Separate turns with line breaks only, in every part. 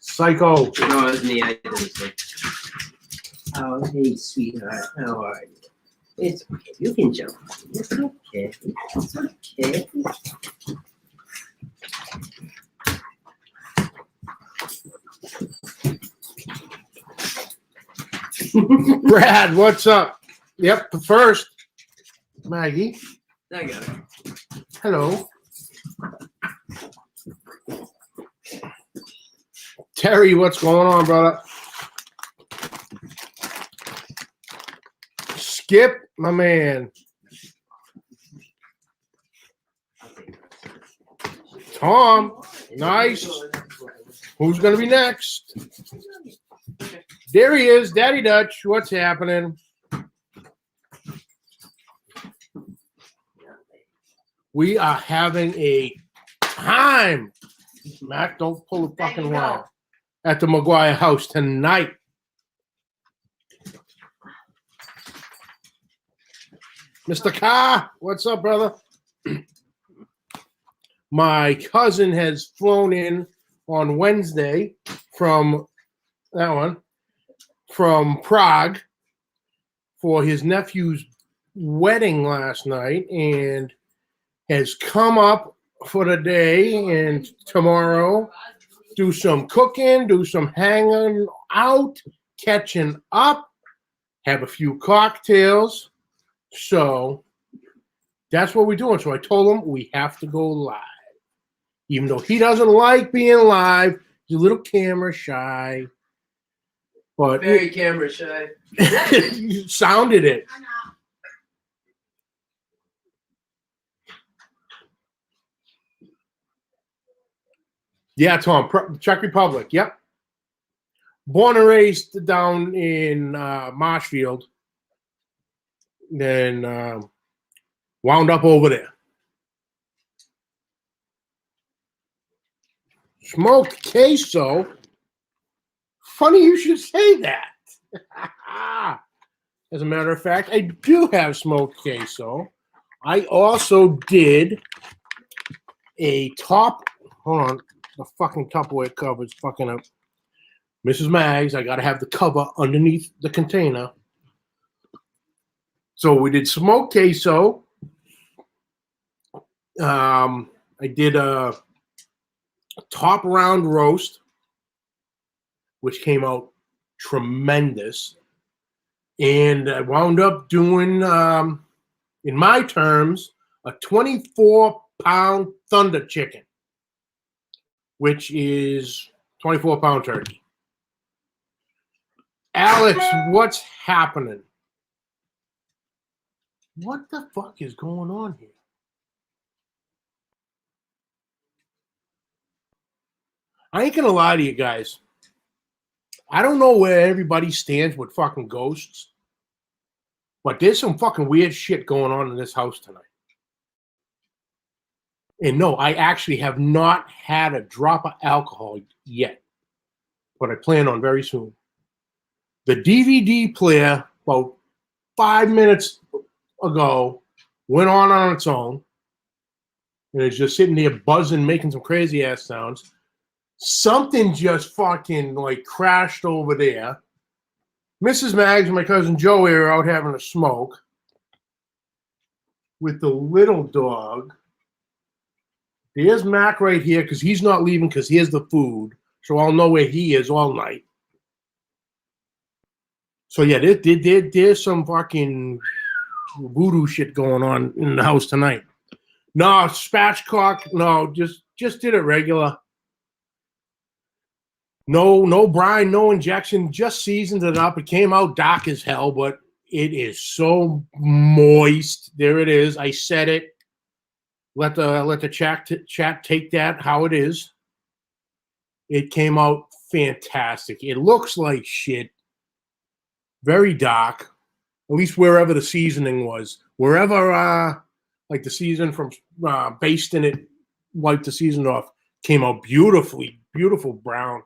Psycho.
No, it was me. I didn't say. Oh, hey, sweetheart. How are you? It's okay. You can jump. It's okay. It's okay.
Brad, what's up? Yep, first, Maggie.
I got it.
Hello. Terry, what's going on, brother? Skip, my man. Tom, nice. Who's going to be next? There he is, Daddy Dutch. What's happening? We are having a time. Matt, don't pull the fucking line. At the McGuire house tonight. Mr. Carr, what's up, brother? My cousin has flown in on Wednesday from Prague for his nephew's wedding last night and has come up for the day and tomorrow do some cooking, do some hanging out, catching up, have a few cocktails. So that's what we're doing. So I told him we have to go live. Even though he doesn't like being live, he's a little camera shy. But
Very camera shy.
you sounded it. Yeah, Tom, Czech Republic. Yep. Born and raised down in Marshfield. Then wound up over there. Smoked queso. Funny you should say that. As a matter of fact, I do have smoked queso. I also did a top. Hold on. The fucking Tupperware cover is fucking up. Mrs. Maggs, I got to have the cover underneath the container. So we did smoked queso. I did a top round roast, which came out tremendous. And I wound up doing, in my terms, a 24-pound Thunder chicken, which is 24-pound turkey. Alex, what's happening? What the fuck is going on here? I ain't gonna lie to you guys. I don't know where everybody stands with fucking ghosts, but there's some fucking weird shit going on in this house tonight. And no, I actually have not had a drop of alcohol yet, but I plan on very soon. The DVD player, about 5 minutes ago, went on its own, and it's just sitting there buzzing, making some crazy ass sounds. Something just fucking like crashed over there. Mrs. Maggs and my cousin Joey are out having a smoke with the little dog. There's Mac right here because he's not leaving because here's the food. So I'll know where he is all night. So yeah, there's some fucking voodoo shit going on in the house tonight. No, spatchcock. No, just did it regular. No brine, no injection. Just seasoned it up. It came out dark as hell, but it is so moist. There it is. I said it. Let the chat take that how it is. It came out fantastic. It looks like shit. Very dark. At least wherever the seasoning was. Wherever like the season from basting it, wiped the season off, came out beautifully, beautiful brown.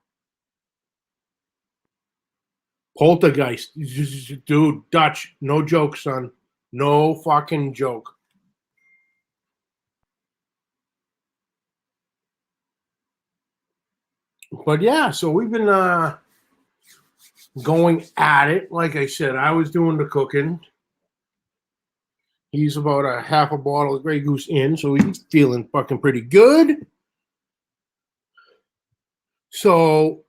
Poltergeist, dude, Dutch, no joke, son, no fucking joke. But yeah, so we've been going at it. Like I said, I was doing the cooking. He's about a half a bottle of Grey Goose in, so he's feeling fucking pretty good. So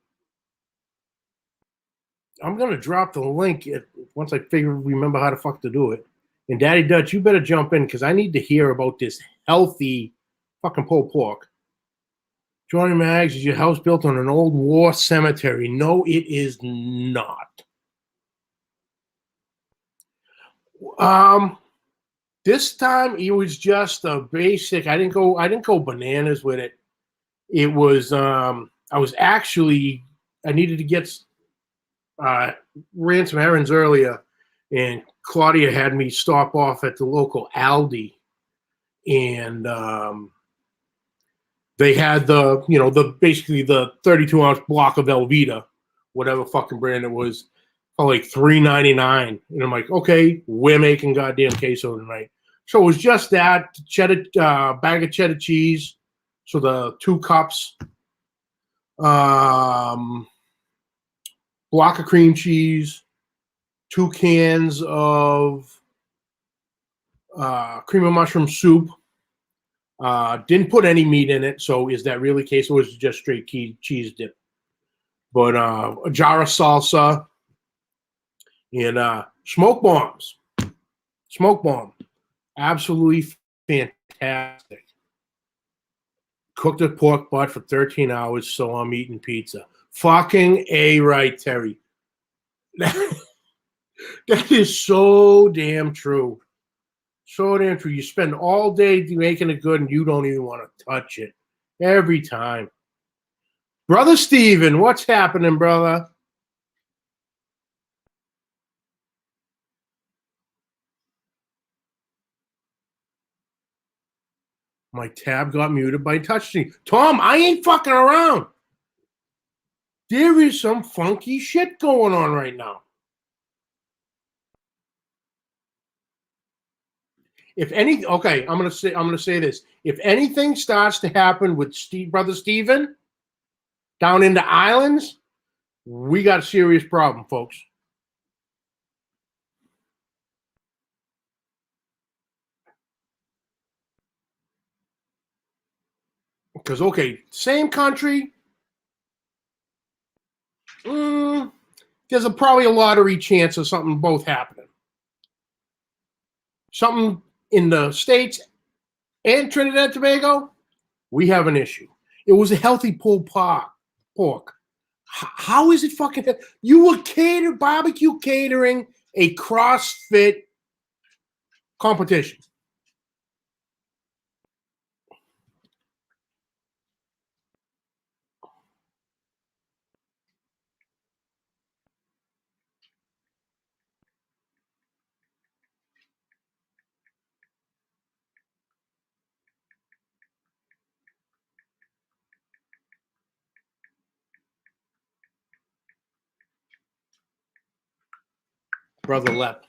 I'm gonna drop the link once I remember how the fuck to do it. And Daddy Dutch, you better jump in because I need to hear about this healthy fucking pulled pork. Johnny Mags, is your house built on an old war cemetery? No, it is not. This time it was just a basic. I didn't go bananas with it. It was I needed to get ran some errands earlier, and Claudia had me stop off at the local Aldi, and they had basically the 32-ounce block of Velveeta, whatever fucking brand it was, for like $3.99. And I'm like, okay, we're making goddamn queso tonight. So it was just that cheddar bag of cheddar cheese, so the 2 cups, block of cream cheese, 2 cans of cream of mushroom soup. Didn't put any meat in it, so is that really queso? Or is it just straight cheese dip? But a jar of salsa and smoke bombs. Smoke bomb. Absolutely fantastic. Cooked a pork butt for 13 hours, so I'm eating pizza. Fucking A right, Terry. That is so damn true. So damn true. You spend all day making it good and you don't even want to touch it. Every time. Brother Steven, what's happening, brother? My tab got muted by touchscreen. Tom, I ain't fucking around. There is some funky shit going on right now. Okay, I'm gonna say this. If anything starts to happen with Brother Steven down in the islands, we got a serious problem, folks. Because, okay, same country, there's probably a lottery chance of something both happening. Something in the States and Trinidad and Tobago, we have an issue. It was a healthy pulled pork. How is it fucking? You were barbecue catering a CrossFit competition. Brother Lep.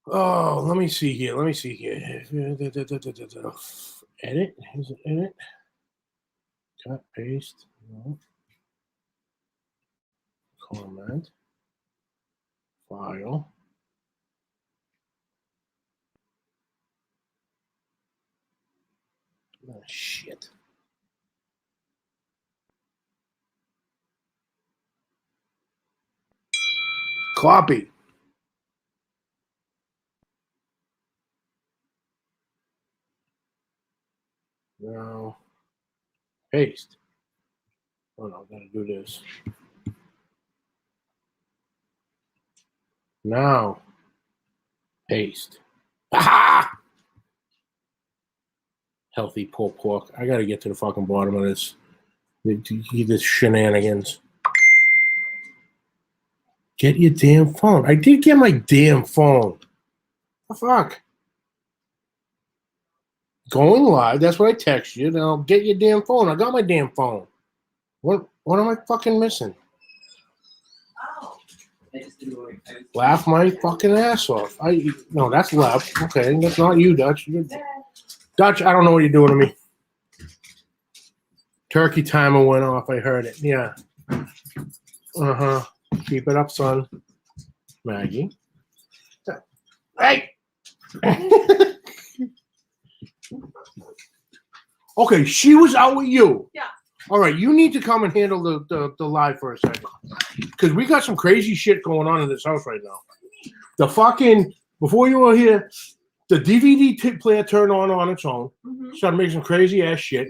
Oh, let me see here. Edit? Is it edit? Cut, paste. No. Comment. File. Oh, shit. Copy. Now, paste. Oh no, I gotta do this. Now, paste. Aha! Healthy pulled pork. I gotta get to the fucking bottom of this. This shenanigans. Get your damn phone. I did get my damn phone. The fuck? Going live. That's what I text you. Now get your damn phone. I got my damn phone. What am I fucking missing?
I just didn't worry.
Laugh my fucking ass off. No, that's left. Okay, that's not you, Dutch. Dutch, I don't know what you're doing to me. Turkey timer went off. I heard it. Yeah. Uh-huh. Keep it up, son. Maggie. Hey! Okay, she was out with you.
Yeah.
All right, you need to come and handle the live for a second. Because we got some crazy shit going on in this house right now. The fucking, before you were here, the DVD player turned on its own.
Mhm.
Started making some crazy ass shit.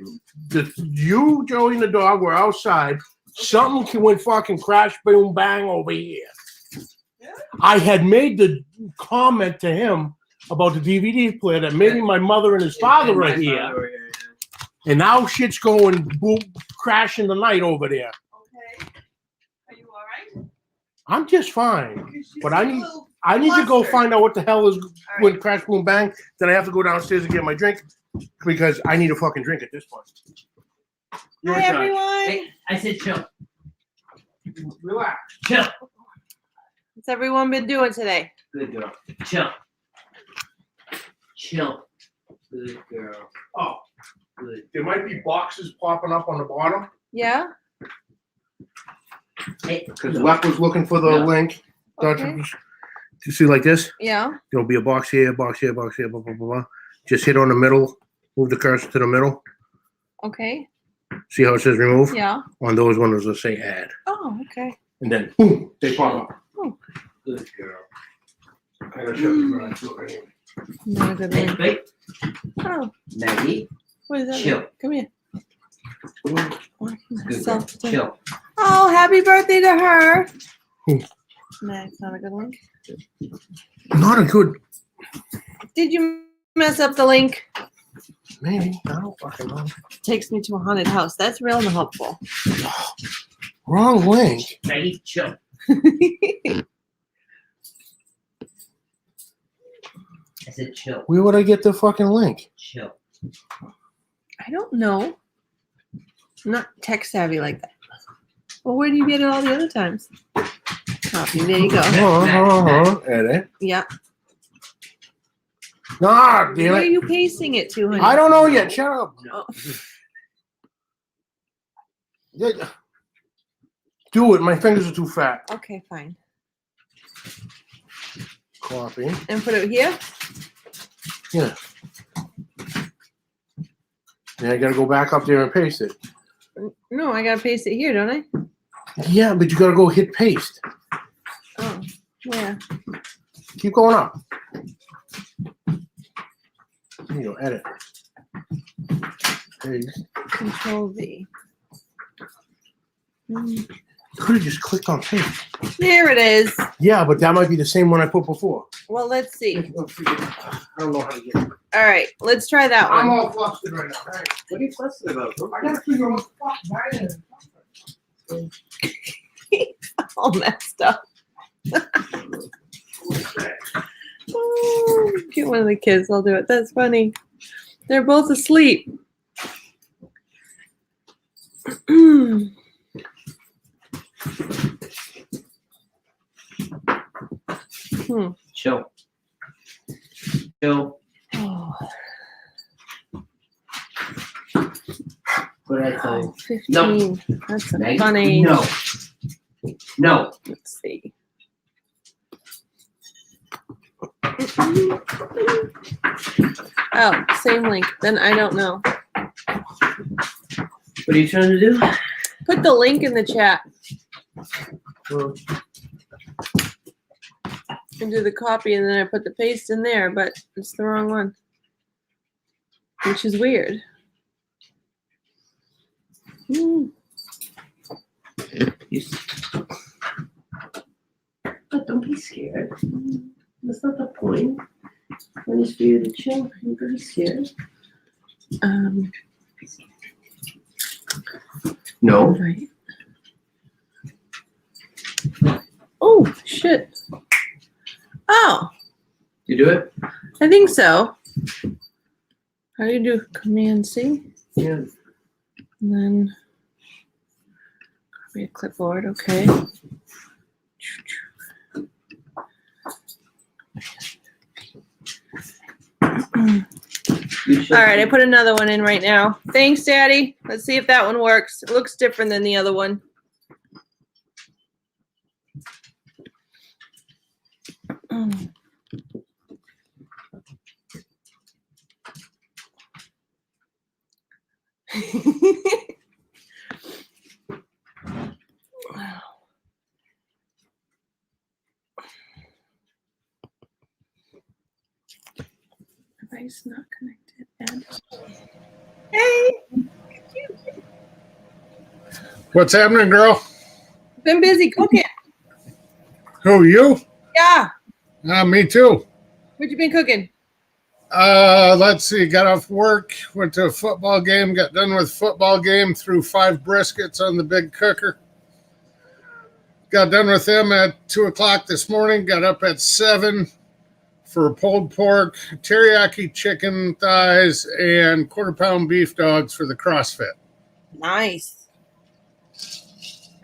You, Joey, and the dog were outside. Something went fucking crash, boom, bang over here.
Yeah.
I had made the comment to him about the DVD player that maybe my mother and his father were here. And now shit's going boom, crashing the night over there.
Okay. Are you all right?
I'm just fine.
Because you
But I
seem a
need-
little
I need to go
flustered.
find out what the hell is
All right.
when crash, boom, bang. Then I have to go downstairs and get my drink because I need a fucking drink at this point. You're
Hi
in charge.
everyone.
Hey, I said chill.
Relax.
Chill.
What's everyone been doing today?
Good girl. Chill. Chill. Good girl.
Oh,
Good.
there might be boxes popping up on the bottom
Yeah.
Hey,
because
no.
Leck was looking for the
Yeah.
link.
Okay.
You see like this?
Yeah.
There'll be a box here, box here, box here, blah, blah, blah, blah. Just hit on the middle, move the cursor to the middle.
Okay.
See how it says remove?
Yeah.
On those ones, it'll say add.
Oh, okay.
And then, boom, they pop up.
Good girl.
I gotta shut the garage door anyway.
Not a good
Hey,
one.
wait.
Oh,
Maggie.
what is that?
Chill.
Come here. Walking
Good girl.
myself to-
Chill.
Oh, happy birthday to her.
Hmm.
Nah, it's not a good link.
Not a good,
Did you mess up the link?
maybe. I don't fucking know.
Takes me to a haunted house. That's real unhelpful.
Wrong link.
Maggie, chill. I said chill.
Where would I get the fucking link?
Chill.
I don't know. I'm not tech savvy like that. Well, where do you get it all the other times? Copy. There you go.
Edit.
Yeah.
Ah, damn
Where are
it.
you pasting it to, honey?
I don't know yet. Shut up.
Oh,
Yeah. Do it. My fingers are too fat.
okay, fine.
Copy.
And put it here?
Yeah. Then I gotta go back up there and paste it.
No, I gotta paste it here, don't I?
Yeah, but you gotta go hit paste.
Oh, where?
Keep going up. There you go. Edit. Paste.
Control V.
Could have just clicked on paste.
There it is.
Yeah, but that might be the same one I put before.
Well, let's see.
I don't know how to get it.
All right, let's try that
I'm
one.
all flustered right now. All right.
What are you fussing about?
I gotta figure out what the fuck mine is.
All messed up. Oh, get one of the kids. I'll do it. That's funny. They're both asleep.
Chill. Chill.
Oh,
What did I tell you?
15. That's
Maggie?
funny.
No. No.
Let's see. Oh, same link. Then I don't know.
What are you trying to do?
Put the link in the chat and do the copy, and then I put the paste in there, but it's the wrong one, which is weird.
But don't be scared. That's not the point. When it's for you to chill, you don't be scared. No.
Right. Oh shit. Oh,
You do it?
I think so. How do you do Command C?
Yeah.
And then copy a clipboard, okay.
You should.
All right, I put another one in right now. Thanks, Daddy. Let's see if that one works. It looks different than the other one. Device not connected. Add. Hey,
What's happening, girl?
been busy cooking.
Who, you?
Yeah.
Me too.
What you been cooking?
Let's see. Got off work, went to a football game, got done with football game, threw 5 briskets on the big cooker. Got done with them at 2 o'clock this morning, got up at 7 for pulled pork, teriyaki chicken thighs, and quarter-pound beef dogs for the CrossFit.
Nice.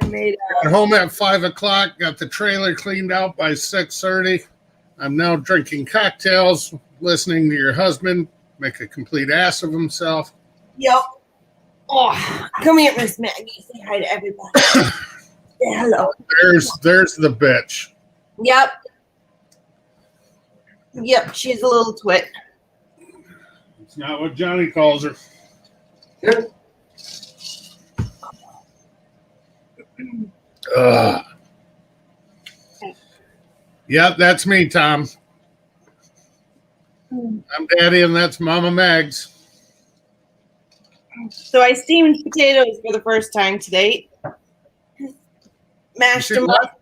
I made
Got home at 5 o'clock, got the trailer cleaned out by 6:30. I'm now drinking cocktails, listening to your husband make a complete ass of himself.
Yep. Oh, come here, Miss Maggie. Say hi to everybody. Say hello.
There's the bitch.
Yep. Yep, she's a little twit.
It's not what Johnny calls her.
Good.
Yep, that's me, Tom. I'm Daddy, and that's Mama Mags.
So I steamed potatoes for the first time today. Mashed
You did
them
what?
up.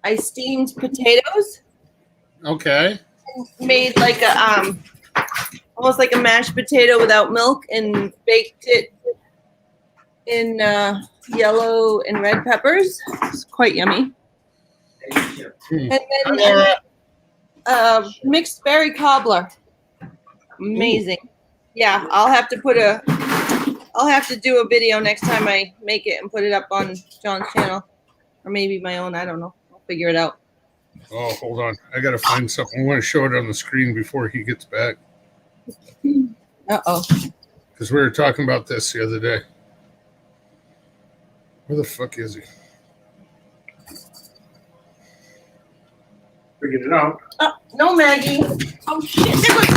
I steamed potatoes.
Okay.
Made like a almost like a mashed potato without milk, and baked it in yellow and red peppers. It's quite yummy. And then mixed berry cobbler. Amazing. Yeah, I'll have to do a video next time I make it and put it up on John's channel, or maybe my own. I don't know. I'll figure it out.
Oh, hold on. I got to find something. I want to show it on the screen before he gets back.
Uh-oh.
Because we were talking about this the other day. Where the fuck is he? Figured it out.
Oh, no, Maggie. Oh, shit. There was...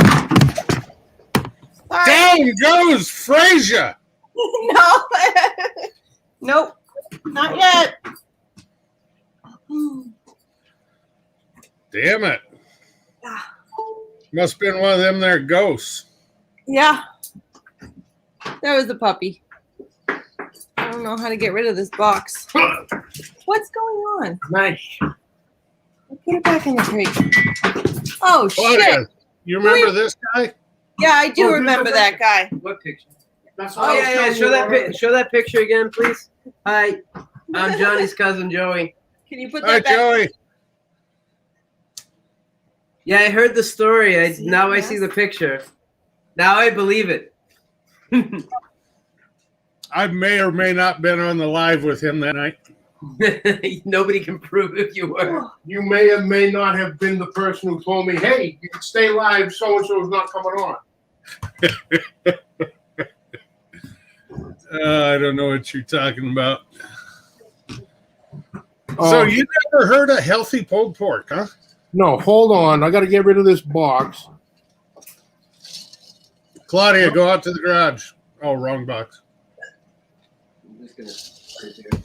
Sorry.
Down goes Frasier.
No. Nope. Not yet.
Damn it. Must have been one of them there ghosts.
Yeah. That was the puppy. I don't know how to get rid of this box. What's going on?
Nice.
Put it back in the crate. Oh, shit.
Claudia, you remember this guy?
Yeah, I do remember that guy.
What picture?
That's
Oh yeah, yeah. Show that picture again, please. Hi, I'm Johnny's cousin Joey.
Can you put
Hi,
that back?
Joey.
Yeah, I heard the story. Now I
yes.
see the picture. Now I believe it.
I may or may not been on the live with him that night.
Nobody can prove if you were.
You may or may not have been the person who told me, hey, you can stay live, so-and-so is not coming on. I don't know what you're talking about. So you never heard of healthy pulled pork, huh?
No, hold on. I got to get rid of this box.
Claudia, go out to the garage. Oh, wrong box.
I'm just gonna.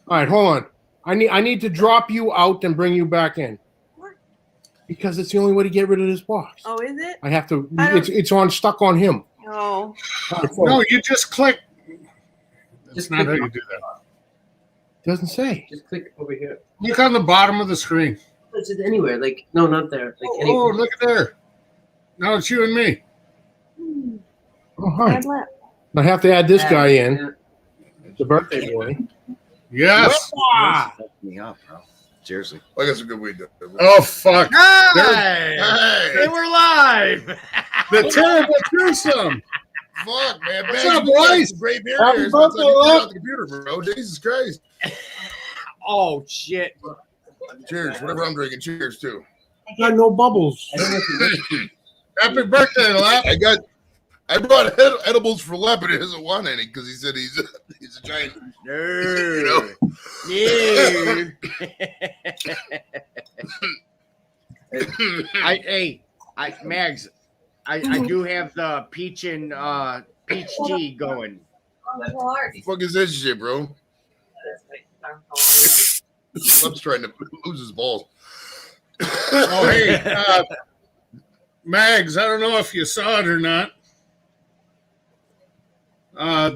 All right, hold on. I need to drop you out and bring you back in.
What?
Because it's the only way to get rid of this box.
Oh, is it?
I have to.
I don't-
It's stuck on him.
No.
All right, so-
No, you just click. That's
Just
not how
click.
you do that.
doesn't say.
Just click over here.
Look on the bottom of the screen.
It's just anywhere. Like no, not there. Like
Oh,
anywhere.
look at there. Now it's you and me.
Oh, hi.
Bad lap.
I have to add this
Yeah,
guy in.
yeah.
The birthday boy.
Yes.
Ah,
Fucked me up, bro. Seriously.
I got some good weed there. Bro.
Oh fuck!
Hey,
Hey,
we're live.
The terrible twosome.
fuck, man.
What's
Man,
up,
you got
boys?
some great beer
Happy
here. That's
birthday,
how you
Lip.
figure out the computer, bro. Jesus Christ.
Oh shit.
Cheers. Whatever I'm drinking. Cheers, too.
Got no bubbles.
I don't know if you
Happy birthday, Lap.
I brought edibles for Lep, but he doesn't want any because he said he's a giant.
No.
You
Mags, I do have the peach and peach tea going.
fuck is this shit, bro? Lep's trying to lose his balls.
Oh hey, Mags. I don't know if you saw it or not.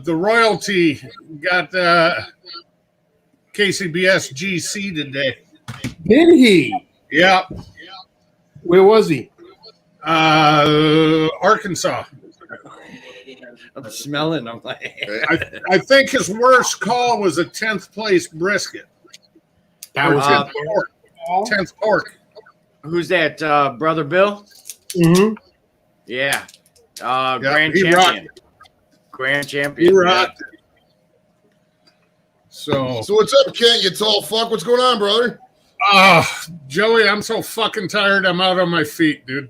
The royalty got KCBS GC today.
Did he?
Yeah,
Where was he?
Arkansas.
I'm smelling. I'm like,
I think his worst call was a 10th place brisket.
That was
Uh,
it.
10th pork.
who's that? Brother Bill?
Mm-hmm.
Yeah. Grand
he
champion. Grand champion.
He rocked it. So,
So what's up, Kent? You tall fuck. What's going on, brother?
Joey, I'm so fucking tired. I'm out on my feet, dude.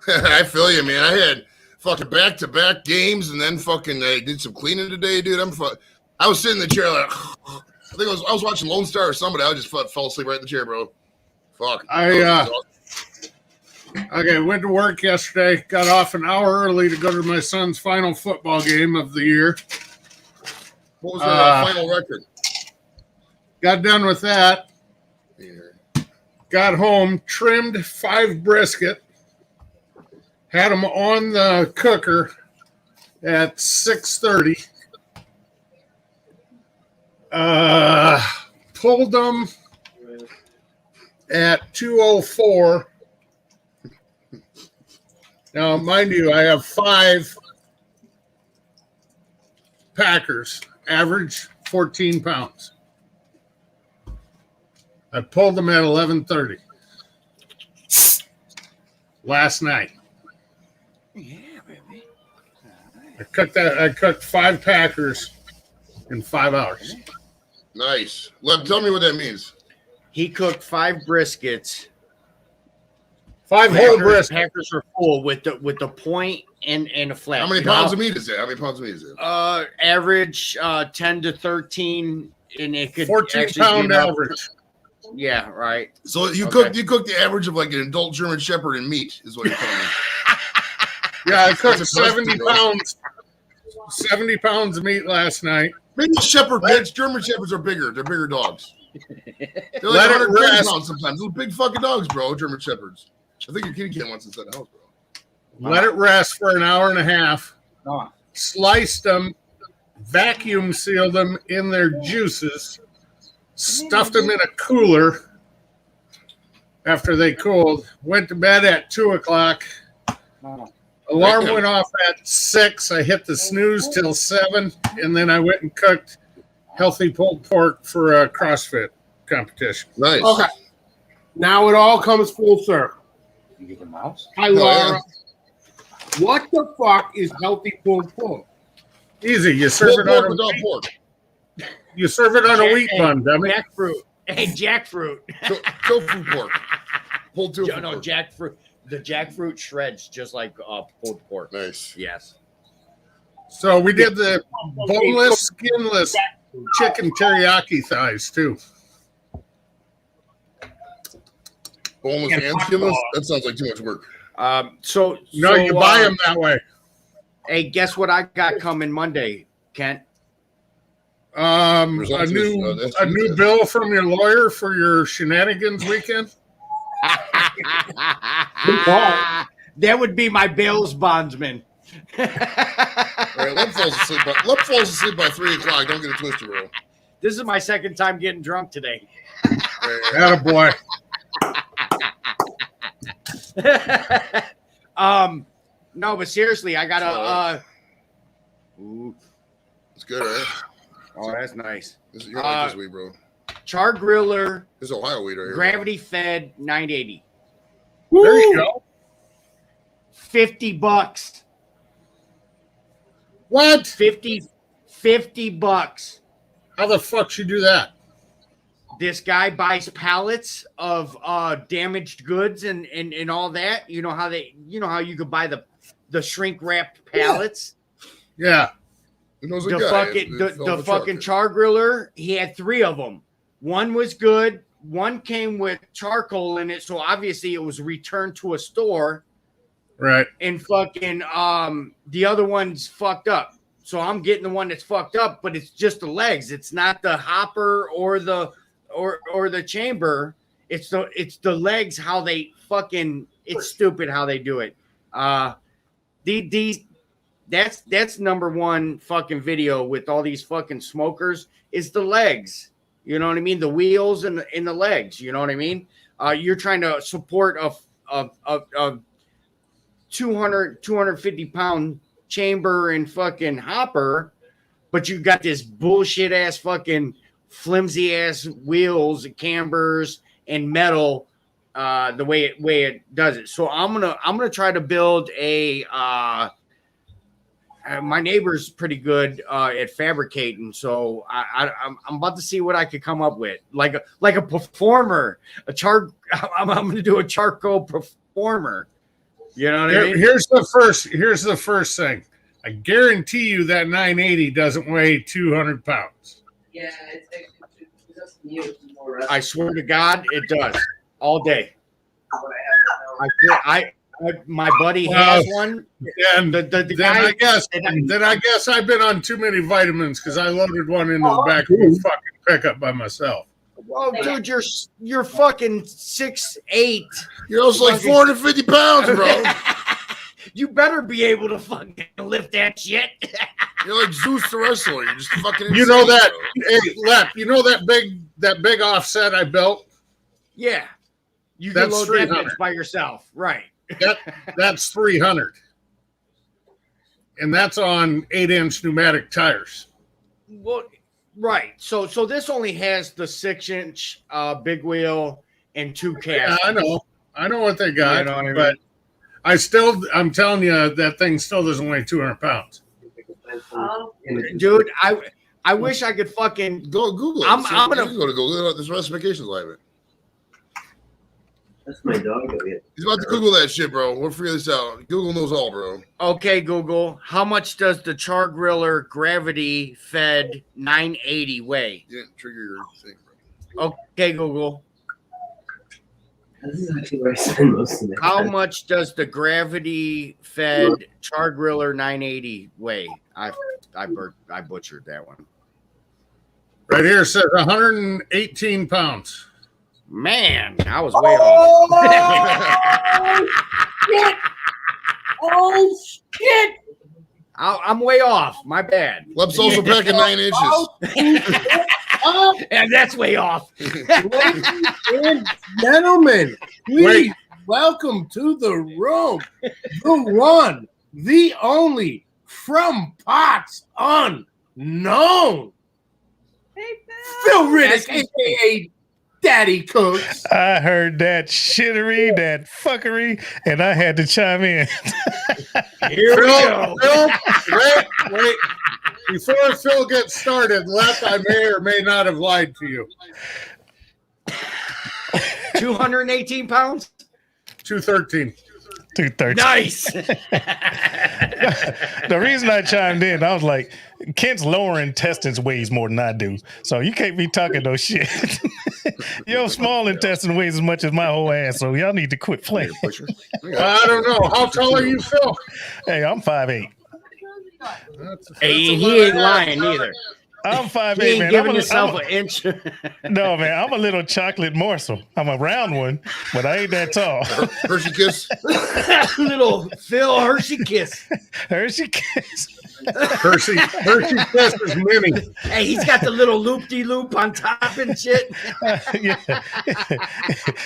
I feel you, man. I had fucking back-to-back games, and then fucking I did some cleaning today, dude. I was sitting in the chair like I think I was watching Lone Star or somebody. I just fell asleep right in the chair, bro. Fuck.
Okay, went to work yesterday. Got off an hour early to go to my son's final football game of the year.
What was our final record?
Got done with that.
Here.
Got home, trimmed 5 brisket, had them on the cooker at 6:30. Pulled them at 2:04. Now, mind you, I have 5 Packers, average 14 pounds. I pulled them at 11:30 last night.
Yeah, baby.
I cooked 5 Packers in 5 hours.
Nice. Lep, tell me what that means.
He cooked 5 briskets.
5 whole briskets.
Packers are full with the point and a flat.
How many pounds of meat is it?
Average 10 to 13, and it could
14
actually
pound
be up-
average.
Yeah, right.
So you
Okay.
cooked the average of like an adult German Shepherd in meat, is what you're telling me.
Yeah, I cooked
That's impressive,
70
bro.
pounds. 70 pounds of meat last night.
Maybe Shepherd mix. German Shepherds are bigger. They're bigger dogs. They're
Let
like
it
130
rest.
pounds sometimes. Little big fucking dogs, bro. German Shepherds. I think your kitty cat wants inside the house, bro.
Let it rest for an hour and a half.
Oh.
Sliced them, vacuum sealed them in their juices, stuffed them in a cooler after they cooled. Went to bed at 2:00. Alarm went off at 6. I hit the snooze till 7, and then I went and cooked healthy pulled pork for a CrossFit competition.
Nice.
Okay. Now it all comes full circle.
You get the mouse?
Hi,
Oh,
Laura. What the fuck is healthy pulled pork?
Easy. You serve
Pulled
it on
pork
a
without
wheat,
pork.
you serve it on a wheat bun, dummy.
Jackfruit. Hey, jackfruit.
Tofu pork. Pulled tofu
No,
pork.
jackfruit. The jackfruit shreds just like pulled pork.
Nice.
Yes.
So we did the boneless, skinless chicken teriyaki thighs too.
Boneless and skinless? That sounds like too much work.
So
No, you buy them that way.
Hey, guess what I got coming Monday, Kent?
A
Results is,
new
that's
a new
Tuesday.
bill from your lawyer for your shenanigans weekend.
That would be my bail's bondsman.
All right, Lep falls asleep by 3:00. Don't get it twisted, bro.
This is my second time getting drunk today.
Attaboy.
No, but seriously, I gotta.
It's good, right?
Oh, that's nice.
You're like this week, bro.
Char Griller,
This is Ohio weed right here.
gravity fed 980.
There you go.
$50.
What?
50 bucks.
How the fuck should you do that?
This guy buys pallets of damaged goods and all that. You know how you could buy the shrink wrapped pallets.
Yeah.
Who knows a
The
guy?
fucking
It's all
the fucking char griller. He had 3 of them. One was good. One came with charcoal in it, so obviously it was returned to a store.
Right.
And fucking the other one's fucked up. So I'm getting the one that's fucked up, but it's just the legs. It's not the hopper or the chamber. It's the legs, how they fucking, it's stupid how they do it. That's number one fucking video with all these fucking smokers is the legs. You know what I mean? The wheels and the legs. You know what I mean? You're trying to support a 250 pound chamber and fucking hopper, but you got this bullshit ass fucking flimsy ass wheels and cambers and metal. The way it does it. So I'm gonna try to build a. My neighbor's pretty good at fabricating, so I'm about to see what I could come up with, like a performer, I'm going to do a charcoal performer. You know what I mean?
Here's the first thing. I guarantee you that 980 doesn't weigh 200 pounds.
Yeah, it's actually just you. More
I swear to God, it does all day.
what I have
My buddy has one.
And
The
then
guy,
I guess I've been on too many vitamins because I loaded one into the back of a fucking pickup by myself.
well, dude, you're fucking 6'8".
You're also like 450 pounds, bro.
You better be able to fucking lift that shit.
You're like Zeus the wrestler. You're just fucking.
You know
insane,
that,
bro.
hey, Lep, you know that big offset I built?
Yeah, you can
That's
load that
300.
bitch by yourself, right?
That's 300. And that's on 8-inch pneumatic tires.
Well, right. So this only has the 6-inch big wheel and 2
Yeah,
casters.
I know what they got,
You know what I mean?
but I'm telling you, that thing still doesn't weigh 200 pounds.
Dude, I wish I could fucking.
Go Google it.
I'm
You
gonna-
can go to Google. There's specifications like it.
That's my dog over here.
He's about to Google that shit, bro. We'll figure this out. Google knows all, bro.
Okay, Google, how much does the Char Griller gravity fed 980 weigh?
You didn't trigger your thing, bro.
Okay, Google,
This is actually where I spend most of my
how
time.
much does the gravity fed Char Griller 980 weigh? I butchered that one.
Right here it says 118 pounds.
Man, I was way off.
Oh shit!
I'm way off. My bad.
Leb's also packing 9 inches.
And that's way off.
Ladies and gentlemen, please
Wait.
welcome to the room the one, the only, from Pots Unknown,
Hey,
Phil Riddick, aka Daddy Cooks.
I heard that shittery, that fuckery, and I had to chime in.
Here we go.
Phil, wait. Before Phil gets started, Lep, I may or may not have lied to you.
218 pounds?
213.
213.
Nice.
The reason I chimed in, I was like, Kent's lower intestines weighs more than I do. So you can't be talking no shit. Your small intestine weighs as much as my whole ass. So y'all need to quit playing.
I don't know. How tall are you, Phil?
Hey, I'm 5'8".
Hey, he ain't lying neither.
I'm 5'8",
He ain't
man.
giving
I'm
himself an inch.
no, man, I'm a little chocolate morsel. I'm a round one, but I ain't that tall.
Hershey Kiss.
Little Phil Hershey kiss.
Hershey Kiss.
Hershey Kiss is mini.
Hey, he's got the little loop-de-loop on top and shit.
Yeah.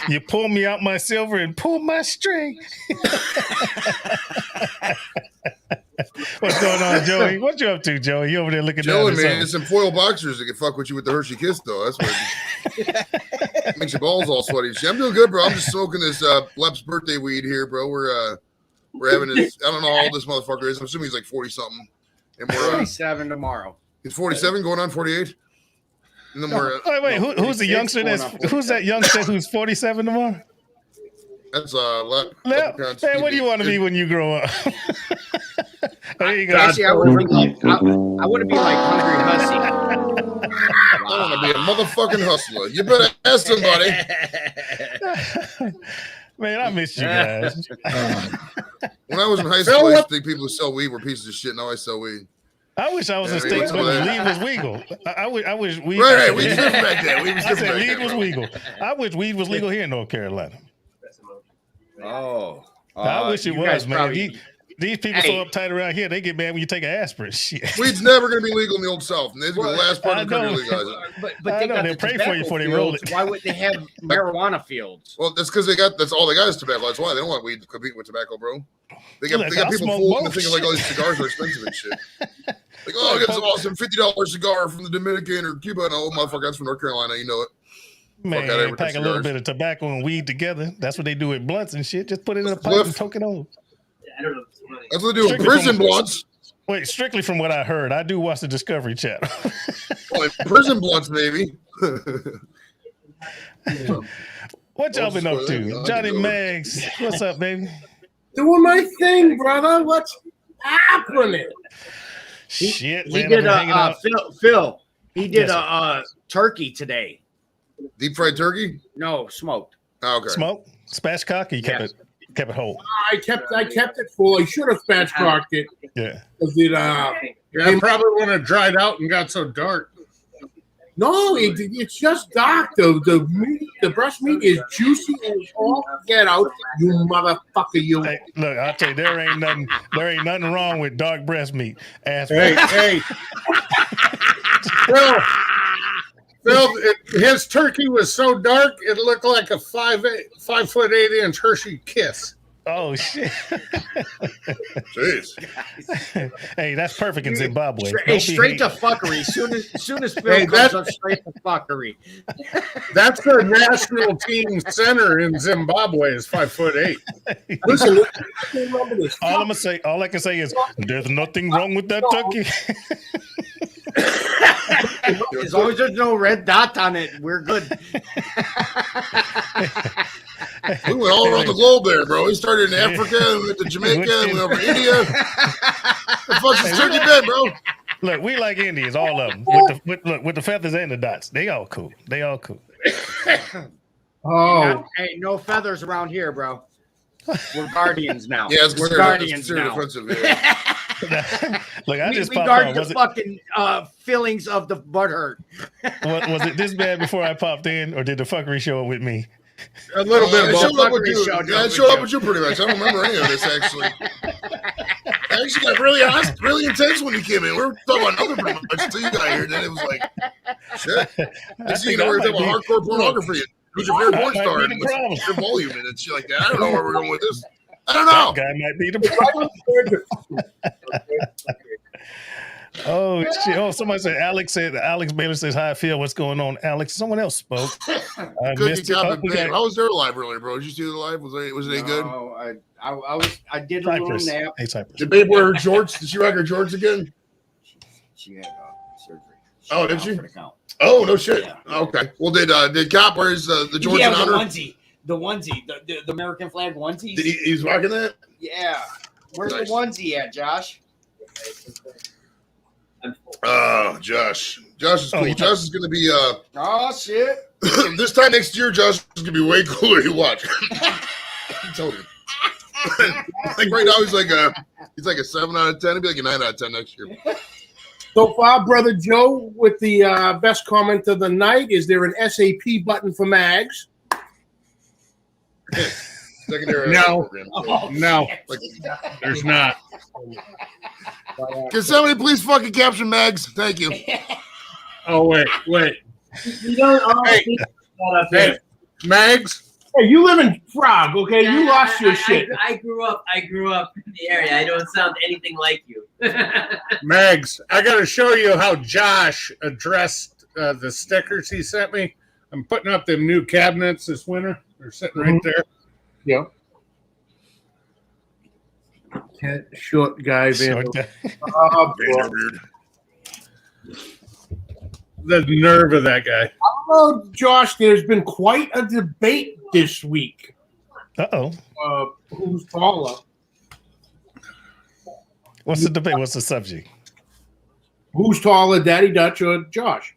You pull me out my silver and pull my string. What's going on, Joey? What you up to, Joey? You over there looking down
Chilling,
at
man.
something?
It's some foil boxers that can fuck with you with the Hershey Kiss, though. That's what. Makes your balls all sweaty. Shit, I'm doing good, bro. I'm just smoking this Lep's birthday weed here, bro. We're having this. I don't know how old this motherfucker is. I'm assuming he's like 40 something. And we're
47 tomorrow.
he's 47, going on 48. And then we're
Wait, who's the
46
youngster
going
that's
on
who's that youngster who's 47 tomorrow?
that's
Man, what do you want to be when you grow up? There you go.
Actually, I want to be like Hungry Hussy.
I want to be a motherfucking hustler. You better ask somebody.
Man, I missed you guys.
When I was in high school, I used to think people who sell weed were pieces of shit. Now I sell weed.
I wish I was in
Yeah,
states where
yeah.
weed was legal. I wish weed.
Right, we different back then. We was
I
different
said
back
weed
then,
was
bro.
legal. I wish weed was legal here in North Carolina.
Oh.
I wish it
you guys
was, man.
probably-
These people
Hey.
so uptight around here, they get mad when you take an aspirin. Shit.
Weed's never going to be legal in the old South. And they're the
Well,
last part of the
I
country
know.
legalize it.
But
I
they
know,
got
they'll
the
pray for you
tobacco
before they roll
fields.
it.
Why would they have marijuana fields?
Well, that's because that's all they got is tobacco. That's why they don't want weed to compete with tobacco, bro. They got
Look,
people
I'll smoke
fooled into
both.
thinking like all these cigars are expensive and shit. Like, oh, I got this awesome $50 cigar from the Dominican or Cuba. No, motherfucker, that's from North Carolina. You know it.
Man,
out of here with
pack
the
a little
cigars.
bit of tobacco and weed together. That's what they do with blunts and shit. Just put it in a pipe
Cliff.
and toke it on.
I don't know.
That's what they do with
Strictly
prison
from-
blunts.
Wait, strictly from what I heard, I do watch the Discovery Channel.
Well, prison blunts, baby.
What y'all been up
I
to?
can
Johnny
go.
Mags, what's up, baby?
Doing my thing, brother. What's happening?
Shit,
He
man, I've
did
been hanging out.
Phil. He did
Yes, sir.
a turkey today.
Deep fried turkey?
No, smoked.
Oh, okay.
Smoke, spatchcock, or you kept it whole.
I kept it full. I should have spatchcocked it
Yeah.
because it.
Yeah, probably when it dried out and got so dark.
No, it's just dark. The meat, the breast meat is juicy as all get out. You motherfucker, you.
Hey, look, I'll tell you, there ain't nothing wrong with dark breast meat. Ass
Hey, Phil, his turkey was so dark it looked like a 5'8" Hershey Kiss.
Oh shit.
Jeez.
Hey, that's perfect in Zimbabwe.
Straight,
Don't be
straight to
hating.
fucking. Soon as Phil
Hey,
comes up, straight to fuckery.
That's the national team center in Zimbabwe is 5'8".
Listen, remember this.
All I can say is there's nothing wrong with that turkey.
As long as there's no red dot on it, we're good.
We went all around the globe there, bro. We started in Africa, we went to Jamaica, we went over to India. The fuck's this turkey bed, bro?
Look, we like Indians, all of them. With the feathers and the dots. They all cool.
Oh,
Hey, no feathers around here, bro. We're guardians now.
Yeah, it's
we're
considered,
guardians now.
offensive. Yeah.
Look, I just
we
popped
guard
on.
the
Was
fucking feelings of the butthurt.
it this bad before I popped in, or did the fuckery show up with me?
A little bit
It
of
showed
both.
up with you.
Showed
Yeah,
up
it showed up with you pretty much. I don't remember any of this actually. I actually got really intense when you came in. We were talking about another pretty much until you got here. Then it was like, shit. Next thing you know, we were talking about hardcore pornography. Who's your favorite porn
That might
star?
be
And
the
what's
problem.
your volume and shit like that. I don't know where we're going with this. I don't know.
That guy might be the problem. Oh shit! Oh, somebody said Alex Baylor says hi Phil. What's going on, Alex? Someone else spoke. I
Good
missed
you
it.
got
Oh,
it,
we
babe.
got
How was their live earlier, bro? Did you see the live? Was it any good?
No, I did a little
Cypress.
nap.
Hey, Cypress.
Did Babe wear her jorts? Did she rock her jorts again?
She had surgery.
Oh, did
out
she?
for the count.
Oh no shit.
Yeah.
Okay. Well, did Cop wear his the jorts
Yeah,
in honor?
the onesie, the American flag onesies.
Did he's rocking that?
Yeah. Where's
Nice.
the onesie at, Josh?
Oh, Josh. Josh is
Oh,
cool.
yeah.
Josh is gonna be
Oh shit.
this time next year, Josh is gonna be way cooler. You watch. I told you. Like right now, he's like a 7 out of 10. He'll be like a 9 out of 10 next year.
so far, brother Joe, with the best comment of the night. Is there an SAP button for Mags?
Secondary
No.
program.
No,
Like,
there's not.
can somebody please fucking capture Mags? Thank you.
Oh, wait.
You don't all
Hey.
think that up
Hey,
here.
Mags,
Hey, you live in Prague, okay? You
Yeah,
lost your shit.
I grew up in the area. I don't sound anything like you.
Mags, I got to show you how Josh addressed the stickers he sent me. I'm putting up them new cabinets this winter. They're sitting right there.
Yeah. Short guy, Van.
Short guy.
Oh, boy.
Vanderbeard.
The nerve of that guy.
Oh, Josh, there's been quite a debate this week.
Uh-oh.
Who's taller?
What's the debate? What's the subject?
Who's taller, Daddy Dutch or Josh?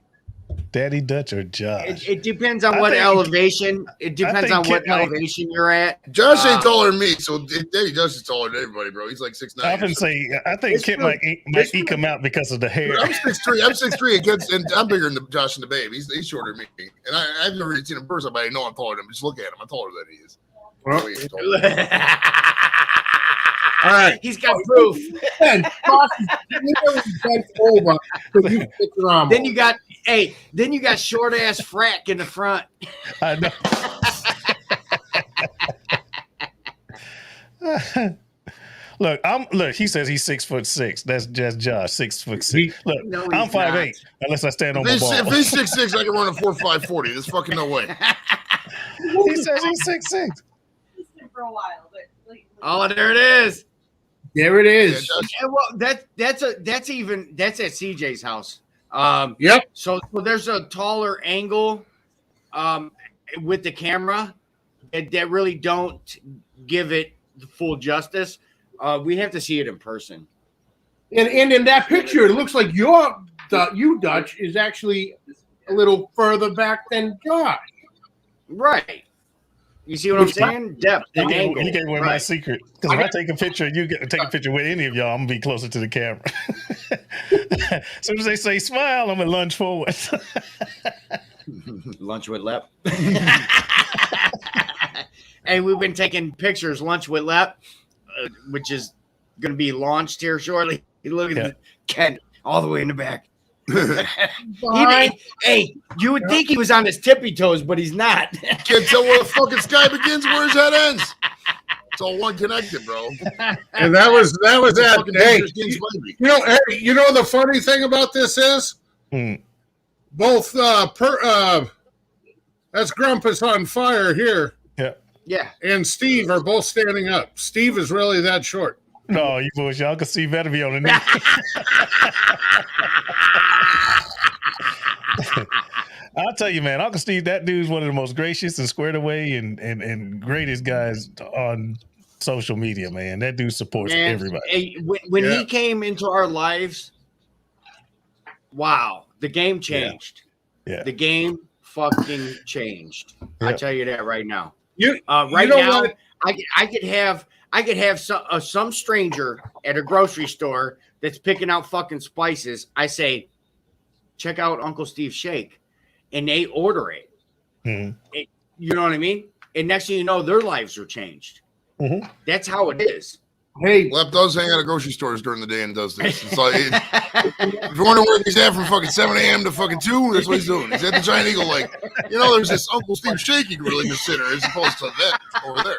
Daddy Dutch or Josh?
It depends on
I
what
think-
elevation. It depends
think
on what
Kit might-
elevation you're at.
Josh ain't taller than me, so Daddy Josh is taller than everybody, bro. He's like 6'9".
I often say I think
It's
Kit
true.
might eke him out because of the hair.
I'm 6'3". I'm 6'3", and I'm bigger than Josh and the babe. He's shorter than me, and I've never really seen him in person, but I know I'm taller than him. Just look at him. I'm taller than he is.
Well,
Oh, he's taller.
All right.
He's got proof.
Ben, Josh is literally bent over so you can pick your arm.
Then you got short ass frack in the front.
I know. Look. He says he's 6'6". That's just Josh, 6'6". Look,
No,
I'm
he's
5'8", unless I stand on my
If
ball.
he's 6'6", I can run a 4.5 40. There's fucking no way.
He says he's 6'6".
For a while, but like,
Oh, there it is.
There it
Yeah,
is.
Josh,
And well, that's at CJ's house.
Yep.
So there's a taller angle with the camera that really don't give it the full justice. We have to see it in person.
And in that picture, it looks like you, Dutch, is actually a little further back than Josh.
Right. You see what I'm saying? Depth
You
and
gave,
angle.
you gave away my
Right.
secret. Because if I take a picture, you get to take a picture with any of y'all, I'm gonna be closer to the camera. As soon as they say smile, I'm gonna lunge forward.
Lunch with Lep. Hey, we've been taking pictures, Lunch with Lep, which is going to be launched here shortly. Look at
Yeah.
the Ken all the way in the back.
Fine.
Hey, you would think he was on his tippy toes, but he's not.
can't tell where the fucking sky begins, where his head ends. It's all one connected, bro.
And that was that.
Fucking
Hey,
dangerous games might be.
you know the funny thing about this is
Hmm.
both that's Grumpus on fire here
Yeah.
and Steve are both standing up. Steve is really that short.
No, you bullshit. Y'all can see better be on the knee. I'll tell you, man, Uncle Steve, that dude's one of the most gracious and squared away and greatest guys on social media, man. That dude supports
Man,
everybody.
hey, when
Yeah.
he came into our lives, wow, the game changed.
Yeah.
The game fucking changed. I
Yeah.
tell you that right now.
You
Right
know
now,
what?
I could have some stranger at a grocery store that's picking out fucking spices. I say, check out Uncle Steve's Shake, and they order it.
Mhm.
You know what I mean? And next thing you know, their lives are changed.
Mhm.
That's how it is.
Hey,
Lep does hang out at grocery stores during the day and does this. It's like, if you're wondering where he's at from fucking 7 a.m. to fucking 2, that's what he's doing. He's at the Giant Eagle, like, there's this Uncle Steve Shake you can really consider as opposed to that over there.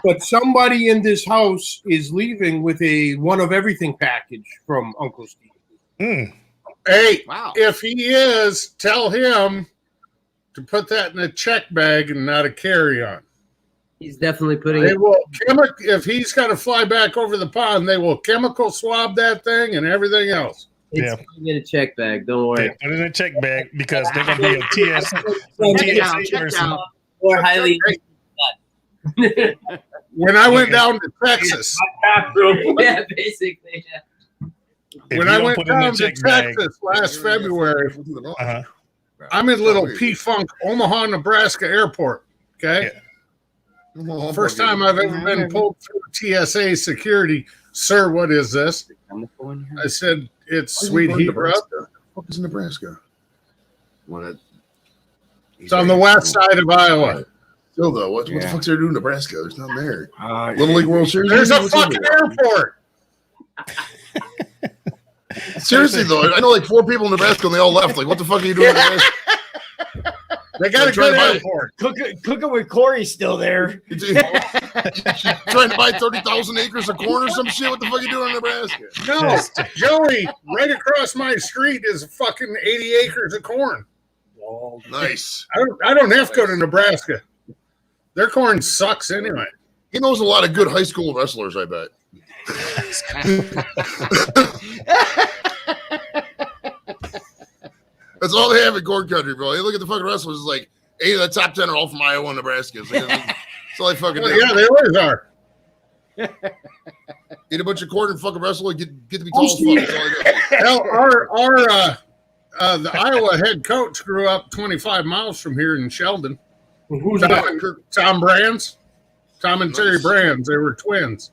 but somebody in this house is leaving with a one of everything package from Uncle Steve.
Mm.
Hey,
Wow.
if he is, tell him to put that in a check bag and not a carry-on.
He's definitely putting
They
it.
will if he's got to fly back over the pond, they will chemical swab that thing and everything else.
It's
Yeah.
going in a check bag. Don't worry.
Yeah, put it in a check bag because they're gonna be a TS.
Check down.
More highly.
When I went down to Texas,
Yeah, basically. Yeah.
If
when
you
I
don't
went
put it in a
down to
check bag,
Texas last February,
uh-huh.
I'm in little P-Funk, Omaha, Nebraska airport. Okay. First time I've ever been pulled through TSA security. Sir, what is this? I said, it's sweet heat rub.
What the fuck is in Nebraska?
It's on the west side of Iowa.
Still, though, what the fuck's there to do in Nebraska? There's nothing there.
Uh,
Little League World Series?
There's a
What's in
fucking
there?
airport.
Seriously, though, I know like 4 people in Nebraska and they all left. Like, what the fuck are you doing in Nebraska?
They got a
Trying
good
to buy-
airport.
Cooking with Corey's still there.
Trying to buy 30,000 acres of corn or some shit? What the fuck are you doing in Nebraska?
No, Joey, right across my street is fucking 80 acres of corn.
Nice.
I don't have to go to Nebraska. Their corn sucks anyway.
He knows a lot of good high school wrestlers, I bet. That's all they have in corn country, bro. You look at the fucking wrestlers, it's like 8 of the top 10 are all from Iowa and Nebraska. It's like, that's all they fucking do.
Yeah, they always are.
Eat a bunch of corn and fucking wrestle and get to be tall as fuck. That's all they do.
Hell, the Iowa head coach grew up 25 miles from here in Sheldon.
Who's that?
Tom Brands, Tom and Terry Brands. They were twins.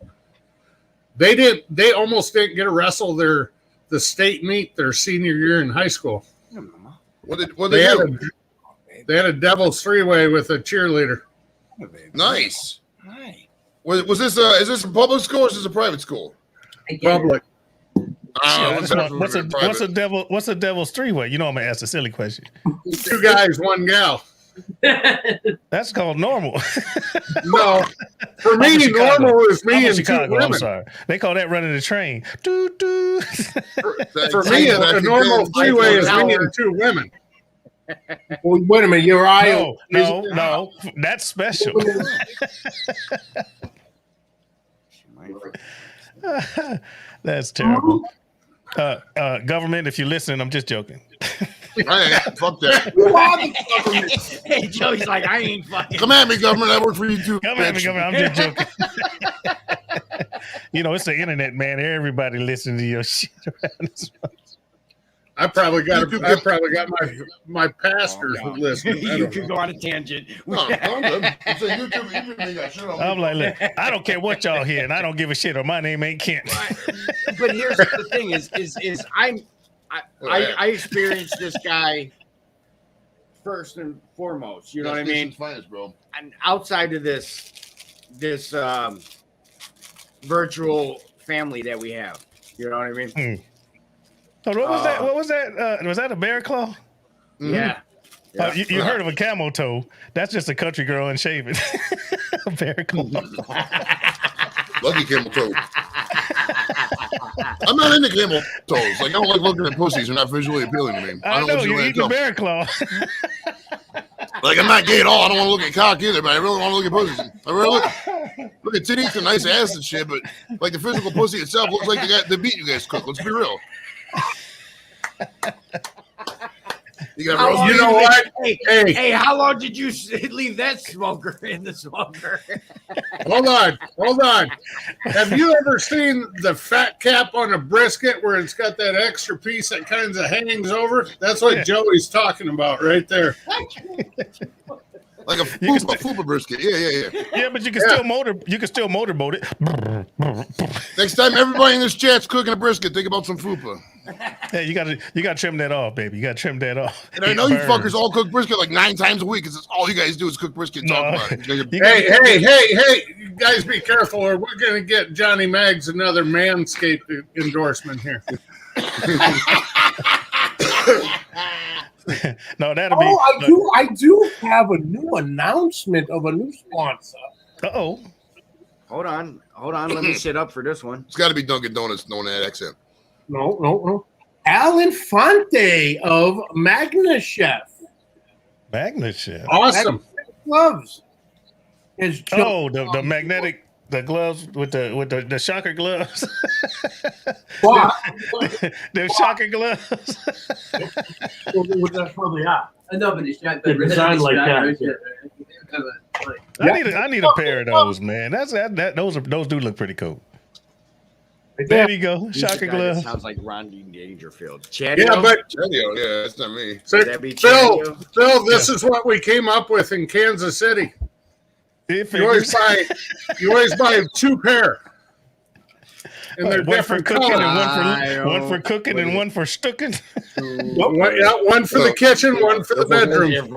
They almost didn't get to wrestle the state meet their senior year in high school.
What they do?
They had a devil's three-way with a cheerleader.
Nice. Was this is this a public school or is this a private school?
Public.
What's a devil's three-way? You know I'm gonna ask a silly question.
2 guys, 1 gal.
That's called normal.
No, for me, normal is me and 2
Chicago.
women.
I'm sorry. They call that running the train. Doo doo.
For me, a normal three-way is me and 2 women.
Well, wait a minute, you're Iowa.
No, that's special. That's terrible. Government, if you're listening, I'm just joking.
Fuck that.
Hey, Joey's like, I ain't fucking.
Come at me, government. I work for you too.
Come at me, government. I'm just joking. You know, it's the internet, man. Everybody listening to your shit around this.
I probably got my pastors listening.
You could go on a tangent.
No, I'm good. It's a YouTube. They got shit on
I'm
me.
like, look, I don't care what y'all hear, and I don't give a shit. Or my name ain't Kent.
But here's the thing: is I experienced this guy first and foremost. You know what I mean?
Finest, bro.
And outside of this virtual family that we have, you know what I mean?
Oh, what was that? What was that? Was that a bear claw?
Yeah.
You heard of a camel toe? That's just a country girl unshaven. A bear claw.
Lucky camel toe. I'm not into camel toes. Like I don't like looking at pussies. They're not visually appealing to me.
I
don't
know
want
you
to
eat the bear claw.
Like I'm not gay at all. I don't want to look at cock either, but I really want to look at pussies. I really look at titties and nice ass and shit, but like the physical pussy itself looks like the meat you guys cook. Let's be real. You got roast
You
beef?
know what?
Hey, how long did you leave that smoker in the smoker?
Hold on. Have you ever seen the fat cap on a brisket where it's got that extra piece that kind of hangs over? That's what Joey's talking about right there.
Like a fupa brisket. Yeah.
Yeah, but you can still motorboat it.
Next time everybody in this chat's cooking a brisket, think about some fupa.
Hey, you gotta trim that off, baby. You gotta trim that off.
And I know you fuckers all cook brisket like 9 times a week because all you guys do is cook brisket and talk about it.
Hey, you guys be careful or we're going to get Johnny Maggs another Manscaped endorsement here.
No, that'll be.
I do have a new announcement of a new sponsor.
Uh-oh.
Hold on. Let me sit up for this one.
It's got to be Dunkin' Donuts knowing that accent.
No. Alan Fonte of Magna Chef.
Magnet Chef.
Awesome.
Gloves.
Oh, the magnetic, the gloves with the shocker gloves. The shocker gloves.
That's probably out.
No, but it's not
They're designed like that.
I need a pair of those, man. Those do look pretty cool. There you go, shocker gloves.
Sounds like Rodney Dangerfield.
Yeah, but
Yeah, that's not me.
Would that be
Phil,
Chadio?
this is what we came up with in Kansas City. You always buy 2 pair. And they're
one for
different
cooking
colors.
and one for cooking and one for stooking.
One for the kitchen, one for the bedroom.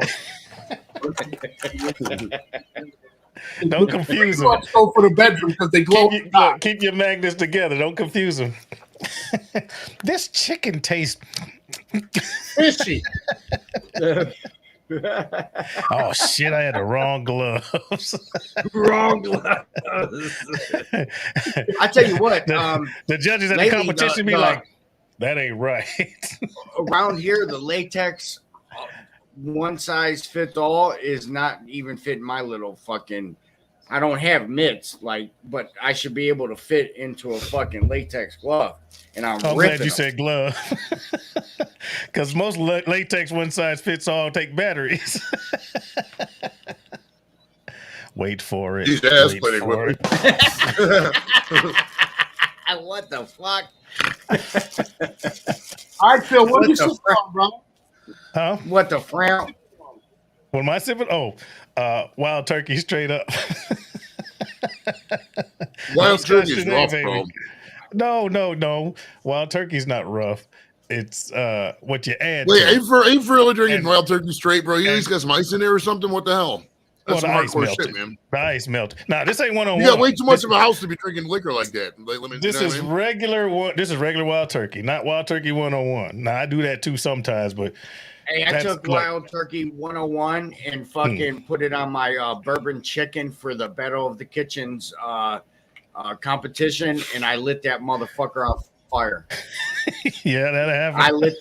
Don't confuse them.
Let's go for the bedroom because they glow.
Keep your magnets together. Don't confuse them. This chicken tastes
Fishy.
Oh shit! I had the wrong gloves.
Wrong gloves. I tell you what.
The judges at the
lately,
competition be like, "That ain't right."
Around here, the latex one size fits all is not even fitting my little fucking. I don't have mitts, but I should be able to fit into a fucking latex glove. And I'm
glad
ripping
you
them.
said glove. Because most latex one size fits all take batteries. Wait for it.
These ass
Wait
plenty
for
of
it.
What the fuck?
All right, Phil, what
What
are you
the
sipping on, bro?
Huh?
What the frown?
What am I sipping? Oh, wild turkey straight up.
Wild
Discussed
turkey's
today,
rough,
baby.
bro.
No. Wild turkey's not rough. It's what you add.
Wait,
to
are
it.
you for really drinking
And-
wild turkey straight, bro? You at
and-
least got some ice in there or something? What the hell? That's
Well,
some
the ice
hardcore
melted.
shit, man.
The ice melted. Nah, this ain't one on
You
one.
got way too much of a house to be drinking liquor like that. Like, let me,
This
you know
is
what I mean?
regular. This is regular wild turkey, not wild turkey 101. Now I do that too sometimes, but
Hey, I
That's
took
like-
Wild Turkey 101 and fucking put it on my bourbon chicken for the Battle of the Kitchens competition, and I lit that motherfucker on fire.
yeah, that happened.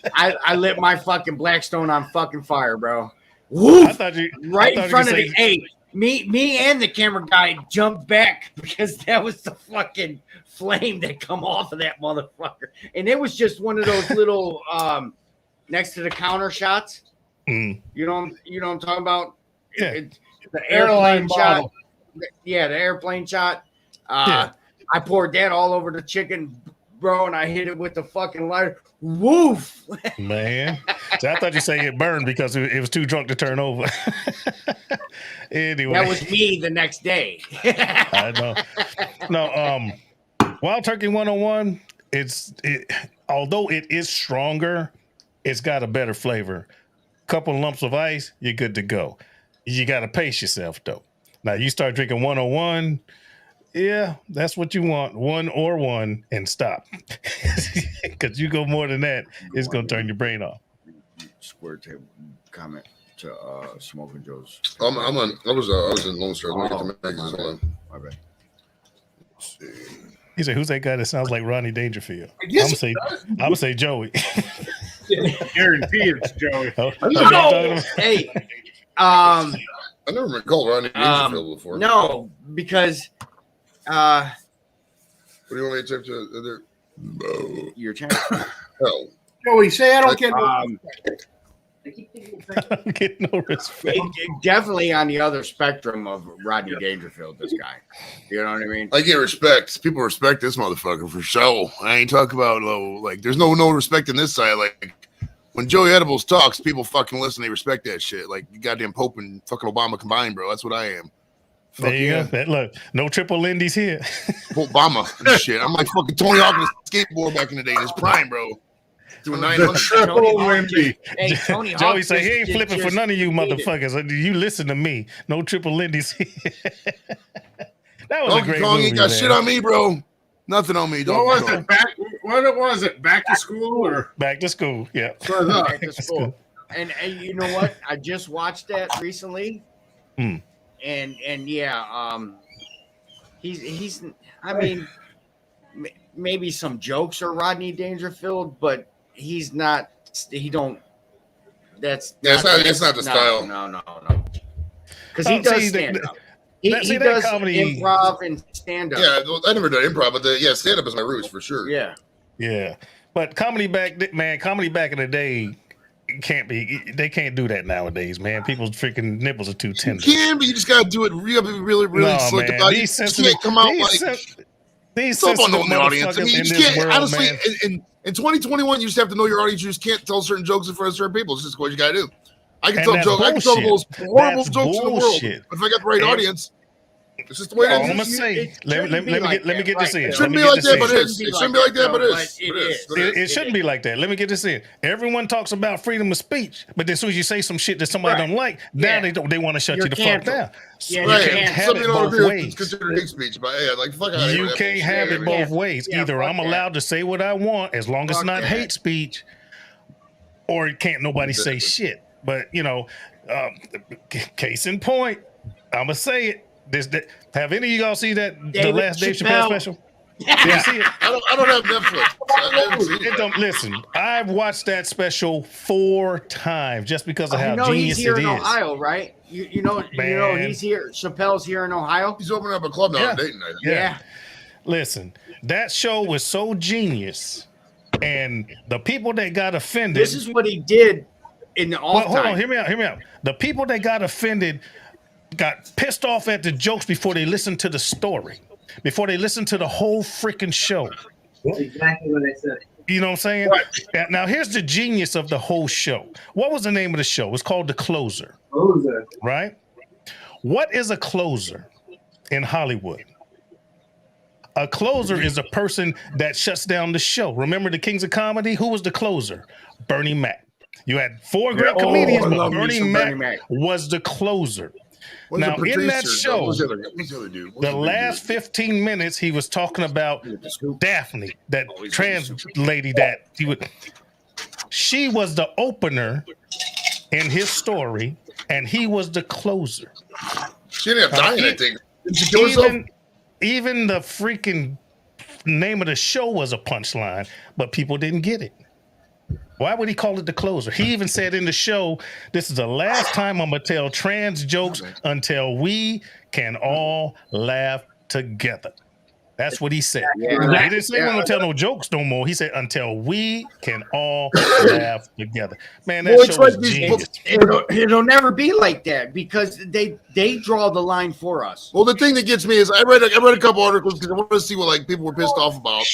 I lit my fucking Blackstone on fucking fire, bro. Woo!
I thought you
Right
I thought
in front
you
of
could
the
say-
me and the camera guy jumped back because that was the fucking flame that come off of that motherfucker, and it was just one of those little next to the counter shots.
Mm.
You know what I'm talking about?
Yeah.
The
Airline
airplane shot.
bottle.
Yeah, the airplane shot.
Yeah.
I poured that all over the chicken, bro, and I hit it with the fucking lighter. Woof!
Man, so I thought you say it burned because it was too drunk to turn over. Anyway,
That was me the next day.
I know. No, Wild Turkey 101. Although it is stronger, it's got a better flavor. Couple lumps of ice, you're good to go. You got to pace yourself though. Now you start drinking 101. Yeah, that's what you want. One and stop. Because you go more than that, it's gonna turn your brain off.
Square table comment to Smoking Joe's.
I was in Lone Star. Let me get the magazines. Hold on.
My bad.
Let's see.
He said, "Who's that guy that sounds like Rodney Dangerfield?"
I
I'm
guess
gonna say Joey.
Guarantee it's Joey.
Oh, you know what I'm talking about?
Hey,
I never been called Rodney Dangerfield before.
no, because
What do you want me to type to other? No.
your channel.
Hell.
Joey, say I don't get no.
Um,
I don't get no respect.
definitely on the other spectrum of Rodney Dangerfield. This guy, you know what I mean?
I get respect. People respect this motherfucker for sure. I ain't talking about there's no respect in this side. Like when Joey Edibles talks, people fucking listen. They respect that shit. Like the goddamn Pope and fucking Obama combined, bro. That's what I am. Fuck
There you
yeah.
go. That, look, no triple Lindy's here.
Pope Obama and shit. I'm like fucking Tony Hawk on a skateboard back in the day in his prime, bro. Doing
The
900.
triple Lindy.
Hey, Tony Hawk
Joey say
just-
he ain't
just-
flipping for
just
none of you
made it.
motherfuckers. You listen to me. No triple Lindy's here. That was a
Donkey
great
Kong
movie,
ain't got
man.
shit on me, bro. Nothing on me,
What was
Donkey Kong.
it? Back to school or
Back to school. Yeah.
for the
Back to school. And you know what? I just watched that recently.
Hmm.
And yeah, he's I mean maybe some jokes are Rodney Dangerfield, but he's not that's
Yeah, it's not the style.
No. Because he
Oh,
does
see,
stand
the-
up. He
that
does
comedy-
improv and stand up.
Yeah, I never done improv, but stand up is my roots for sure.
Yeah.
Yeah. But comedy back in the day they can't do that nowadays, man. People's freaking nipples are too
You
tender.
can, but you just gotta do it really
No,
slick
man.
about it. You
These
just
sensitive,
can't come out
these
like
sen- these
it's all about
sensitive
knowing the audience. I
motherfuckers
mean, you
in
just
this
can't
world,
honestly
man.
in 2021, you just have to know your audience. You just can't tell certain jokes in front of certain people. It's just what you gotta do. I can
And
tell
that's
jokes. I can tell the most
bullshit.
horrible
That's
jokes in the world.
bullshit.
But if I got the right
And-
audience, it's just the way
All
it
I'm
is.
gonna say,
It
let
shouldn't
me
be like
get
that,
this
right?
in.
It
Let
shouldn't
me
be
get
like
this
that,
in.
but it is.
Shouldn't be
It shouldn't be like that, but it
but
is.
it
It is.
is.
It is.
It shouldn't be like that. Let me get this in. Everyone talks about freedom of speech, but then as soon as you say some shit that somebody
Right.
don't like, now
Yeah.
they want to shut
You're
you the
canceled.
fuck down.
Yeah,
You
Right.
can't have
Something
it
you don't
both
agree with
ways.
is considered hate speech. But yeah, like fuck out of
You can't have it both ways.
Yeah,
Either
fuck
I'm
that.
allowed to say what I want as long as it's
Fuck
not
that.
hate speech, or it can't nobody say
Exactly.
shit. But case in point, I'm gonna say it. Have any of y'all see that the
David
last Dave Chappelle
Chappelle.
special? You see it?
I don't have Netflix. I haven't seen
It
it.
don't listen. I've watched that special 4 times just because of how
You know
genius
he's here
it
in
is.
Ohio, right? You know
Man.
he's here. Chappelle's here in Ohio.
He's opening up a club now
Yeah.
in Dayton. I think.
Yeah. Listen, that show was so genius, and the people that got offended.
This is what he did in the off
Well, hold on,
time.
hear me out. The people that got offended got pissed off at the jokes before they listened to the story, before they listened to the whole freaking show.
That's exactly what I said.
You know what I'm saying? Now, here's the genius of the whole show. What was the name of the show? It's called The Closer,
Loser.
right? What is a closer in Hollywood? A closer is a person that shuts down the show. Remember the Kings of Comedy? Who was the closer? Bernie Mac. You had 4 great comedians,
I
but
love me
Bernie
some
Mac,
Bernie Mac.
was the closer.
What's
Now,
the
in that
producer?
show,
What's the other dude? What's
the
big
last
dude?
15 minutes, he was talking about
With the scoop?
Daphne, that
Oh, he's
trans
super.
lady that he would. She was the opener in his story, and he was the closer.
She ended up dying, I think. Did she kill herself?
Even the freaking name of the show was a punchline, but people didn't get it. Why would he call it The Closer? He even said in the show, "This is the last time I'm gonna tell trans jokes until we can all laugh together." That's what he said.
Yeah.
He didn't say we're gonna tell no jokes no more. He said until we can all laugh together. Man, that
Well, it's
show was
like these
genius.
It'll never be like that because they draw the line for us.
Well, the thing that gets me is I read a couple articles because I wanted to see what like people were pissed off about.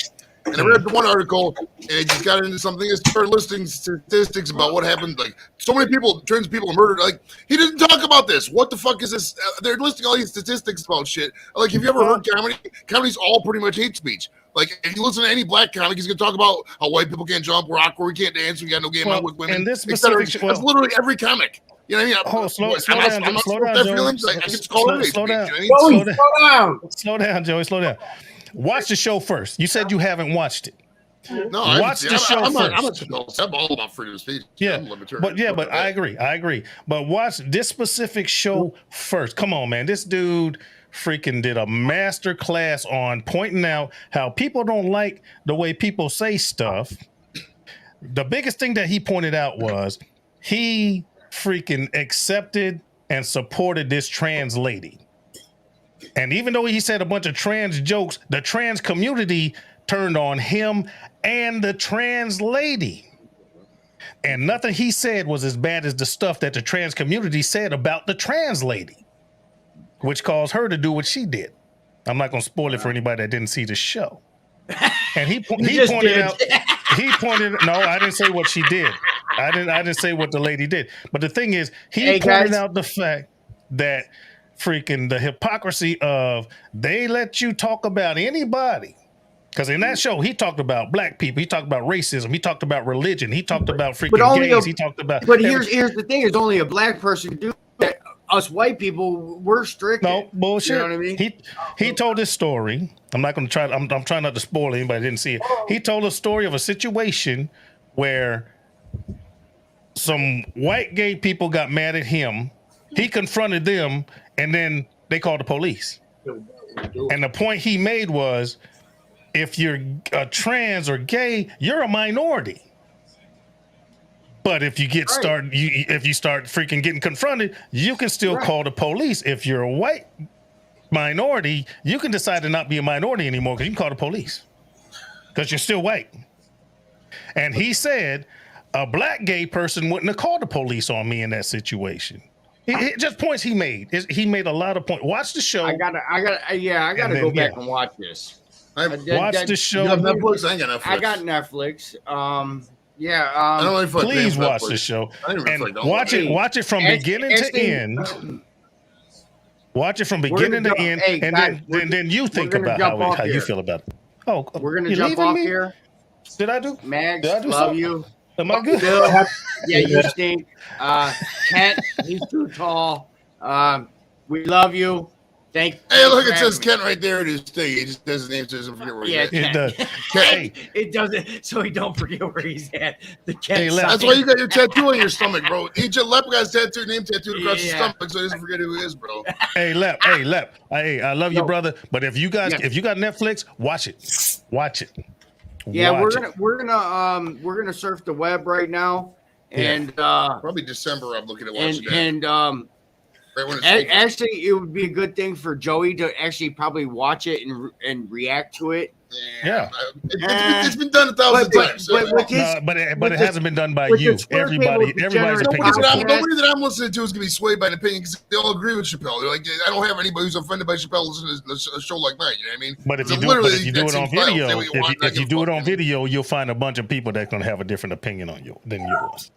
And I read one article and it just got into something. It started listing statistics about what happened. Like so many people, trans people are murdered. Like he didn't talk about this. What the fuck is this? They're listing all these statistics about shit. Like have you ever heard comedy? Comedy's all pretty much hate speech. Like if you listen to any black comic, he's gonna talk about how white people can't jump, we're awkward, we can't dance, we got no game on with women.
in this
et cetera.
specific,
That's literally every comic. You know what I mean?
Oh, slow
I'm not
down, slow
supposed
down,
to have
Joey.
feelings. I can just call it hate
Slow
speech,
down.
you know what I mean?
Joey, slow down.
Slow down, Joey. Slow down. Watch the show first. You said you haven't watched it.
No, I
Watch
haven't
the
seen-
show
I'm
first.
I'm all about freedom of speech.
Yeah,
I'm libertarian.
but I agree. But watch this specific show first. Come on, man. This dude freaking did a master class on pointing out how people don't like the way people say stuff. The biggest thing that he pointed out was he freaking accepted and supported this trans lady. And even though he said a bunch of trans jokes, the trans community turned on him and the trans lady. And nothing he said was as bad as the stuff that the trans community said about the trans lady, which caused her to do what she did. I'm not going to spoil it for anybody that didn't see the show. And he
just
pointed
did.
out, no, I didn't say what she did. I didn't say what the lady did. But the thing is, he
Hey,
pointed
guys.
out the fact that freaking the hypocrisy of they let you talk about anybody. Because in that show, he talked about black people, he talked about racism, he talked about religion, he talked about freaking
only
gays,
a-
he talked about.
But here's the thing: is only a black person do that. Us white people, we're strict.
No bullshit.
You know what I mean?
He told his story. I'm not going to try. I'm trying not to spoil anybody that didn't see it. He told a story of a situation where some white gay people got mad at him. He confronted them, and then they called the police. And the point he made was, if you're a trans or gay, you're a minority. But if you get started, if you start freaking getting confronted, you can still call the police. If you're a white minority, you can decide to not be a minority anymore because you can call the police because you're still white. And he said a black gay person wouldn't have called the police on me in that situation. It just points he made. He made a lot of points. Watch the show.
I gotta
And then,
go back
yeah.
and watch this.
Watch the show.
You have Netflix? I ain't got Netflix.
I got Netflix.
I don't really fucking
Please
have
watch
Netflix.
the show
I didn't
and
really fucking
watch
download
it. Watch it from beginning to end. Watch it from beginning to
jump-
end,
hey,
and
guys,
then you think
gonna
about
jump
how
off
you
here.
feel about it. Oh,
We're gonna
you
jump
leaving
off
me?
here.
Did I do?
Mags,
Did I do
love
something?
you.
Am I good?
Bill, yeah, you stink. Kent, he's too tall. We love you. Thank.
Hey, look,
thanks
it
for
says
having
Kent right there in his thing. He just does his name, so he doesn't forget where
me.
he's
Yeah,
at.
It does.
Hey, it doesn't, so he don't forget where he's at. The Kent
Hey,
sign.
That's why you got your tattoo on your stomach, bro. Each lep guy's tattoo, name tattooed across his
Yeah.
stomach, so he doesn't forget who he is, bro.
Hey, Lep. Hey, I love you,
Yo.
brother. But if you guys,
Yeah.
if you got Netflix, watch it. Watch it.
Yeah,
Watch
we're gonna surf the web right now,
Yeah.
and
Probably December. I'm looking at watching that. Right when it's
actually, it would be a good thing for Joey to actually probably watch it and react to it.
Yeah.
It's been done 1,000 times. So
But with his,
No, but it
with the-
hasn't been done by
with the
you.
Square
Everybody's
Table Degenerates
opinion is
podcast-
different.
Nobody that I'm listening to is going to be swayed by an opinion because they all agree with Chappelle. They're like, I don't have anybody who's offended by Chappelle listening to a show like mine. You know what I mean?
But if
So
you do,
literally
but if you do it
that
on
same style.
video,
Say what you want,
if you
give a
do it
fuck.
on video, you'll find a bunch of people that's going to have a different opinion on you than yours.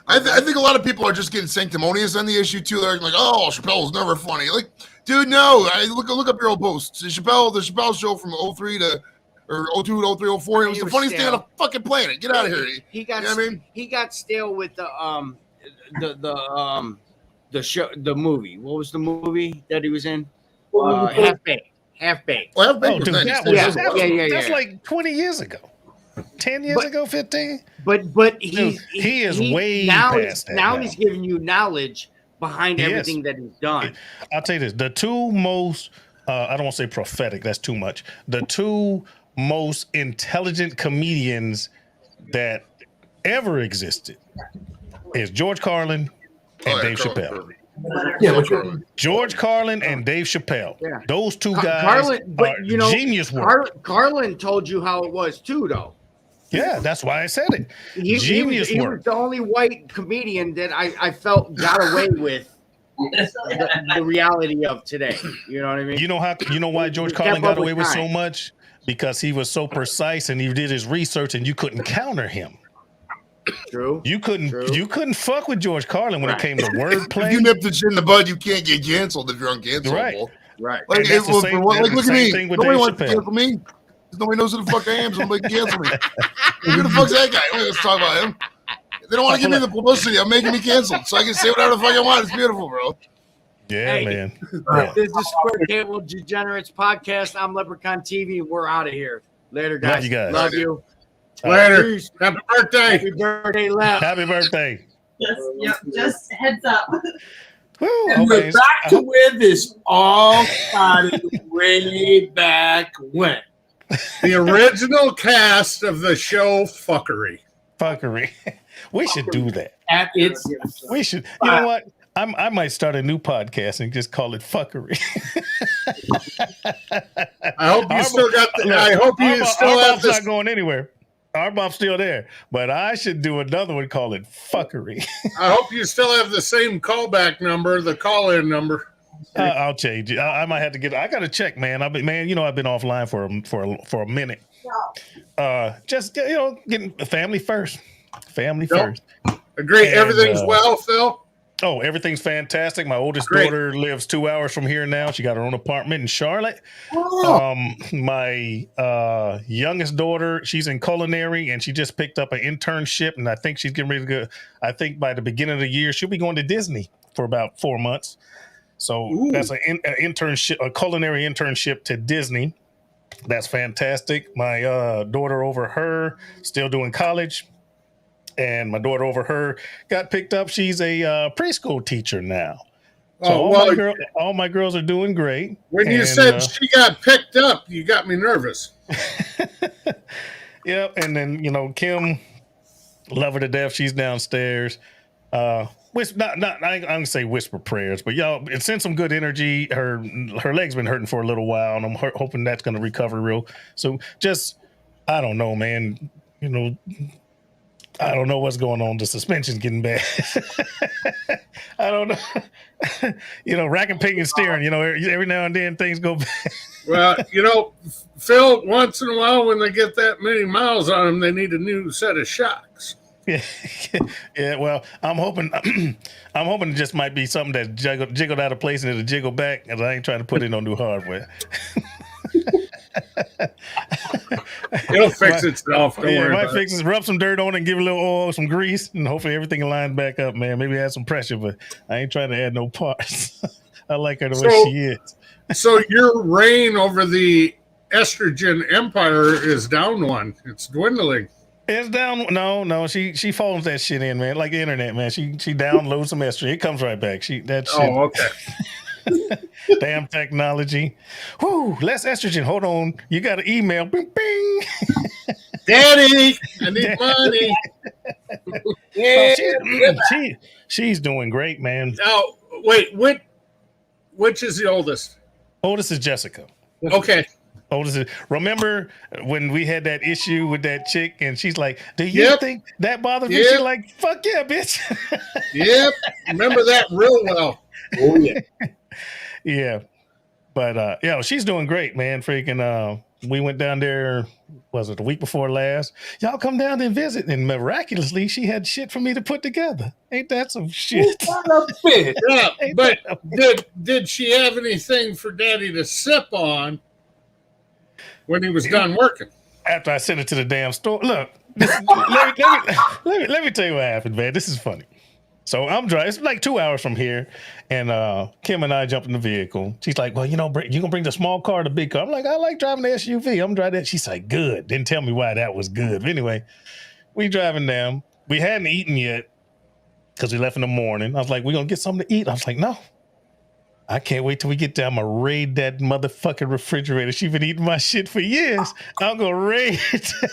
I think a lot of people are just getting sanctimonious on the issue too. They're like, "Oh, Chappelle's never funny." Like, dude, no. Look up your old posts. The Chappelle show from 03 to or 02 to 03, 04. It was
He
the
was
funniest thing on the
stale.
fucking planet. Get out of here.
He got
You know what I mean?
he got stale with the show, the movie. What was the movie that he was in? Half Baked. Half Baked.
Well,
Oh, dude, that was,
Yeah,
that's
yeah.
like 20 years ago. 10 years
But-
ago, 15?
But
Dude, he is way
now
past that
now
now.
he's giving you knowledge behind
He is.
everything that he's done.
I'll tell you this: the two most, I don't want to say prophetic, that's too much. The two most intelligent comedians that ever existed is George Carlin and Dave Chappelle.
Yeah, but you're,
George Carlin and Dave Chappelle.
Yeah.
Those two
Car-
guys
Carlin- but,
are
you know,
genius work.
Carlin told you how it was too, though.
Yeah, that's why I said it.
He
Genius
was
work.
the only white comedian that I felt got away with the reality of today. You know what I mean?
You know why George
He
Carlin
kept
got
up with
away with so
time.
much? Because he was so precise and he did his research and you couldn't counter him.
True.
You couldn't
True.
fuck with George Carlin when
Right.
it came to
If you
wordplay.
nip the shit in the bud, you can't get canceled if you're uncancelable.
Right.
Right.
Like,
And that's the same- that's
like
the
look at
same
me.
thing with
Nobody
Dave
wants to
Chappelle.
cancel me. 'Cause nobody knows who the fuck I am, so nobody can cancel me. Who the fuck's that guy? Let's talk about him. They don't want to give me the publicity. I'm making me canceled, so I can say whatever the fuck I want. It's beautiful, bro.
Yeah,
Hey.
man. Yeah.
This is Square Table Degenerates podcast. I'm Leprechaun TV. We're out of here. Later, guys.
Love you guys.
Love you.
Later.
Peace.
Happy birthday.
Happy birthday, Lep.
Happy birthday.
Just heads up.
Woo,
and
okay.
we're back to where this all started way back when.
The original cast of the show Fuckery.
Fuckery. We should do that.
At its
We should. You know what? I might start a new podcast and just call it Fuckery.
I hope you still got the.
Look,
I hope you still have
Arbob's
this.
not going anywhere. Arbob's still there, but I should do another one, call it Fuckery.
I hope you still have the same callback number, the call-in number.
I'll change it. I might have to get. I got to check, man. I've been offline for a minute. Just getting family first. Family
Yep.
first.
Agree.
And,
Everything's well, Phil.
Oh, everything's fantastic. My oldest
Great.
daughter lives 2 hours from here now. She got her own apartment in Charlotte. My youngest daughter, she's in culinary and she just picked up an internship, and I think she's getting ready to go. I think by the beginning of the year, she'll be going to Disney for about 4 months. So that's an internship, a culinary internship to Disney. That's fantastic. My daughter over her still doing college. And my daughter over her got picked up. She's a preschool teacher now. So all my girls are doing great.
When you
And,
said she got picked up, you got me nervous.
Yep. And then, Kim, love her to death. She's downstairs. I ain't gonna say whisper prayers, but y'all, send some good energy. Her leg's been hurting for a little while, and I'm hoping that's gonna recover real. So just, I don't know, man. I don't know what's going on. The suspension's getting bad. I don't know. Racking, picking, steering. Every now and then things go bad.
Well, Phil, once in a while when they get that many miles on them, they need a new set of shocks.
Yeah, yeah. Well, I'm hoping it just might be something that jiggled out of place and it'll jiggle back. And I ain't trying to put in no new hardware.
It'll fix itself. Don't worry
might
about
fix it. Rub some dirt on it and give it a little oil, some grease, and hopefully everything will line back up, man. Maybe add some pressure, but I ain't trying to add no parts. I like her the way
So-
she is.
So your reign over the estrogen empire is down one. It's dwindling.
It's down. No. She phones that shit in, man. Like the internet, man. She downloads some estrogen. It comes right back. That shit.
Oh, okay.
Damn technology. Whoo, less estrogen. Hold on. You got an email. Bing, bing.
Daddy, I need money. Yeah.
She's doing great, man.
Oh, wait. Which is the oldest?
Oldest is Jessica.
Okay.
Oldest is, remember when we had that issue with that chick and she's like, do you
Yep.
think that bothers me?
Yep.
She's like, fuck yeah, bitch.
Yep. Remember that real well.
Oh yeah.
Yeah. But yeah, she's doing great, man. Freaking we went down there, was it the week before last? Y'all come down and visit, and miraculously she had shit for me to put together. Ain't that some shit?
Son of a bitch.
Yeah, but did she have anything for Daddy to sip on when he was done working?
After I sent it to the damn store. Look, let me tell you what happened, man. This is funny. So I'm driving. It's like 2 hours from here, and Kim and I jump in the vehicle. She's like, "Well, you know, you gonna bring the small car or the big car?" I'm like, "I like driving the SUV. I'm driving that." She's like, "Good." Didn't tell me why that was good. But anyway, we driving down. We hadn't eaten yet because we left in the morning. I was like, "We're gonna get something to eat." I was like, "No, I can't wait till we get there. I'm gonna raid that motherfucking refrigerator. She's been eating my shit for years. I'm gonna raid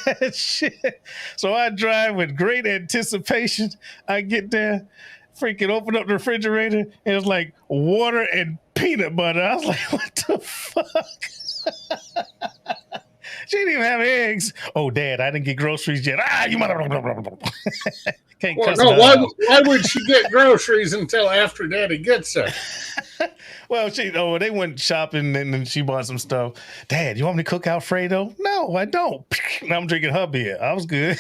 that shit." So I drive with great anticipation. I get there, freaking open up the refrigerator, and it's like water and peanut butter. I was like, what the fuck? She didn't even have eggs. Oh, Dad, I didn't get groceries yet. You mother. Can't
Well,
cuss
no,
it out.
why would she get groceries until after Daddy gets there?
Well, they went shopping and then she bought some stuff. Dad, you want me to cook Alfredo? No, I don't. Now I'm drinking her beer. I was good.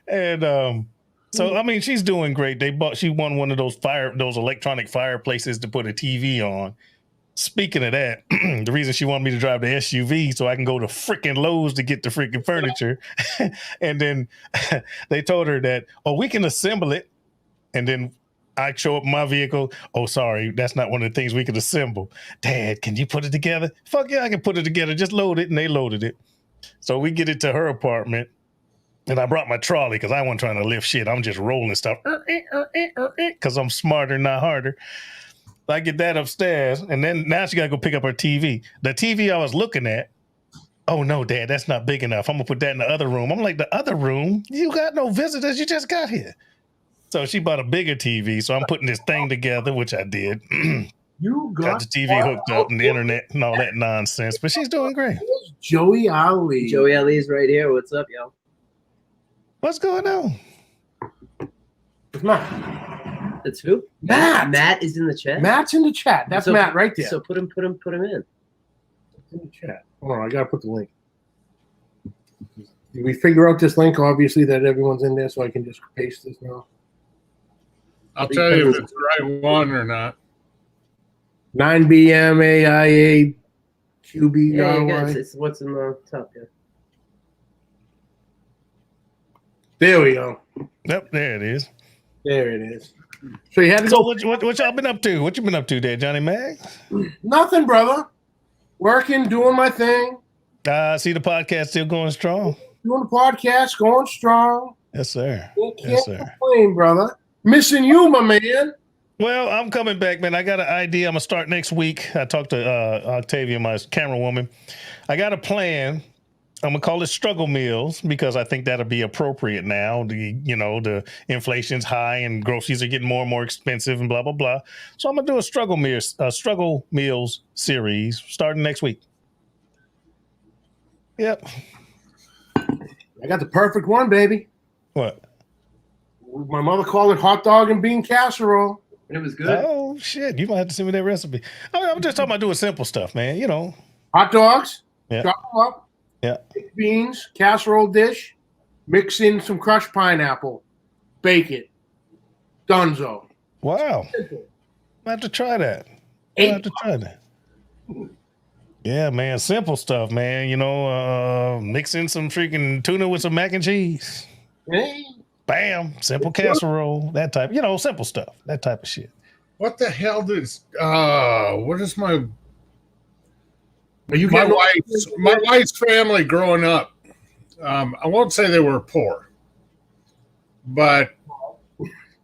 And so I mean, she's doing great. She won one of those electronic fireplaces to put a TV on. Speaking of that, the reason she wanted me to drive the SUV so I can go to freaking Lowe's to get the freaking furniture. And then they told her that, we can assemble it. And then I show up in my vehicle. Oh, sorry, that's not one of the things we can assemble. Dad, can you put it together? Fuck yeah, I can put it together. Just load it. And they loaded it. So we get it to her apartment. And I brought my trolley because I wasn't trying to lift shit. I'm just rolling stuff because I'm smarter, not harder. I get that upstairs, and then now she got to go pick up her TV. The TV I was looking at, oh no, Dad, that's not big enough. I'm going to put that in the other room. I'm like, the other room? You got no visitors. You just got here. So she bought a bigger TV, so I'm putting this thing together, which I did.
You
Got the TV hooked up and the internet and all that nonsense, but she's doing great.
Joey Ali.
Joey Ali's right here. What's up, yo?
What's going on?
It's Matt.
That's who?
Matt.
Matt is in the chat.
Matt's in the chat. That's
So-
Matt right there.
So put him in.
It's in the chat. Hold on, I gotta put the link. Did we figure out this link? Obviously, that everyone's in there, so I can just paste this now.
I'll tell you if it's the right one or not.
9BMAIA QB.
Yeah, you guys, it's what's in the top here.
There we go.
Yep, there it is.
There it is. So you had to
So
go.
what y'all been up to? What you been up to there, Johnny Mag?
Nothing, brother. Working, doing my thing,
See the podcast still going strong.
doing the podcast, going strong.
Yes, sir.
Can't
Yes, sir.
complain, brother. Missing you, my man.
Well, I'm coming back, man. I got an idea. I'm gonna start next week. I talked to Octavia, my camera woman. I got a plan. I'm gonna call it Struggle Meals because I think that'll be appropriate now. The inflation's high and groceries are getting more and more expensive and blah blah blah. So I'm gonna do a Struggle Meals series starting next week. Yep.
I got the perfect one, baby.
What?
My mother called it hot dog and bean casserole.
And it was good.
Oh shit! You might have to send me that recipe. I'm just talking about doing simple stuff, man.
Hot dogs,
Yeah.
chop them up,
Yeah.
baked beans, casserole dish, mix in some crushed pineapple, bake it. Dunzo.
Wow.
Simple.
I have to try that. I have to try that. Yeah, man. Simple stuff, man. Mix in some freaking tuna with some mac and cheese.
Hey,
Bam. Simple casserole. That type. Simple stuff. That type of shit.
what the hell does what is my
Are you
my
getting
wife's family growing up? I won't say they were poor, but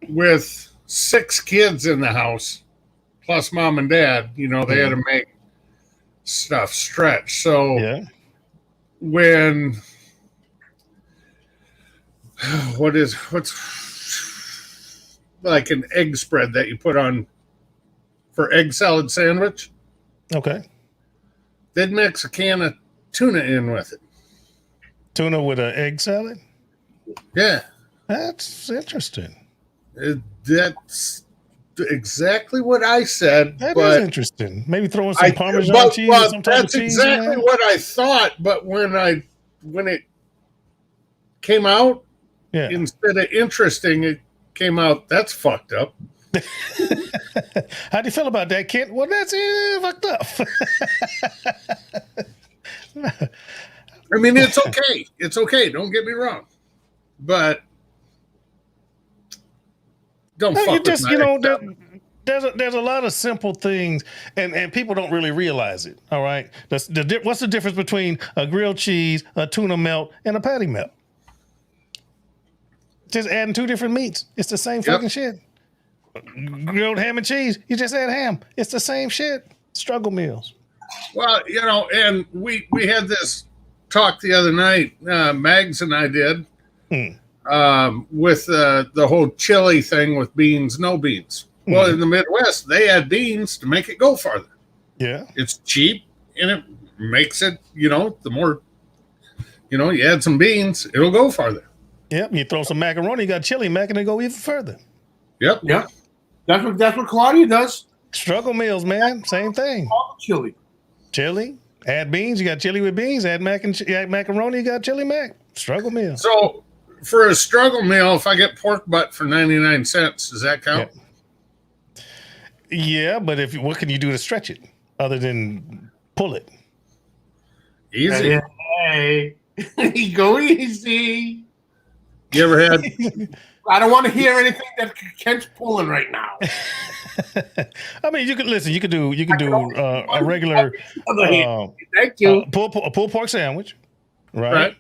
with 6 kids in the house, plus mom and dad, they had to make stuff stretch. So
Yeah.
when what's like an egg spread that you put on for egg salad sandwich,
Okay.
they'd mix a can of tuna in with it.
Tuna with an egg salad.
Yeah,
That's interesting.
that's exactly what I said.
That is
but
interesting. Maybe throwing some Parmesan
but-
cheese or
but
some type of
that's
cheese.
exactly
in there.
what I thought. But when it came out,
Yeah.
instead of interesting, it came out that's fucked up.
How do you feel about that, Kent? Well, that's fucked up.
I mean, it's okay. It's okay. Don't get me wrong, but don't
Hey,
fuck
you
with
just,
my
you know,
egg salad.
there's a lot of simple things, and people don't really realize it. All right, what's the difference between a grilled cheese, a tuna melt, and a patty melt? Just adding 2 different meats. It's the same fucking shit. Grilled ham and cheese, you just add ham. It's the same shit. Struggle meals.
Well, and we had this talk the other night. Mags and I did with the whole chili thing with beans, no beans. Well, in the Midwest, they add beans to make it go farther.
Yeah.
It's cheap and it makes it, the more, you add some beans, it'll go farther.
Yep. You throw some macaroni, you got chili, mac, and it go even further.
Yep.
Yeah, that's what Claudia does.
Struggle meals, man. Same thing.
All chili.
Chili, add beans, you got chili with beans. Add add macaroni, you got chili mac. Struggle meal.
So for a struggle meal, if I get pork butt for 99 cents, does that count?
Yeah, but what can you do to stretch it other than pull it?
Easy.
Hey, go easy.
You ever had
I don't want to hear anything that Kent's pulling right now.
I mean, you could listen. You could do a regular
Thank you.
pulled pork sandwich, right?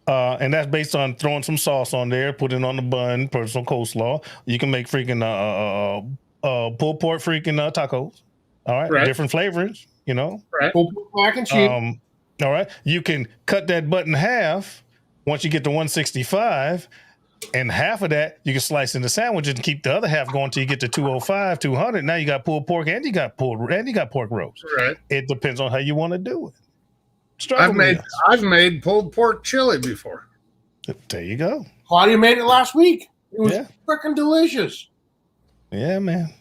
And that's based on throwing some sauce on there, putting it on the bun, put some coleslaw. You can make freaking pulled pork freaking tacos. All right,
Right.
different flavors.
Pulled pork mac and cheese.
All right, you can cut that butt in half once you get to 165. And half of that you can slice into sandwiches and keep the other half going till you get to 205, 200. Now you got pulled pork and you got pork roast.
right?
It depends on how you want to do it. Struggle
I've made pulled pork chili before.
meals. There you go.
Claudia made it last week. It was
Yeah.
freaking delicious.
Yeah, man.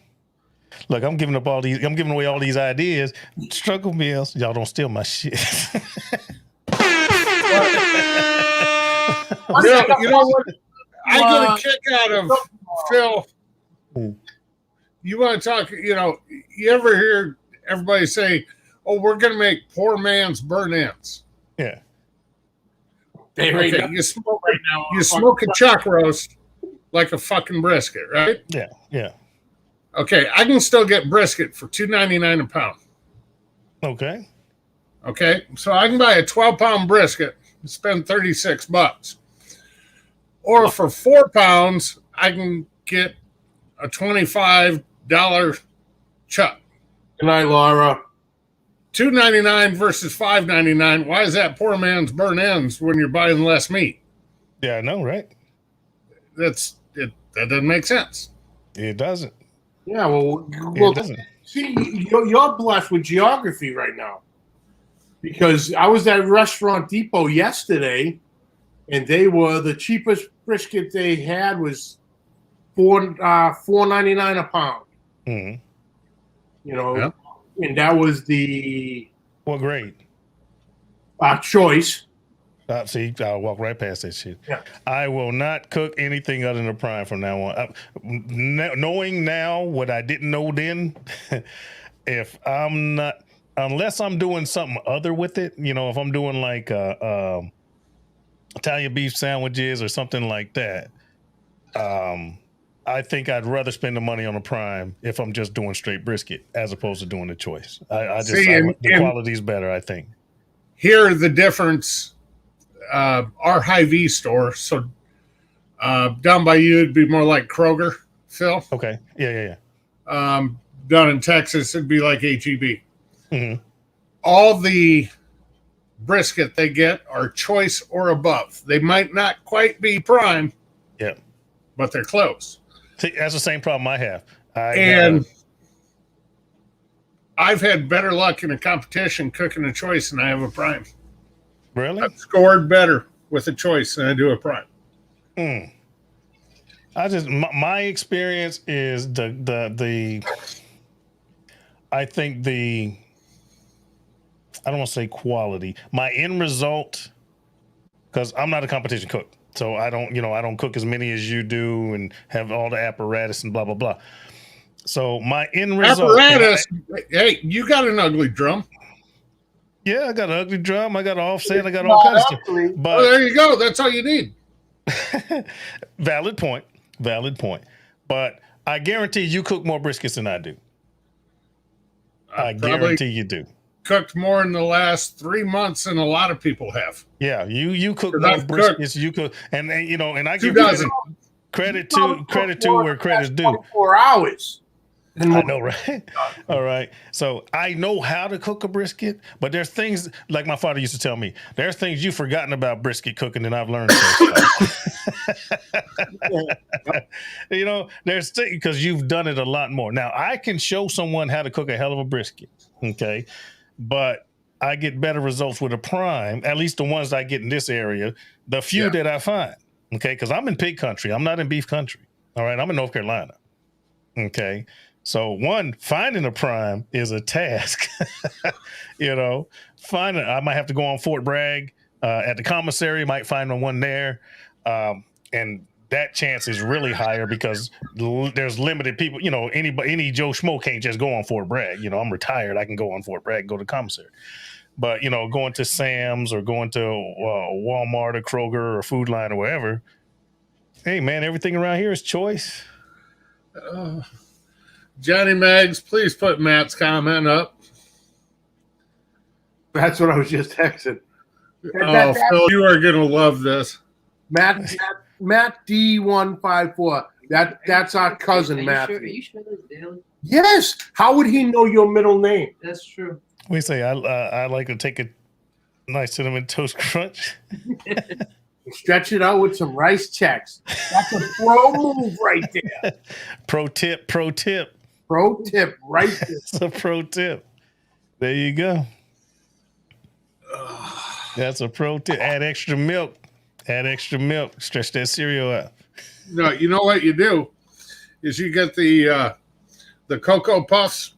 Look, I'm giving away all these ideas. Struggle meals. Y'all don't steal my shit.
You know what? I get a kick out of Phil. You want to talk? You ever hear everybody say, "Oh, we're going to make poor man's burnt ends"?
Yeah.
They right
Okay,
now-
you smoke
right now.
you smoke a chuck roast like a fucking brisket, right?
Yeah. Yeah.
Okay, I can still get brisket for $2.99 a pound.
Okay.
Okay, so I can buy a 12-pound brisket and spend $36. Or for 4 pounds, I can get a $25 chuck.
Good night, Laura.
$2.99 versus $5.99. Why is that poor man's burnt ends when you're buying less meat?
Yeah, I know, right?
That doesn't make sense.
It doesn't.
Yeah, well,
It doesn't.
see, you're blessed with geography right now. Because I was at Restaurant Depot yesterday, and the cheapest brisket they had was $4.99 a pound.
Mhm.
Yep.
And that was the
What grade?
choice.
See, I'll walk right past that shit.
Yeah.
I will not cook anything other than a prime from now on. Knowing now what I didn't know then, if I'm not, unless I'm doing something other with it, if I'm doing like Italian beef sandwiches or something like that, I think I'd rather spend the money on a prime if I'm just doing straight brisket as opposed to doing the choice. The quality's better, I think.
Here, the difference, our Hy-Vee store, so down by you, it'd be more like Kroger, Phil.
Okay. Yeah.
Down in Texas, it'd be like HEB.
Mm-hmm.
All the brisket they get are choice or above. They might not quite be prime,
Yeah.
but they're close.
See, that's the same problem I have.
I've had better luck in a competition cooking a choice than I have a prime.
Really?
I've scored better with a choice than I do a prime.
My experience is I think I don't want to say quality. My end result, because I'm not a competition cook, so I don't cook as many as you do and have all the apparatus and blah blah blah. So my end result.
Apparatus. Hey, you got an ugly drum.
Yeah, I got an ugly drum. I got an offset. I got all kinds of stuff. But
there you go. That's all you need.
Valid point. But I guarantee you cook more briskets than I do. I guarantee you do.
Cooked more in the last 3 months than a lot of people have.
Yeah, you cook more briskets. You cook, and I give credit to where credit's due.
24 hours.
I know, right? All right. So I know how to cook a brisket, but there's things like my father used to tell me. There's things you've forgotten about brisket cooking, and I've learned. There's things because you've done it a lot more. Now I can show someone how to cook a hell of a brisket, okay, but I get better results with a prime. At least the ones I get in this area, the few that I find, okay, because I'm in pig country. I'm not in beef country. All right, I'm in North Carolina. Okay. So finding a prime is a task. I might have to go on Fort Bragg at the commissary, might find one there. And that chance is really higher because there's limited people, any Joe Schmo can't just go on Fort Bragg. I'm retired. I can go on Fort Bragg, go to commissary. But, going to Sam's or going to Walmart or Kroger or Food Line or wherever. Hey man, everything around here is choice.
Johnny Mags, please put Matt's comment up.
That's what I was just texting.
Phil, you are gonna love this.
Matt D154. That's our cousin, Matt.
Are you sure that's Daly?
Yes. How would he know your middle name?
That's true.
We say I like to take a nice cinnamon toast crunch.
Stretch it out with some rice checks. That's a pro move right there.
Pro tip.
Pro tip right there.
It's a pro tip. There you go. That's a pro tip. Add extra milk. Stretch that cereal out.
No, you know what you do is you get the Cocoa Puffs,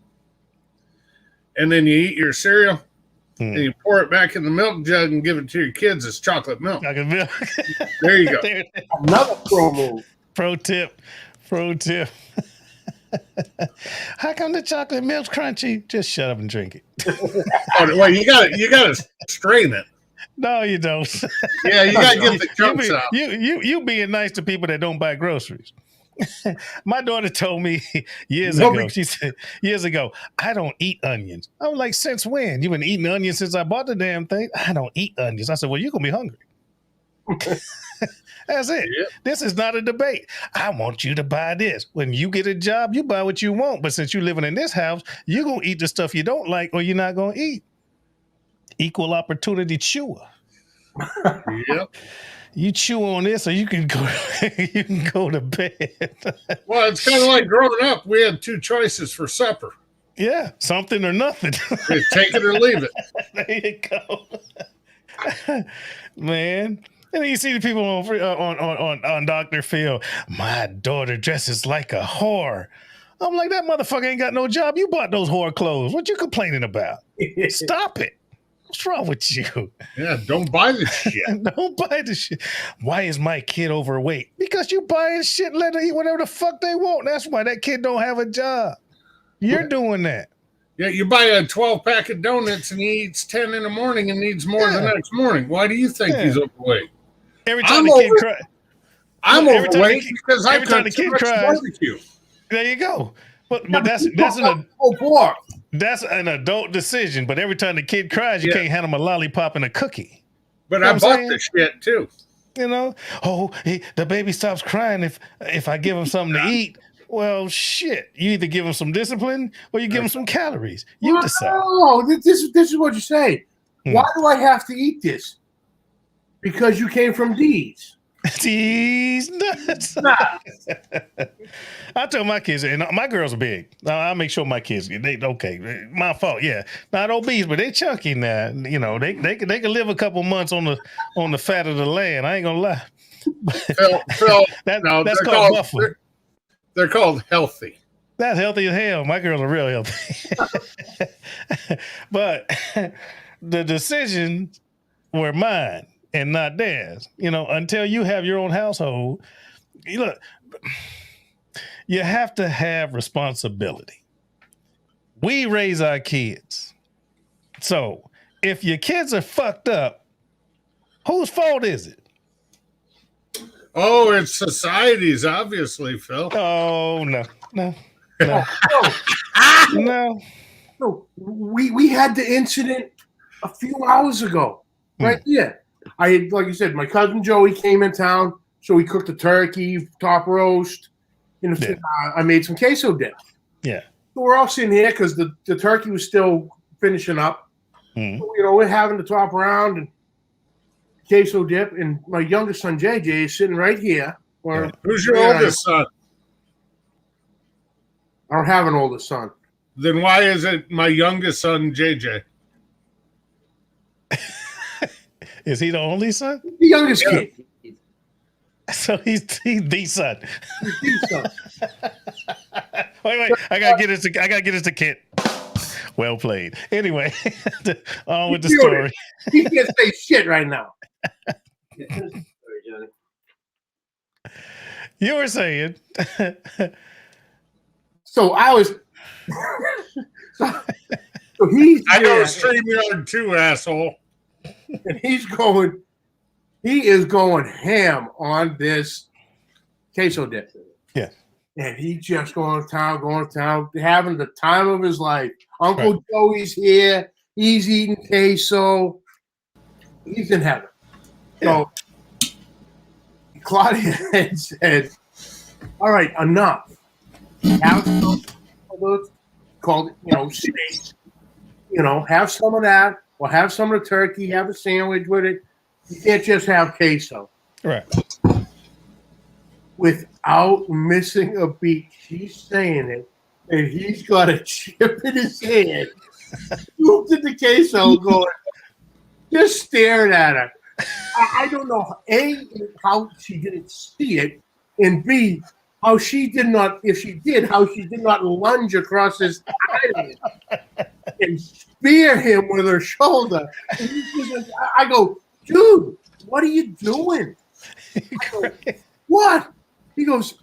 and then you eat your cereal, and you pour it back in the milk jug and give it to your kids as chocolate milk.
Chocolate milk.
There you go.
Another pro move.
Pro tip. How come the chocolate milk's crunchy? Just shut up and drink it.
Well, you gotta strain it.
No, you don't.
Yeah, you gotta get the chunks out.
You being nice to people that don't buy groceries. My daughter told me years ago, she said, I don't eat onions. I was like, since when? You've been eating onions since I bought the damn thing? I don't eat onions. I said, well, you're going to be hungry. That's it. Yep. This is not a debate. I want you to buy this. When you get a job, you buy what you want. But since you're living in this house, you're going to eat the stuff you don't like or you're not going to eat. Equal opportunity chewer.
Yep.
You chew on this or you can go to bed.
Well, it's kind of like growing up. We had two choices for supper.
Yeah, something or nothing.
Take it or leave it.
There you go. Man. And then you see the people on Dr. Phil. My daughter dresses like a whore. I'm like, that motherfucker ain't got no job. You bought those whore clothes. What you complaining about? Stop it. What's wrong with you?
Yeah, don't buy this shit.
Don't buy this shit. Why is my kid overweight? Because you buy his shit and let her eat whatever the fuck they want. That's why that kid don't have a job. You're doing that.
Yeah, you buy a 12-pack of donuts and he eats 10 in the morning and needs more the next morning. Why do you think he's overweight?
Every time the kid cries.
I'm
Look, every time
overweight
the kid-
because I
every time
cut
the
too
kid
much
cries-
barbecue.
There you go. But that's an adult decision. But every time the kid cries, you
Yeah.
can't hand him a lollipop and a cookie.
But
You know
I
what I'm
bought
saying?
the shit too.
You know, the baby stops crying if I give him something to eat. Well, shit. You either give him some discipline or you give him some calories. You decide.
No, this is what you say.
Hmm.
Why do I have to eat this? Because you came from D's.
These nuts. I tell my kids, and my girls are big. I make sure my kids they okay. My fault, yeah. Not obese, but they chunky now. You know, they can live a couple months on the fat of the land. I ain't gonna lie.
Phil,
That's
they're
called buffer.
They're called healthy.
That's healthy as hell. My girls are real healthy. But the decisions were mine and not theirs. You know, until you have your own household, look, you have to have responsibility. We raise our kids. So if your kids are fucked up, whose fault is it?
Oh, it's society's, obviously, Phil.
Oh, no.
No, we had the incident a few hours ago, right here. I had, like you said, my cousin Joey came in town, so we cooked a turkey, top roast, and I made some queso dip.
Yeah.
So we're all sitting here because the turkey was still finishing up.
Mm.
So, we're having the top round and queso dip, and my youngest son JJ is sitting right here.
Who's your oldest son?
I don't have an oldest son.
Then why is it my youngest son, JJ?
Is he the only son?
The youngest kid.
So he's the son.
He's the son.
Wait, I gotta get us to Kit. Well played. Anyway, on with the story.
He can't say shit right now.
You were saying.
So I was. so he's
I know
there,
StreamYard too, asshole.
and he is going ham on this queso dip.
Yeah.
And he just going to town, having the time of his life. Uncle Joey's here. He's eating queso. He's in heaven. So Claudia had said, all right, enough. Have some of those called, steak. Have some of that, or have some of the turkey, have a sandwich with it. You can't just have queso.
Right.
Without missing a beat, she's saying it, and he's got a chip in his hand. Looked at the queso going, just staring at her. I don't know, A, how she didn't see it, and B, how she did not, if she did, how she did not lunge across his island and spear him with her shoulder. I go, dude, what are you doing? I go, what? He goes,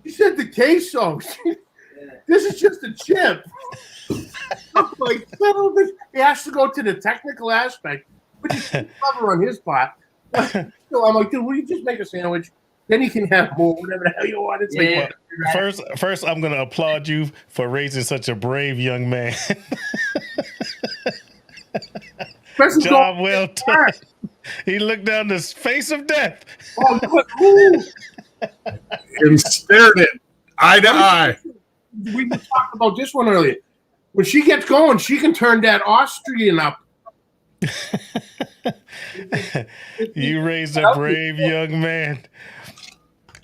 you said the queso. This is just a chip. I'm like, he has to go to the technical aspect, which is clever on his part. So I'm like, dude, will you just make a sandwich? Then you can have more, whatever the hell you want. It's
Yeah.
like,
First, I'm gonna applaud you for raising such a brave young man. Job well done. He looked down the face of death.
Oh, look, ooh.
And stared it eye to eye.
We talked about this one earlier. When she gets going, she can turn that Austrian up.
You raised a brave young man.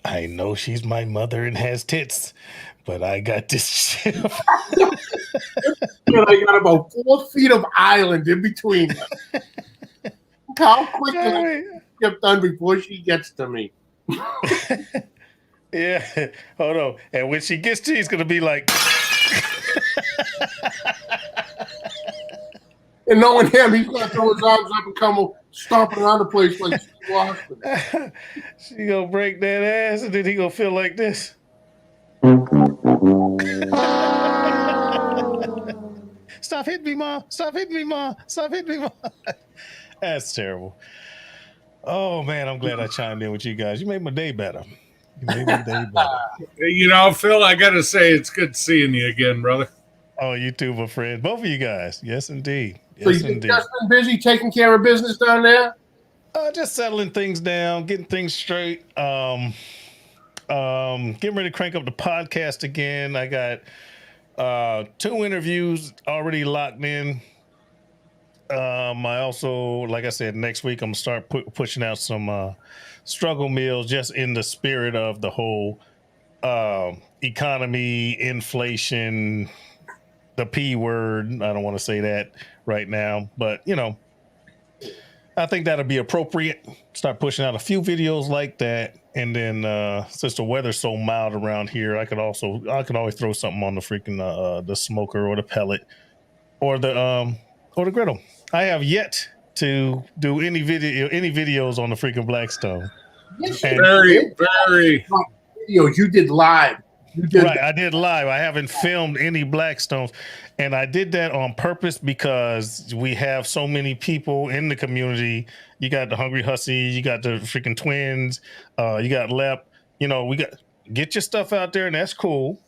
I know she's my mother and has tits, but I got this shit.
And I got about 4 feet of island in between them. Look how quick I get done before she gets to me.
Yeah, hold on. And when she gets to you, it's gonna be like,
And knowing him, he's gonna throw his arms up and come stomping around the place like Steve Austin.
she gonna break that ass, and then he gonna feel like this. Stop hitting me, Mom. Stop hitting me, Mom. Stop hitting me, Mom. That's terrible. Oh man, I'm glad I chimed in with you guys. You made my day better. You made my day better.
You know, Phil, I got to say, it's good seeing you again, brother.
Oh, you too, my friend. Both of you guys. Yes, indeed.
So
Yes,
you've
indeed.
just been busy taking care of business down there?
Just settling things down, getting things straight. Getting ready to crank up the podcast again. I got 2 interviews already locked in. I also, like I said, next week I'm gonna start pushing out some struggle meals, just in the spirit of the whole economy, inflation, the P word. I don't want to say that right now, but you know, I think that'll be appropriate. Start pushing out a few videos like that, and then since the weather's so mild around here, I could always throw something on the freaking the smoker or the pellet or the griddle. I have yet to do any videos on the freaking Blackstone.
Yes,
And-
Very, very.
videos you did live. You did
Right, I did live. I haven't filmed any Blackstones, and I did that on purpose because we have so many people in the community. You got the Hungry Hussy, you got the freaking twins, you got Lep. You know, get your stuff out there, and that's cool.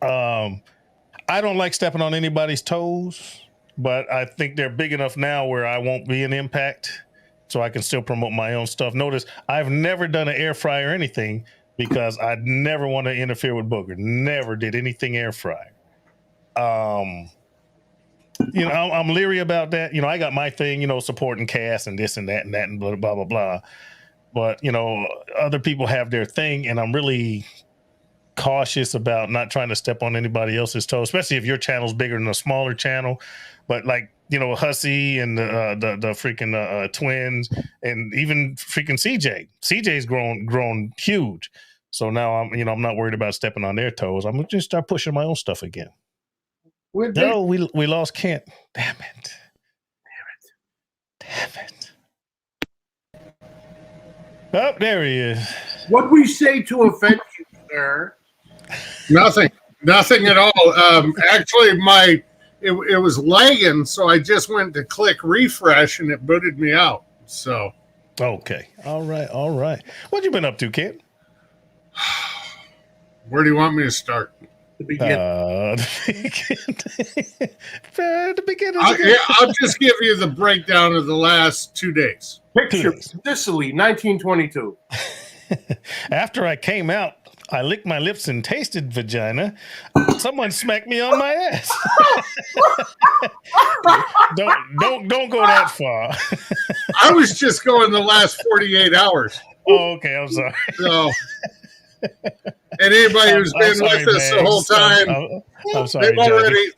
I don't like stepping on anybody's toes, but I think they're big enough now where I won't be an impact, so I can still promote my own stuff. Notice I've never done an air fryer or anything, because I never want to interfere with Booger. Never did anything air fryer. You know, I'm leery about that. You know, I got my thing, you know, supporting Cass and this and that and that and blah, blah, blah, blah. But, you know, other people have their thing, and I'm really cautious about not trying to step on anybody else's toes, especially if your channel's bigger than a smaller channel. But like, you know, Hussy and the freaking twins, and even freaking CJ's grown huge. So now I'm not worried about stepping on their toes. I'm gonna just start pushing my own stuff again. No, we lost Kent. Damn it. Oh, there he is.
What we say to offend you, sir?
Nothing at all. Actually, it was lagging, so I just went to click refresh and it booted me out. So,
Okay. All right. What you been up to, Kent?
where do you want me to start?
To begin,
The beginning.
I'll just give you the breakdown of the last 2 days.
picture Sicily, 1922.
After I came out, I licked my lips and tasted vagina. Someone smacked me on my ass. Don't go that far.
I was just going the last 48 hours.
Oh, okay. I'm sorry.
So, and anybody who's
I'm
been
sorry,
with us
man.
the whole time,
I'm sorry.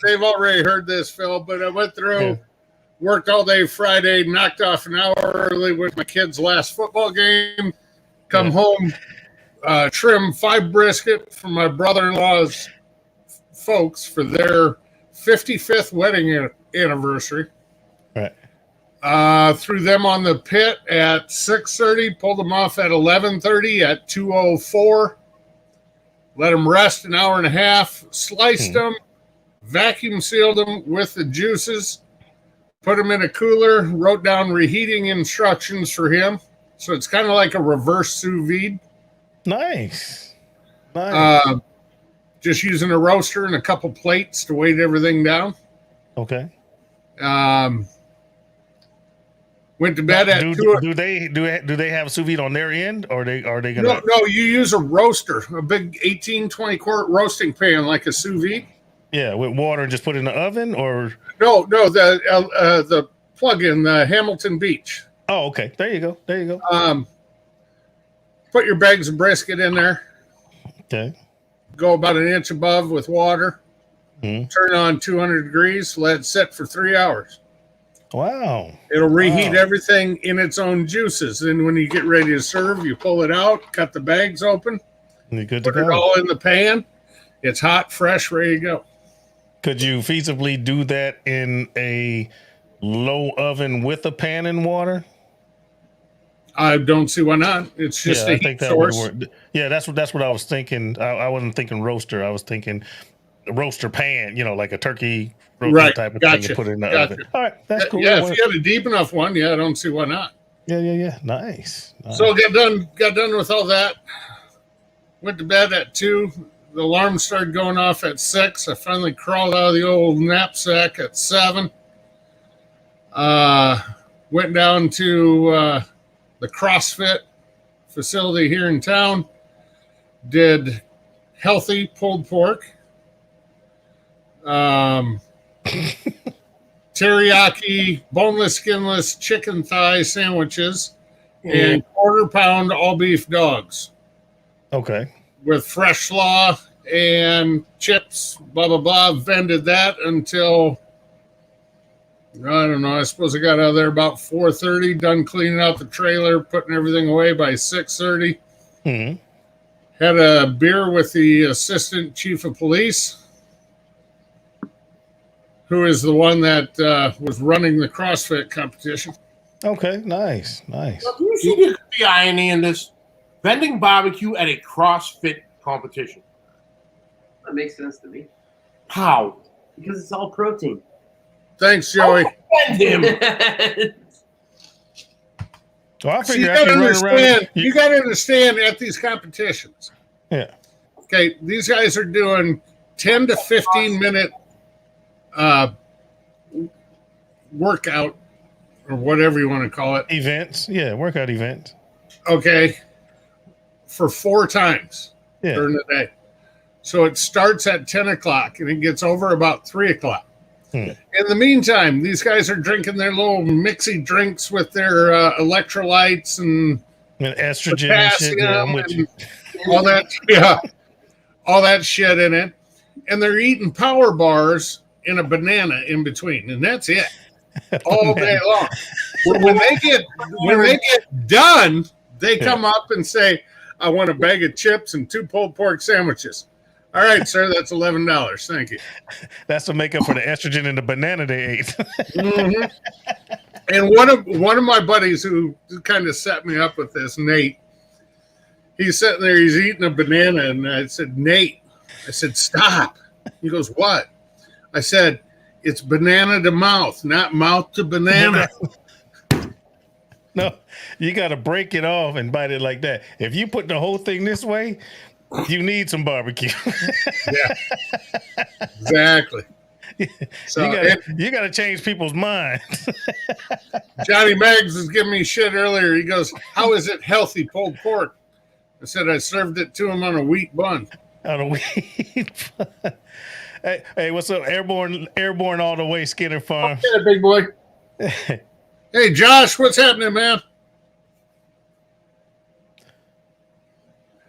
they've already heard this, Phil. But I went through,
Yeah.
worked all day Friday, knocked off an hour early with my kids' last football game. Come
Yeah.
home, trim 5 brisket for my brother-in-law's folks for their 55th wedding anniversary.
Right.
Threw them on the pit at 6:30, pulled them off at 11:30 at 2:04. Let them rest an hour and a half, sliced them, vacuum sealed them with the juices, put them in a cooler, wrote down reheating instructions for him. So it's kind of like a reverse sous vide.
Nice.
Just using a roaster and a couple plates to weight everything down.
Okay.
Went to bed at 2.
Do they have sous vide on their end, or are they gonna?
No, you use a roaster, a big 18, 20 quart roasting pan like a sous vide.
Yeah, with water and just put it in the oven, or?
No, the plug-in, the Hamilton Beach.
Oh, okay. There you go.
Put your bags of brisket in there.
Okay.
Go about an inch above with water.
Mhm.
Turn on 200 degrees. Let it sit for 3 hours.
Wow.
It'll reheat
Wow.
everything in its own juices. Then when you get ready to serve, you pull it out, cut the bags open,
You're good to
put it
go.
all in the pan. It's hot, fresh, ready to go.
Could you feasibly do that in a low oven with a pan and water?
I don't see why not. It's just a heat source.
would work. Yeah, that's what I was thinking. I wasn't thinking roaster. I was thinking roaster pan. You know, like a turkey roaster
Right,
type of thing,
gotcha,
and put it in the
gotcha.
oven. All right, that's cool.
Yeah,
That
if
works.
you had a deep enough one, yeah, I don't see why not.
Yeah. Nice.
So got done with all that. Went to bed at 2. The alarm started going off at 6. I finally crawled out of the old knapsack at 7. Went down to the CrossFit facility here in town. Did healthy pulled pork. Teriyaki, boneless, skinless chicken thigh sandwiches, and quarter-pound all-beef dogs
Okay.
with fresh slaw and chips, blah, blah, blah. Vended that until, I don't know, I suppose I got out of there about 4:30, done cleaning out the trailer, putting everything away by 6:30.
Hmm.
Had a beer with the assistant chief of police, who is the one that was running the CrossFit competition.
Okay. Nice.
Do you see the irony in this? Vending barbecue at a CrossFit competition.
That makes sense to me.
How?
Because it's all protein.
Thanks, Joey.
Vend him.
Well, I
So you
figure I
gotta
can run
understand.
around.
You gotta understand at these competitions.
Yeah.
Okay, these guys are doing 10 to 15 minute workout or whatever you want to call it.
Events. Yeah. Workout events.
Okay, for 4 times
Yeah.
during the day. So it starts at 10 o'clock and it gets over about 3 o'clock.
Hmm.
In the meantime, these guys are drinking their little mixy drinks with their electrolytes and
And estrogen and shit. Yeah, I'm with you.
all that, yeah, all that shit in it, and they're eating power bars and a banana in between, and that's it all day long. When they get done, they come up and say, "I want a bag of chips and 2 pulled pork sandwiches." All right, sir, that's $11. Thank you.
That's to make up for the estrogen and the banana they ate.
Mhm. And one of my buddies who kind of set me up with this, Nate, he's sitting there, he's eating a banana, and I said, "Nate," I said, "stop." He goes, "What?" I said, "It's banana to mouth, not mouth to banana."
No, you got to break it off and bite it like that. If you put the whole thing this way, you need some barbecue.
Yeah, exactly. So
you got to change people's minds.
Johnny Meggs was giving me shit earlier. He goes, "How is it healthy pulled pork?" I said, "I served it to him on a wheat bun."
On a weed. Hey, what's up? Airborne all the way, Skinner Farm.
Yeah, big boy.
Hey, Josh, what's happening, man?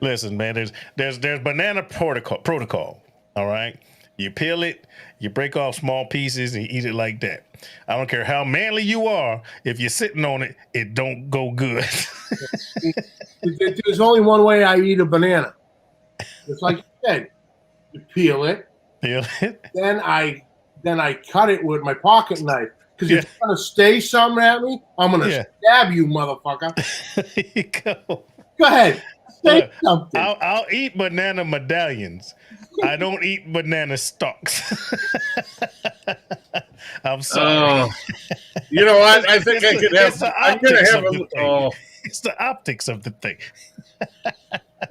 Listen, man, there's banana protocol. All right. You peel it, you break off small pieces, and you eat it like that. I don't care how manly you are. If you're sitting on it, it don't go good.
There's only one way I eat a banana. It's like you said. You peel it,
Peel it.
then I cut it with my pocket knife. Because if
Yeah.
you're gonna stay something at me, I'm gonna
Yeah.
stab you, motherfucker.
There you go.
Go ahead. Say
Look,
something.
I'll eat banana medallions. I don't eat banana stalks. I'm sorry.
Oh, you know what? I think I could have.
It's the
I'm gonna
optics
have
of
a.
the thing.
Oh,
It's the optics of the thing.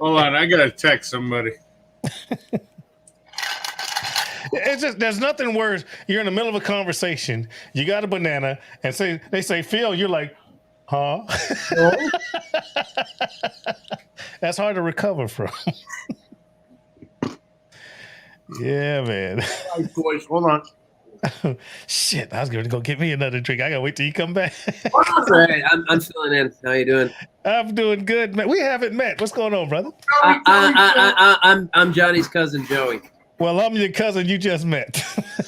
hold on. I gotta text somebody.
It's just there's nothing worse. You're in the middle of a conversation. You got a banana, and they say Phil. You're like, huh? That's hard to recover from. Yeah, man.
All right, boys, hold on.
Shit, I was going to go get me another drink. I gotta wait till you come back.
All right, I'm filling in. How you doing?
I'm doing good, man. We haven't met. What's going on, brother?
I'm Johnny's cousin Joey.
Well, I'm your cousin you just met.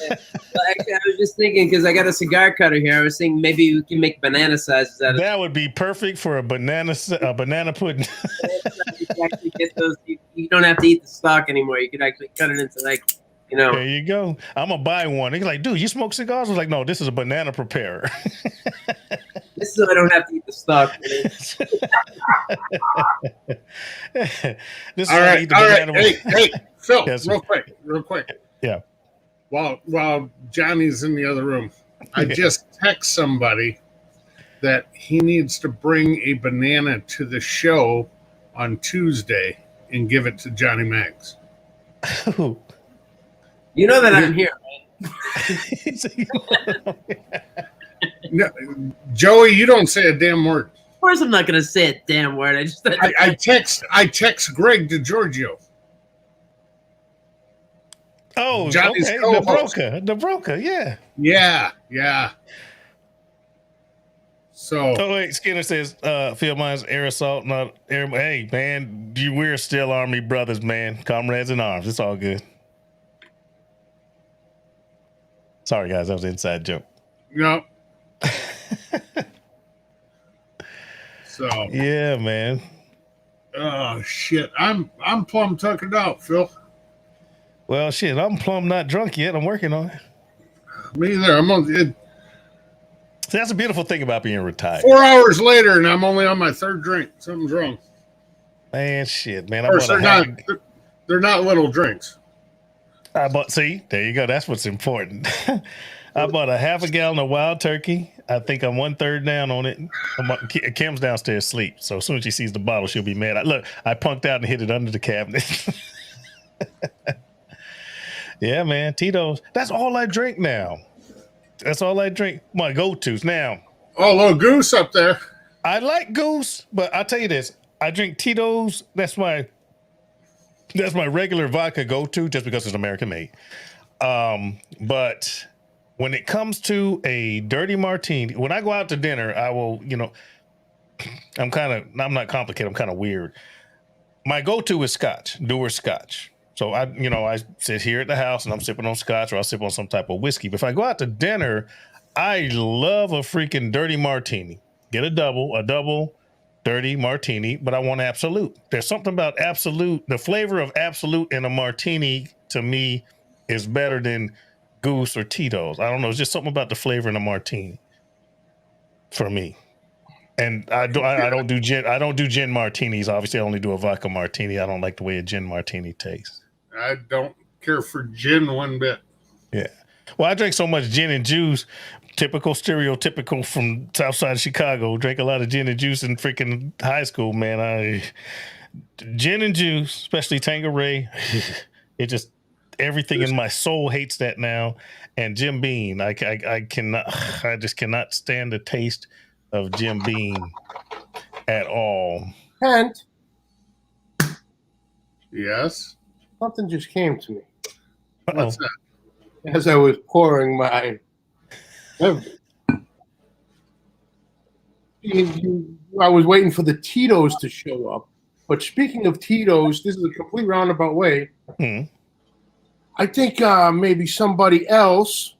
Well, actually, I was just thinking because I got a cigar cutter here. I was thinking maybe we can make banana sizes out of
That would be perfect for a banana pudding.
You can actually get those. You don't have to eat the stalk anymore. You could actually cut it into
There you go. I'm gonna buy one. He's like, dude, you smoke cigars? I was like, no, this is a banana preparer.
This is so I don't have to eat the stalk.
This is
All
how I
right,
eat the
all right.
banana.
Hey, Phil,
Yes, sir.
real quick.
Yeah.
While Johnny's in the other room, I
Yeah.
just text somebody that he needs to bring a banana to the show on Tuesday and give it to Johnny Mags.
You know that I'm here.
No, Joey, you don't say a damn word.
Of course, I'm not going to say a damn word. I just
I text Greg DiGiorgio.
Oh,
Johnny's
okay.
co-host.
The broker, yeah.
Yeah. So
Oh wait, Skinner says, "Field mine's air assault, not air." Hey, man, we're still Army brothers, man, comrades in arms. It's all good. Sorry, guys, that was an inside joke.
no. So
Yeah, man.
oh shit, I'm plumb tuckered out, Phil.
Well, shit, I'm plumb not drunk yet. I'm working on it.
Me either. I'm on it,
See, that's a beautiful thing about being retired.
4 hours later, and I'm only on my third drink. Something's wrong.
Man, shit, man.
Of course, they're not little drinks.
See, there you go. That's what's important. I bought a half a gallon of wild turkey. I think I'm 1/3 down on it. Kim's downstairs asleep, so as soon as she sees the bottle, she'll be mad. I punked out and hid it under the cabinet. Yeah, man, Tito's. That's all I drink now. That's all I drink. My go-tos now.
Oh, little goose up there.
I like Goose, but I'll tell you this: I drink Tito's. That's my regular vodka go-to, just because it's American made. But when it comes to a dirty martini, when I go out to dinner, I will, I'm not complicated. I'm kind of weird. My go-to is Scotch, Dewar Scotch. So I sit here at the house and I'm sipping on Scotch, or I'll sip on some type of whiskey. But if I go out to dinner, I love a freaking dirty martini. Get a double dirty martini, but I want Absolute. There's something about Absolute. The flavor of Absolute in a martini to me is better than Goose or Tito's. I don't know. It's just something about the flavor in a martini for me. And I don't do gin. I don't do gin martinis. Obviously, I only do a vodka martini. I don't like the way a gin martini tastes.
I don't care for gin one bit.
Yeah. Well, I drank so much gin and juice, stereotypical from South Side of Chicago. Drank a lot of gin and juice in freaking high school, man. Gin and juice, especially Tanqueray. It just everything in my soul hates that now. And Jim Beam, I just cannot stand the taste of Jim Beam at all.
Kent,
Yes.
something just came to me
What's that?
as I was pouring my beverage. I was waiting for the Tito's to show up. But speaking of Tito's, this is a complete roundabout way.
Hmm.
I think maybe somebody else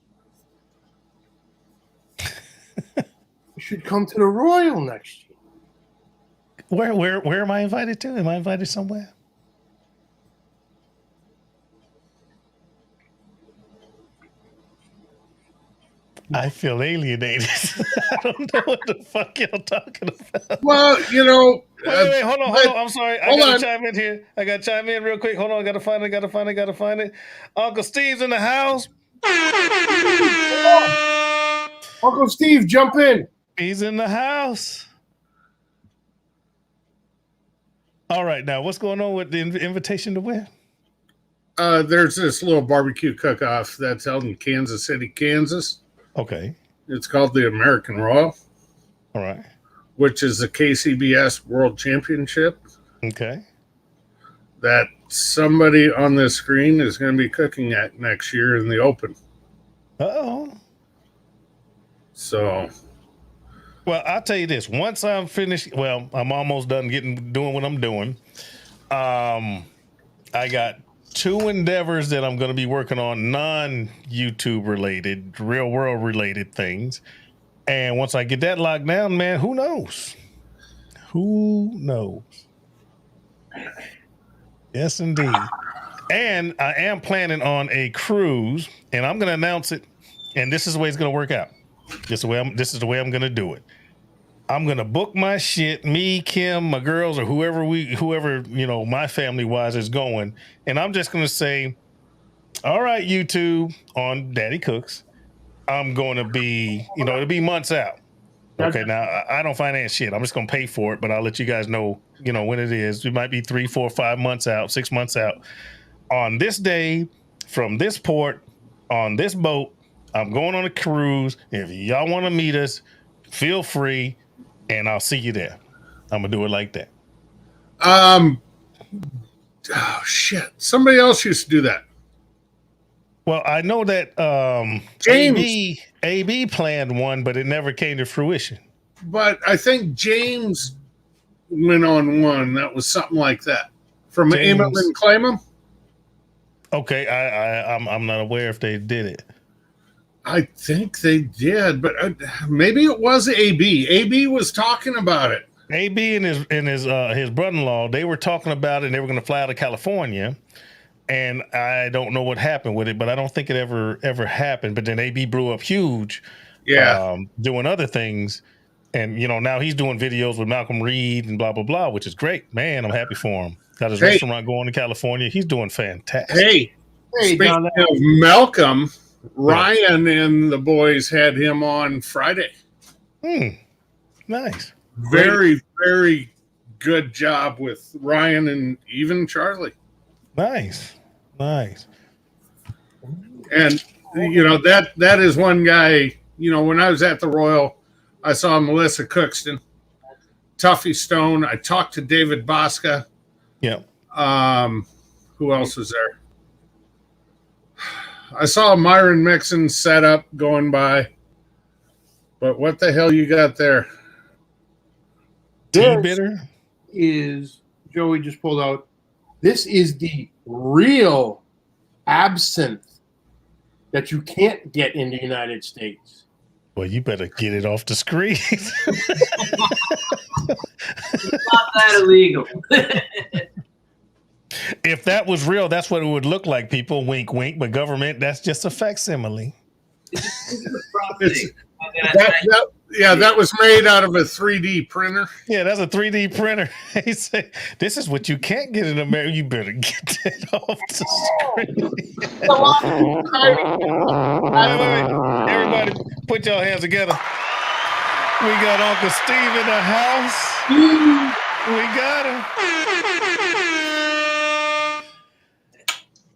should come to the Royal next year.
Where am I invited to? Am I invited somewhere? I feel alienated. I don't know what the fuck y'all talking about.
Well,
Wait, hold on. I'm sorry. I
hold
gotta
on.
chime in here. I gotta chime in real quick. Hold on. I gotta find it. Uncle Steve's in the house.
Uncle Steve, jump in.
He's in the house. All right, now what's going on with the invitation to win?
There's this little barbecue cook-off that's held in Kansas City, Kansas.
Okay.
It's called the American Raw,
All right.
which is the KCBS World Championship
Okay.
that somebody on this screen is going to be cooking at next year in the Open.
Uh-oh.
So,
Well, I'll tell you this. Once I'm finished, well, I'm almost done doing what I'm doing. I got 2 endeavors that I'm going to be working on, non-YouTube related, real world related things. And once I get that locked down, man, who knows? Who knows? Yes, indeed. And I am planning on a cruise, and I'm going to announce it. And this is the way it's going to work out. This is the way I'm going to do it. I'm going to book my shit, me, Kim, my girls, or whoever, my family wise is going. And I'm just going to say, all right, YouTube on Daddy Cooks, I'm going to be, it'll be months out. Okay, now I don't finance shit. I'm just gonna pay for it, but I'll let you guys know, when it is. It might be 3, 4, 5 months out, 6 months out. On this day, from this port, on this boat, I'm going on a cruise. If y'all want to meet us, feel free, and I'll see you there. I'm gonna do it like that.
Oh shit! Somebody else used to do that.
Well, I know that
James.
AB planned one, but it never came to fruition.
But I think James went on one that was something like that from
James.
Aim and Claim 'em.
Okay, I'm not aware if they did it.
I think they did, but maybe it was AB. AB was talking about it.
AB and his brother-in-law, they were talking about it, and they were going to fly out of California. And I don't know what happened with it, but I don't think it ever happened. But then AB blew up huge, doing other things, and now he's doing videos with Malcolm Reed and blah blah blah, which is great. Man, I'm happy for him. Got his restaurant going to California. He's doing fantastic.
Hey, speaking of Malcolm, Ryan and the boys had him on Friday.
Nice.
Very, very good job with Ryan and even Charlie.
Nice.
And that is one guy. When I was at the Royal, I saw Melissa Cookston, Tuffy Stone. I talked to David Bosca.
Yeah.
Who else was there? I saw Myron Mixon set up going by. But what the hell you got there?
This is, Joey just pulled out, this is the real absinthe that you can't get in the United States.
Well, you better get it off the screen.
It's not that illegal.
If that was real, that's what it would look like, people. Wink, wink. But government, that's just a facsimile.
That was made out of a 3D printer.
Yeah, that's a 3D printer. He said, "This is what you can't get in America. You better get that off the screen." Wait. Everybody, put your hands together. We got Uncle Steve in the house. We got him.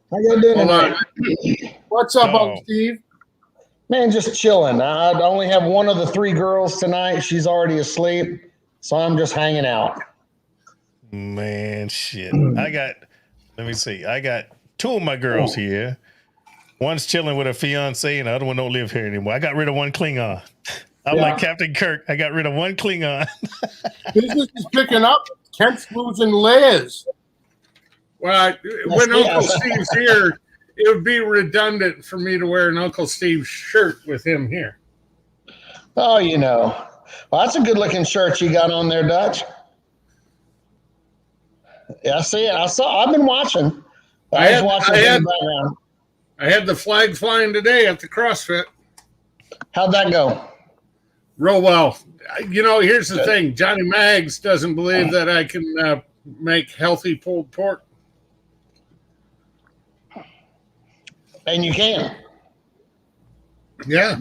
How y'all doing
Hold on.
tonight?
What's up, Uncle Steve?
Man, just chilling. I only have one of the 3 girls tonight. She's already asleep, so I'm just hanging out.
Man, shit. Let me see. I got 2 of my girls here. One's chilling with her fiance, and the other one don't live here anymore. I got rid of one Klingon. I'm like Captain Kirk. I got rid of one Klingon.
Business is picking up. Kent's losing Liz.
Well, when Uncle Steve's here, it would be redundant for me to wear an Uncle Steve shirt with him here.
Oh, well, that's a good-looking shirt you got on there, Dutch. Yeah, I see it. I've been watching. I was watching in the background.
I had the flag flying today at the CrossFit.
How'd that go?
Real well. Here's the thing. Johnny Maggs doesn't believe that I can make healthy pulled pork.
And you can.
Yeah.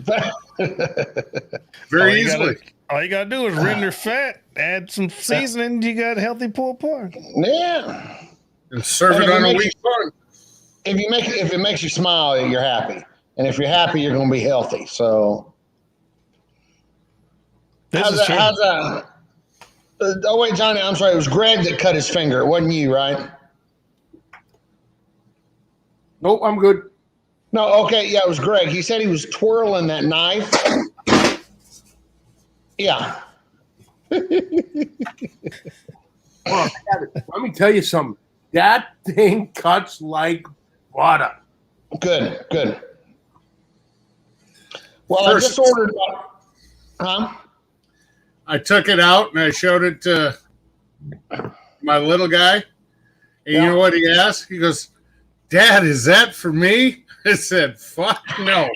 Very easily.
All you gotta do is render fat, add some seasoning, you got healthy pulled pork.
Yeah.
And serve it on a week bun.
If it makes you smile, you're happy. And if you're happy, you're gonna be healthy. So how's that? Oh wait, Johnny, I'm sorry, it was Greg that cut his finger. It wasn't you, right?
Nope, I'm good.
No, okay, yeah, it was Greg. He said he was twirling that knife. Yeah.
Let me tell you something. That thing cuts like butter.
Good. Well, I
First-
just ordered.
I took it out and I showed it to my little guy. And you know what he asked? He goes, "Dad, is that for me?" I said, "Fuck no."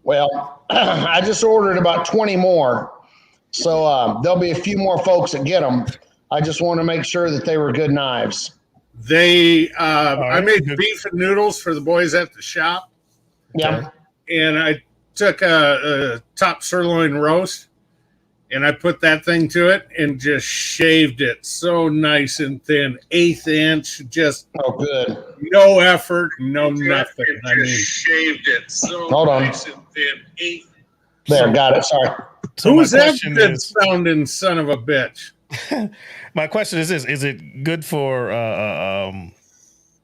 Well, I just ordered about 20 more. So there'll be a few more folks that get them. I just want to make sure that they were good knives.
I made beef and noodles for the boys at the shop.
Yeah.
And took a top sirloin roast, and I put that thing to it and just shaved it so nice and thin, 1/8 inch, just
good.
no effort, no nothing. I mean,
shaved it. So
Hold on.
nice and thin.
There, got it. Sorry.
So my
who's that
question
good
is,
sounding son of a bitch?
my question is this: is it good for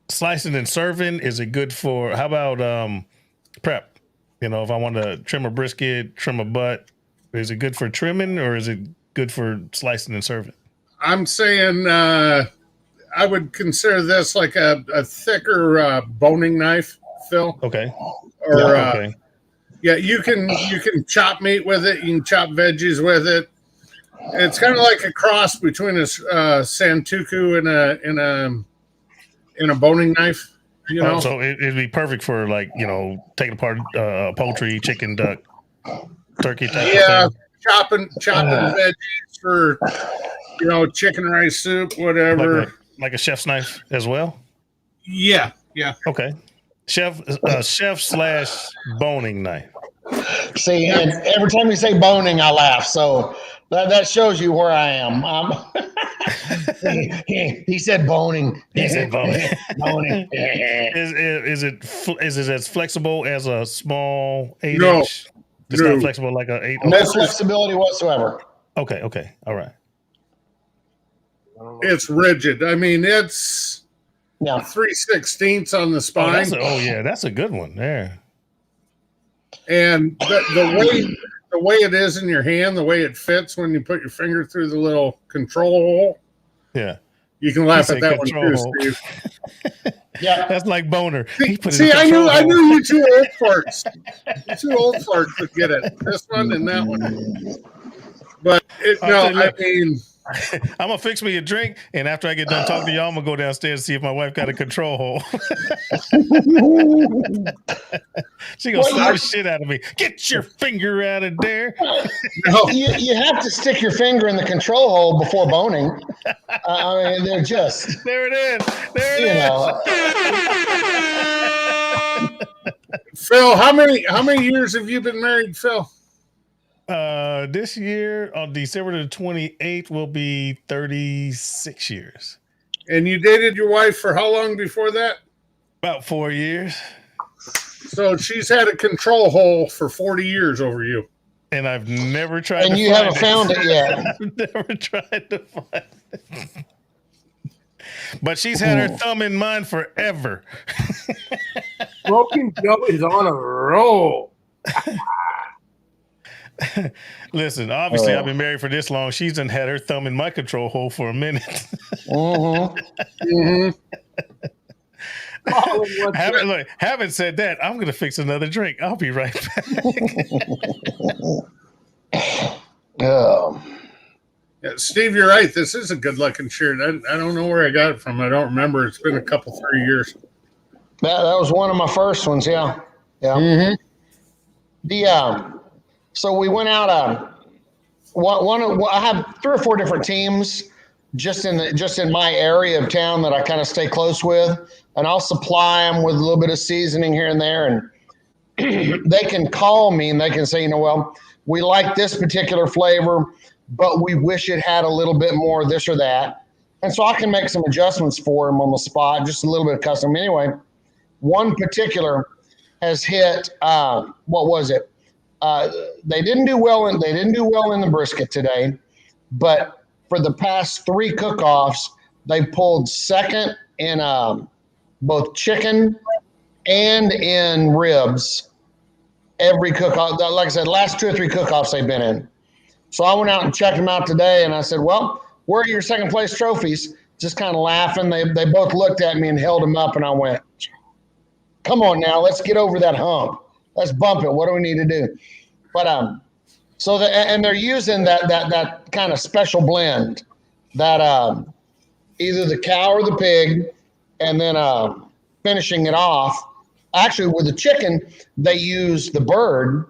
slicing and serving? Is it good for how about prep? You know, if I want to trim a brisket, trim a butt, is it good for trimming or is it good for slicing and serving?
I'm saying I would consider this like a thicker boning knife, Phil.
Okay.
Or
okay.
yeah, you can chop meat with it. You can chop veggies with it. It's kind of like a cross between a santuku and a boning knife. You know,
so it'd be perfect for like, you know, taking apart poultry, chicken, duck, turkey type
yeah,
of thing.
chopping veggies for, you know, chicken rice soup, whatever.
Like a chef's knife as well.
Yeah.
Okay. Chef / boning knife.
See, and every time you say boning, I laugh. So that shows you where I am. He said boning.
He said boning.
Boning.
Is it as flexible as a small 8
No.
inch? It's not flexible like a 8.
No flexibility whatsoever.
Okay. All right.
It's rigid. I mean, it's
Yeah.
3/16 on the spine.
That's a good one there.
And the way it is in your hand, the way it fits when you put your finger through the little control hole,
Yeah.
you can laugh
You
at
say
that one
control
too,
hole.
Steve.
Yeah.
That's like boner. He put it
See,
in
I
control hole.
knew you two old farts. You two old farts would get it. This one and that one. But I mean,
I'm gonna fix me a drink, and after I get done talking to y'all, I'm gonna go downstairs and see if my wife got a control hole. She gonna slap the shit out of me. Get your finger out of there.
no,
You have to stick your finger in the control hole before boning. I mean, they're just,
There it is. There it
you
is.
know.
Phil, how many years have you been married, Phil?
This year on December the 28th will be 36 years.
And you dated your wife for how long before that?
About 4 years.
So she's had a control hole for 40 years over you.
And I've never tried
And
to
you
find
haven't found it yet.
I've never tried to find it. But she's had her thumb in mine forever.
Broken Joe is on a roll.
Listen, obviously I've been married for this long. She's done had her thumb in my control hole for a minute. Having said that, I'm going to fix another drink. I'll be right back.
Yeah, Steve, you're right. This is a good looking shirt. I don't know where I got it from. I don't remember. It's been a couple, 3 years.
That was one of my first ones. Yeah. So we went out. I have 3 or 4 different teams just in my area of town that I kind of stay close with, and I'll supply them with a little bit of seasoning here and there, and they can call me and they can say, well, we like this particular flavor, but we wish it had a little bit more this or that, and so I can make some adjustments for them on the spot, just a little bit of custom. Anyway, one particular has hit. What was it? They didn't do well in the brisket today, but for the past 3 cook-offs, they pulled second in both chicken and in ribs. Every cook-off, like I said, last 2 or 3 cook-offs they've been in. So I went out and checked them out today, and I said, well, where are your second place trophies? Just kind of laughing. They both looked at me and held them up, and I went, come on now, let's get over that hump. Let's bump it. What do we need to do? But and they're using that kind of special blend that either the cow or the pig, and then finishing it off. Actually, with the chicken, they used the bird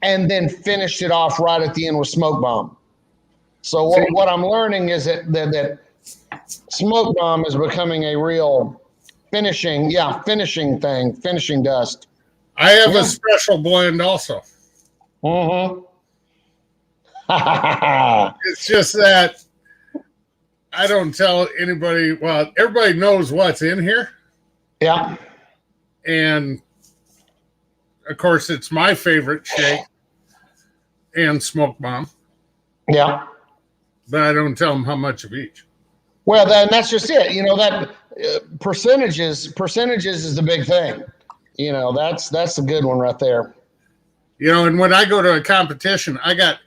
and then finished it off right at the end with smoke bomb. So what I'm learning is that smoke bomb is becoming a real finishing dust.
I have a special blend also. It's just that I don't tell anybody. Well, everybody knows what's in here,
Yeah.
and of course, it's my favorite shake and smoke bomb.
Yeah.
But I don't tell them how much of each.
Well, then that's just it. You know, that percentages is the big thing. You know, that's the good one right there.
You know, and when I go to a competition, I got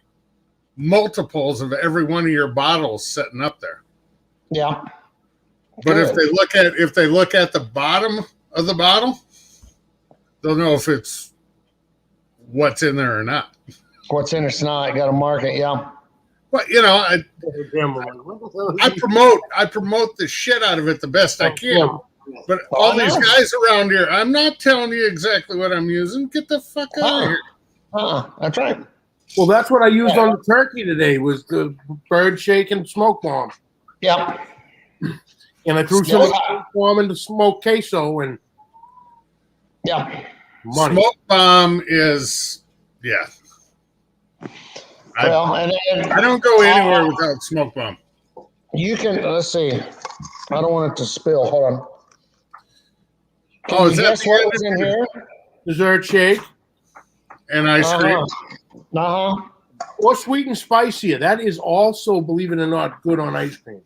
multiples of every one of your bottles sitting up there.
Yeah.
But if
Good.
they look at the bottom of the bottle, they'll know if it's what's in there or not.
What's in it's not, got to mark it. Yeah.
But you know, I promote the shit out of it the best I can. But all
I
these
know.
guys around here, I'm not telling you exactly what I'm using. Get the fuck out of here.
That's right.
Well, that's what I used on the turkey today was the bird shake and smoke bomb.
Yep.
And I threw some of the smoke bomb into smoked queso and
Yeah.
money.
Smoke bomb is, yeah.
Well, and
I don't go anywhere without smoke bomb.
you can, let's see. I don't want it to spill. Hold on. Can
Oh,
you
is that
guess
the
what
end
was
of
in
your-
here?
Dessert shake
And ice cream.
Uh-huh.
or sweet and spicier. That is also, believe it or not, good on ice cream.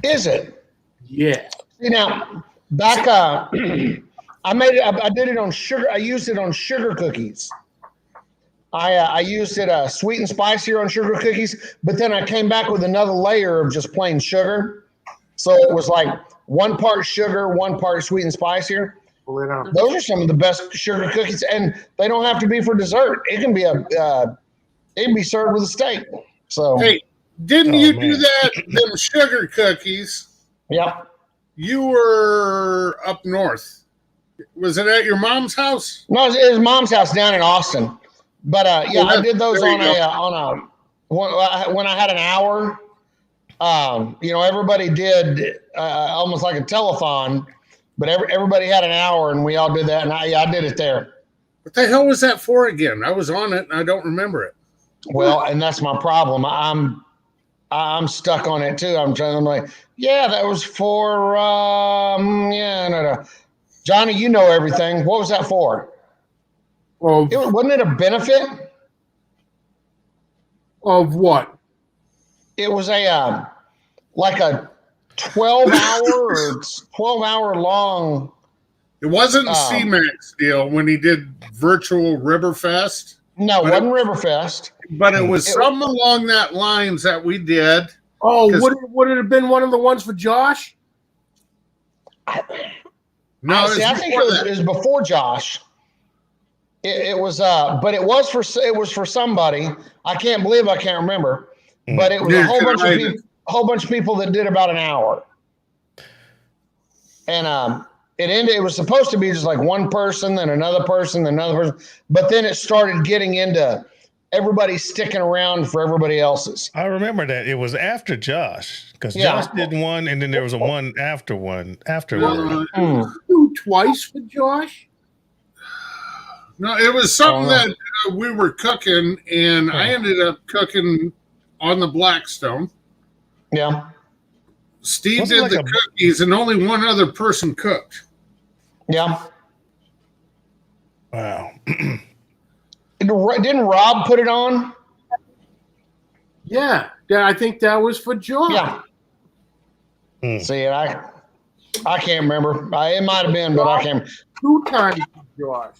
Is it?
Yeah.
See now, back I made it. I did it on sugar. I used it on sugar cookies. I used it sweet and spicier on sugar cookies, but then I came back with another layer of just plain sugar. So it was like 1 part sugar, 1 part sweet and spicier.
Pull it out.
Those are some of the best sugar cookies, and they don't have to be for dessert. It can be it can be served with a steak. So
Hey, didn't
Oh,
you do
man.
that? Them sugar cookies.
yep.
You were up north. Was it at your mom's house?
No, it was mom's house down in Austin. But yeah, I did those
There you
when I had an hour. You know, everybody did almost like a telethon, but everybody had an hour, and we all did that. And I did it there.
What the hell was that for again? I was on it and I don't remember it.
Well, and that's my problem. I'm stuck on it too. I'm like, yeah, that was for no. Johnny, you know everything. What was that for?
Of
Wasn't it a benefit?
what?
It was a like a 12-hour long.
It wasn't C-Max deal when he did virtual Riverfest,
No, it
But
wasn't Riverfest.
but it was something along that lines that we did.
Oh,
'Cause-
would it have been one of the ones for Josh?
No,
See, I think it was before Josh. It was, but it was for somebody. I can't believe I can't remember, but it was a whole bunch of people that did about an hour, and it ended. It was supposed to be just like one person, then another person, then another person, but then it started getting into everybody sticking around for everybody else's.
I remember that it was after Josh because
Yeah.
Josh did one, and then there was a one afterward.
Do twice for Josh?
No, it was something that we were cooking, and I ended up cooking on the Blackstone.
Yeah,
Steve
Wasn't
did
like
the
a-
cookies, and only one other person cooked.
yeah.
Wow.
Didn't Rob put it on?
Yeah. I think that was for Josh.
Yeah.
Hmm.
See, I can't remember. It might have been, but I can't.
2 times for Josh.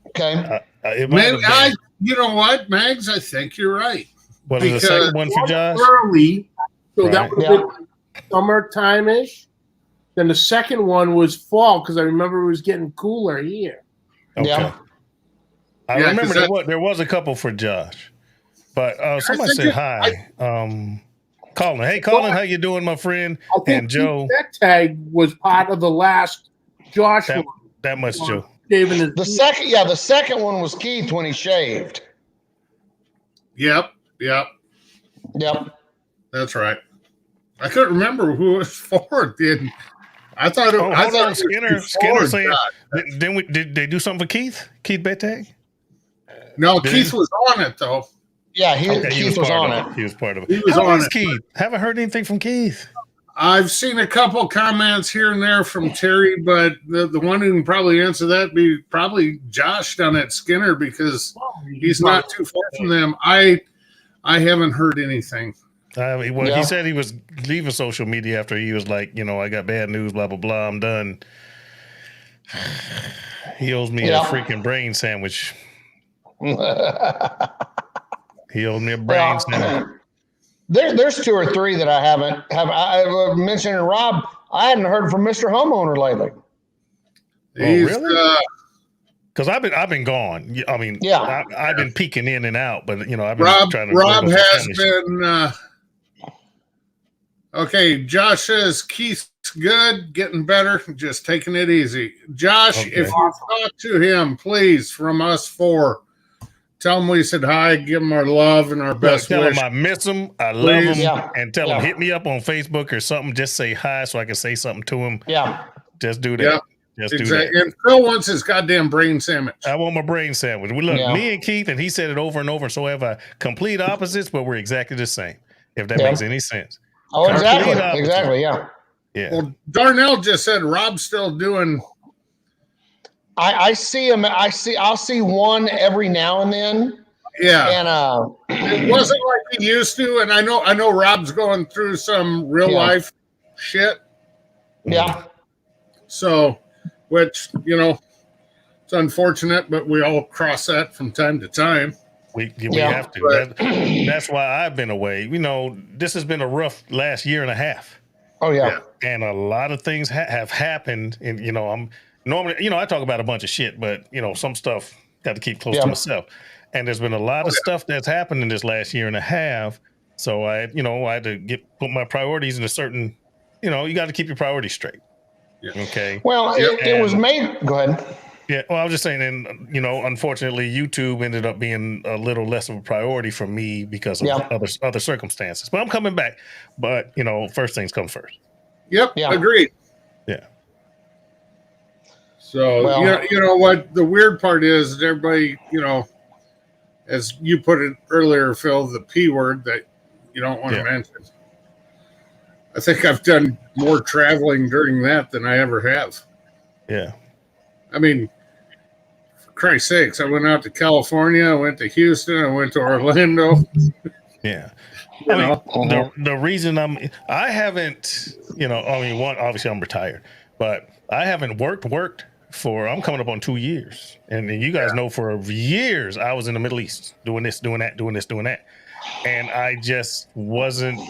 Okay.
It might
Man,
have been.
you know what, Mags? I think you're right.
Was it the
because-
second one for Josh?
Early, so that
Right.
would have been summertime-ish. Then the second one was fall because I remember it was getting cooler here.
Okay.
Yeah.
I
Yeah,
remember
'cause
there was a couple for Josh, but somebody
think
said
it-
hi. Colin, hey Colin, how you doing, my friend?
I think
And Joe,
that tag was part of the last Josh
That-
one.
that much Joe.
David is
The second one was Keith when he shaved.
Yep,
Yep.
that's right. I couldn't remember who it was for. I thought it,
Oh,
I
hold
thought
on,
it was
Skinner
before
saying.
Josh.
Did they do something for Keith? Keith Betag?
No,
Did
Keith
he?
was on it though.
Yeah,
Okay,
Keith was
part
on
of
it.
He was part of it.
He was
How
on
is
it.
Keith? Haven't heard anything from Keith.
I've seen a couple comments here and there from Terry, but the one who can probably answer that be probably Josh down at Skinner because he's not too far from them. I haven't heard anything.
Well,
Yeah.
he said he was leaving social media after he was like, I got bad news, blah, blah, blah. I'm done. He owes me a freaking brain sandwich. He owes me a brain sandwich.
There's two or three that I haven't I mentioned. Rob, I hadn't heard from Mr. Homeowner lately.
He's,
really? Because I've been gone. I mean,
Yeah.
I've been peeking in and out, but I've been trying to.
Rob
go for
has
family shit.
been. Okay, Josh says Keith's good, getting better, just taking it easy. Josh,
Okay.
if you talk to him, please, from us four, tell him we said hi, give him our love and our best
Tell
wish.
him I miss him, I love him,
Yeah.
and tell him hit me up on Facebook or something. Just say hi so I can say something to him.
Yeah.
Just do that.
Yeah,
Just do
exactly.
that.
And Phil wants his goddamn brain sandwich.
I want my brain sandwich. We look, me and Keith, and he said it over and over. So have complete opposites, but we're exactly the same. If that makes any sense.
Oh, exactly.
Complete opposite.
Exactly. Yeah.
Yeah.
Well, Darnell just said Rob's still doing.
I see him. I'll see one every now and then.
Yeah.
And
it wasn't like he used to. And I know Rob's going through some real life shit.
Yeah.
So, which, it's unfortunate, but we all cross that from time to time.
We have to. That's why I've been away. This has been a rough last year and a half.
Oh, yeah.
And a lot of things have happened. And, I'm normally, I talk about a bunch of shit, but, some stuff got to keep close to myself. And there's been a lot of stuff that's happened in this last year and a half. So I had to put my priorities in a certain, you got to keep your priorities straight.
Yeah.
Okay.
Well, it was made. Go ahead.
Yeah, well, I was just saying, and unfortunately, YouTube ended up being a little less of a priority for me because of other circumstances. But I'm coming back. But first things come first.
Yep, agreed.
Yeah.
So you know what the weird part is, that everybody, as you put it earlier, Phil, the P word that you don't want to mention. I think I've done more traveling during that than I ever have.
Yeah.
I mean, for Christ's sakes, I went out to California, I went to Houston, I went to Orlando.
Yeah. The reason I haven't, one, obviously I'm retired, but I haven't worked for, I'm coming up on 2 years. And you guys know for years I was in the Middle East doing this, doing that, doing this, doing that. And I just wasn't,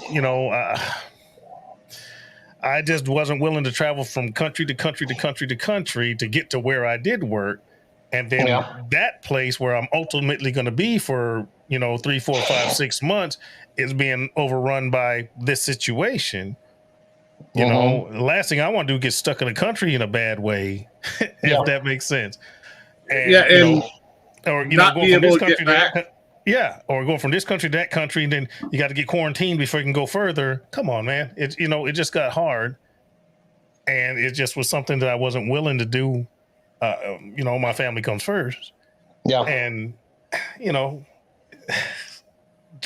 I just wasn't willing to travel from country to country to country to country to get to where I did work. And then that place where I'm ultimately going to be for, 3, 4, 5, 6 months is being overrun by this situation. The last thing I want to do is get stuck in a country in a bad way, if that makes sense. And, or,
not
going
be
from
able
this
to
country
get
to that
back.
or going from this country to that country, and then you got to get quarantined before you can go further. Come on, man. It it just got hard, and it just was something that I wasn't willing to do. My family comes first.
Yeah.
And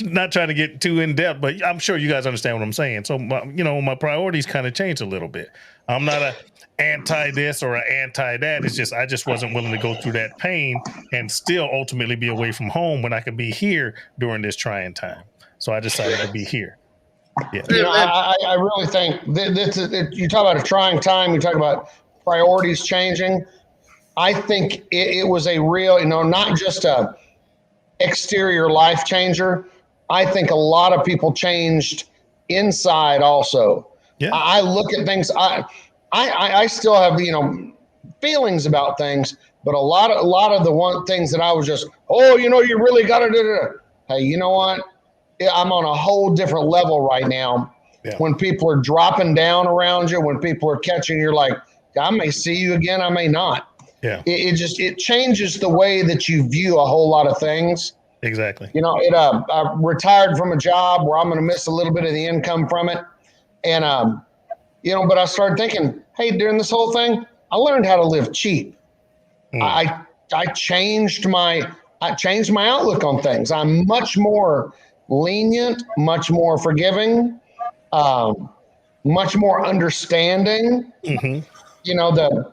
not trying to get too in depth, but I'm sure you guys understand what I'm saying. So my priorities kind of changed a little bit. I'm not a anti this or an anti that. It's just I just wasn't willing to go through that pain and still ultimately be away from home when I could be here during this trying time. So I decided to be here. Yeah.
I really think you talk about a trying time. You talk about priorities changing. I think it was a real, not just a exterior life changer. I think a lot of people changed inside also.
Yeah.
I look at things. I still have feelings about things, but a lot of the things that I was just, you really got to do. Hey, you know what? I'm on a whole different level right now.
Yeah.
When people are dropping down around you, when people are catching, you're like, I may see you again, I may not.
Yeah.
It changes the way that you view a whole lot of things.
Exactly.
I retired from a job where I'm going to miss a little bit of the income from it. And, but I started thinking, hey, during this whole thing, I learned how to live cheap. I changed my I changed my outlook on things. I'm much more lenient, much more forgiving, much more understanding.
Mhm.
You know, the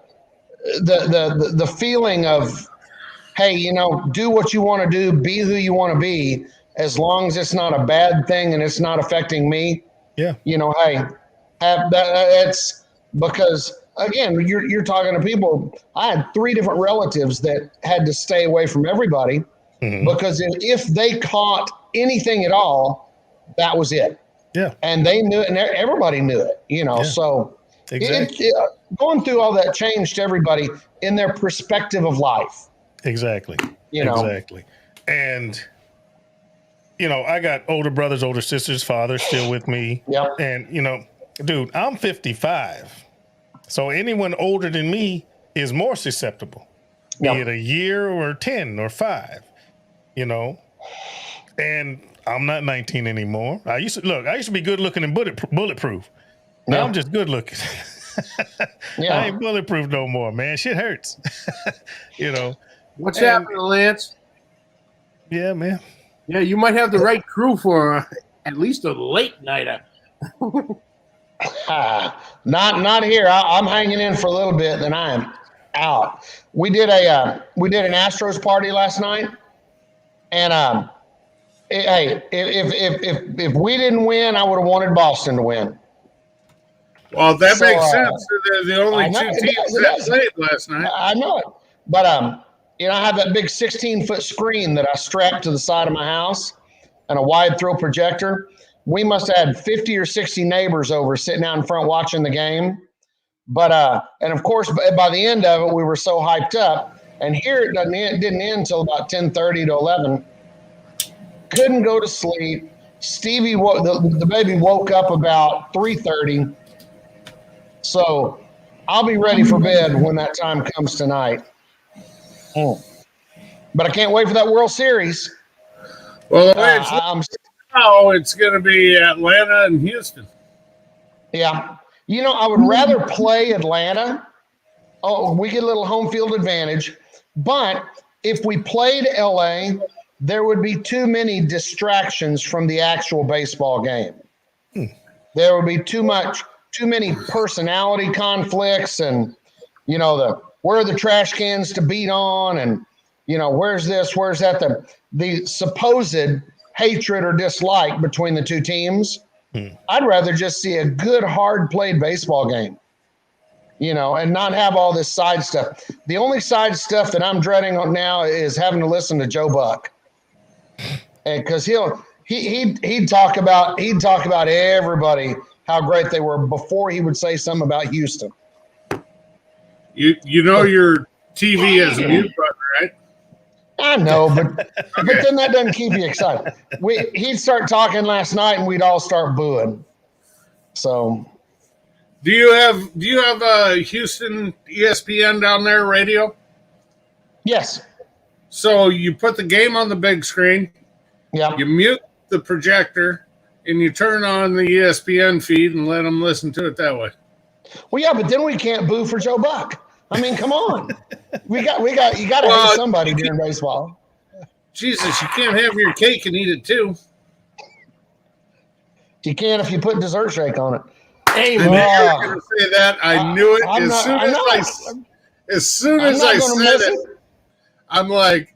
feeling of, hey, you know, do what you want to do, be who you want to be, as long as it's not a bad thing and it's not affecting me.
Yeah.
You know, hey, have that. It's because again, you're talking to people. I had 3 different relatives that had to stay away from everybody
Mhm.
because if they caught anything at all, that was it.
Yeah.
And they knew it, and everybody knew it. You know,
Yeah.
so
Exactly.
going through all that changed everybody in their perspective of life.
Exactly.
You know,
Exactly. And you know, I got older brothers, older sisters, fathers still with me.
Yep.
And you know, dude, I'm 55. So anyone older than me is more susceptible. Be
Yep.
it a year or 10 or 5, you know. And I'm not 19 anymore. I used to be good looking and bulletproof. Now
Yeah.
I'm just good looking.
Yeah.
I ain't bulletproof no more, man. Shit hurts. You know.
What's
And-
happening, Lance?
Yeah, man.
Yeah, you might have the right crew for at least a late nighter.
Not here. I'm hanging in for a little bit, then I am out. We did an Astros party last night, and hey, if we didn't win, I would have wanted Boston to win.
Well, that
So,
makes sense. They're the only
I know,
two
it
teams
does, it
that
does.
played last night.
I know it, but you know, I have that big 16-foot screen that I strapped to the side of my house, and a wide throw projector. We must have had 50 or 60 neighbors over sitting out in front watching the game. But and of course, by the end of it, we were so hyped up. And here it didn't end until about 10:30 to 11. Couldn't go to sleep. Stevie, the baby, woke up about 3:30. So I'll be ready for bed when that time comes tonight. But I can't wait for that World Series.
Well, the way it's
I'm
now, it's going to be Atlanta and Houston.
Yeah. You know, I would rather play Atlanta. Oh, we get a little home field advantage. But if we played LA, there would be too many distractions from the actual baseball game. There would be too many personality conflicts, and you know, where are the trash cans to beat on, and you know, where's this, where's that, the supposed hatred or dislike between the two teams. I'd rather just see a good, hard played baseball game, you know, and not have all this side stuff. The only side stuff that I'm dreading on now is having to listen to Joe Buck, and because he'd talk about everybody, how great they were, before he would say something about Houston.
You know your TV has a mute button, right?
I know, but then that doesn't keep you excited. He'd start talking last night, and we'd all start booing. So,
Do you have a Houston ESPN down there radio?
yes,
So you put the game on the big screen,
yeah,
you mute the projector, and you turn on the ESPN feed and let them listen to it that way.
well, yeah, but then we can't boo for Joe Buck. I mean, come on, you got to hate somebody during baseball.
Jesus, you can't have your cake and eat it too.
You can if you put dessert shake on it.
Hey,
I knew
man.
you were going to say that. I knew it
I'm not-
as soon
I'm
as
not
I
gonna
said
miss
it. I'm like,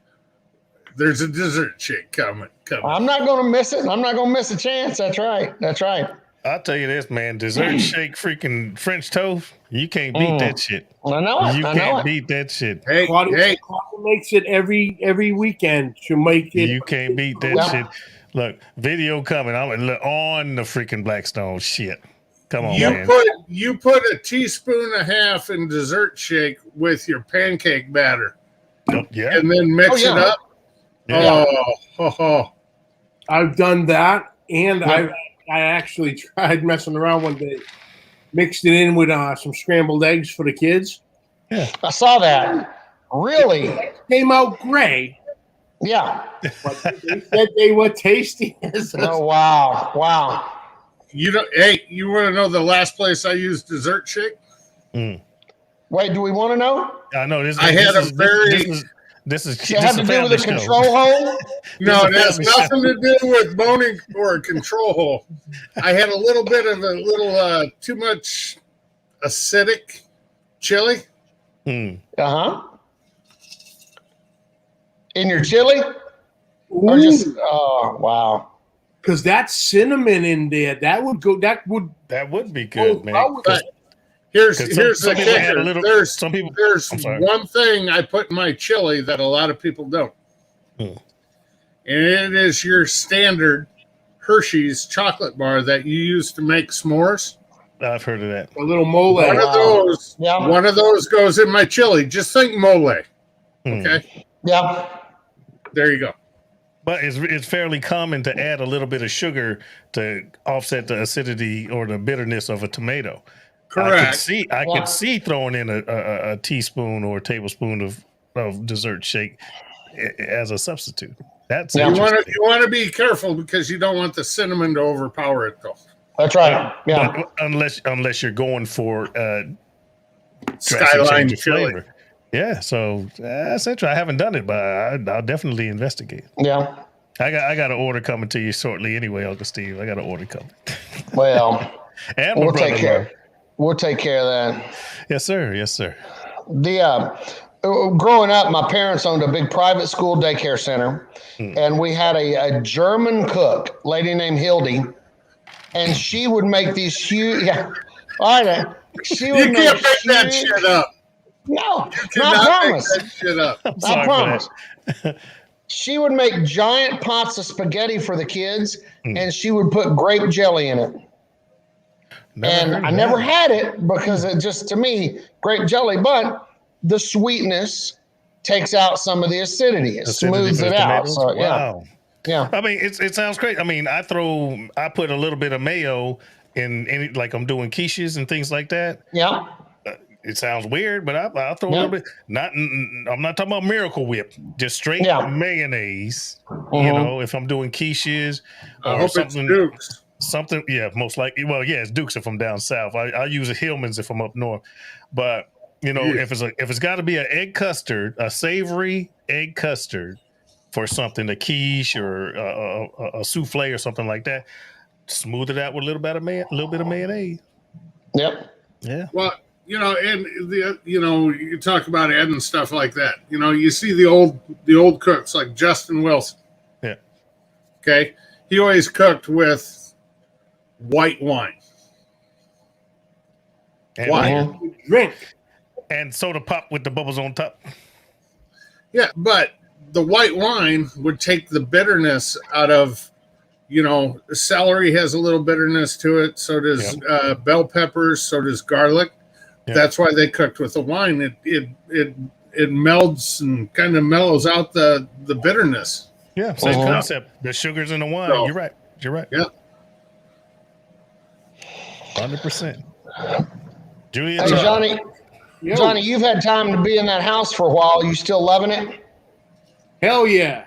there's a dessert shake coming.
I'm not going to miss it. I'm not going to miss a chance. That's right. That's right.
I'll tell you this, man. Dessert shake, freaking French toast. You can't beat that shit.
I know it.
You
I know
can't
it.
beat that shit.
Hey,
Claudia makes it every weekend. She'll make it.
You can't beat that
Yeah.
shit. Look, video coming. I'm on the freaking Blackstone shit. Come on, man.
you put a teaspoon and a half in dessert shake with your pancake batter,
Oh, yeah.
and then mix
yeah.
it up.
Yeah.
Oh.
I've done that, and
Yeah.
I actually tried messing around one day. Mixed it in with some scrambled eggs for the kids.
I saw that. Really?
Came out great,
Yeah.
but they said they were tasty as a
Oh, wow. Wow.
You know, hey, you want to know the last place I used dessert shake?
Wait, do we want to know?
I know this.
I had a very-
This is
Does it have to do with
family
a
show.
control hole?
No, it
It's a
has
family show.
nothing to do with boning or a control hole. I had a little bit of a little too much acidic chili.
Mm.
In your chili? Or just, oh, wow.
Because that cinnamon in there, that would go. That would.
That would be good, man.
I would-
But here's
'Cause some
the
people add a
kicker.
little-
There's
some people-
there's
I'm sorry.
one thing I put in my chili that a lot of people don't,
Hmm.
and it is your standard Hershey's chocolate bar that you use to make s'mores.
I've heard of that.
a little mole.
One of those,
Yeah.
one of those goes in my chili. Just think mole.
Hmm.
Okay,
Yeah.
there you go.
But it's fairly common to add a little bit of sugar to offset the acidity or the bitterness of a tomato.
Correct.
I
Yeah.
could see throwing in a teaspoon or a tablespoon of dessert shake as a substitute. That's
Yeah.
interesting.
You want to be careful because you don't want the cinnamon to overpower it though.
That's right. Yeah.
But unless you're going for drastic
Skyline
change of
chili.
flavor. Yeah, so that's interesting. I haven't done it, but I'll definitely investigate.
Yeah.
I got an order coming to you shortly anyway, Uncle Steve. I got an order coming.
Well,
And my
we'll take
brother-in-law.
care. We'll take care of that.
Yes, sir. Yes, sir.
Growing up, my parents owned a big private school daycare center, and we had a German cook, lady named Hildy, and she would make these huge. Yeah, all right. She would
You can't make that
huge-
shit up.
No,
You
I
cannot make
promise.
that shit up.
I'm
I
sorry for
promise.
that.
She would make giant pots of spaghetti for the kids,
Mm.
and she would put grape jelly in it.
Never heard
And
of
I never
that.
had it because it just, to me, grape jelly, but the sweetness takes out some of the acidity. It
Acidity
smooths
for
it
the
out.
tomatoes?
So, yeah.
Wow.
Yeah.
I mean, it sounds great. I mean, I put a little bit of mayo in any, like I'm doing quiches and things like that.
Yeah.
It sounds weird, but I'll throw a
Yeah.
little bit. I'm not talking about Miracle Whip, just straight
Yeah.
mayonnaise. You
Mhm.
know, if I'm doing quiches
I
or
hope it's
something,
Duke's.
something. Yeah, most likely. Well, yeah, it's Duke's if I'm down south. I use a Hillman's if I'm up north. But you know,
Yeah.
if it's got to be an egg custard, a savory egg custard for something, a quiche or a souffle or something like that, smooth it out with a little bit of mayonnaise.
Yep.
Yeah.
Well, you know, and you talk about adding stuff like that. You know, you see the old cooks like Justin Wilson.
Yeah.
Okay, he always cooked with white wine.
And,
Why?
Drink.
and soda pop with the bubbles on top.
Yeah, but the white wine would take the bitterness out of, celery has a little bitterness to it. So does bell peppers. So does garlic.
Yeah.
That's why they cooked with the wine. It melds and kind of mellows out the bitterness.
Yeah, same
Uh-huh.
concept. The sugars in the wine.
So-
You're right. You're right.
Yeah.
100%. Julia,
Hey, Johnny,
Yo,
Johnny, you've had time to be in that house for a while. You still loving it?
hell yeah.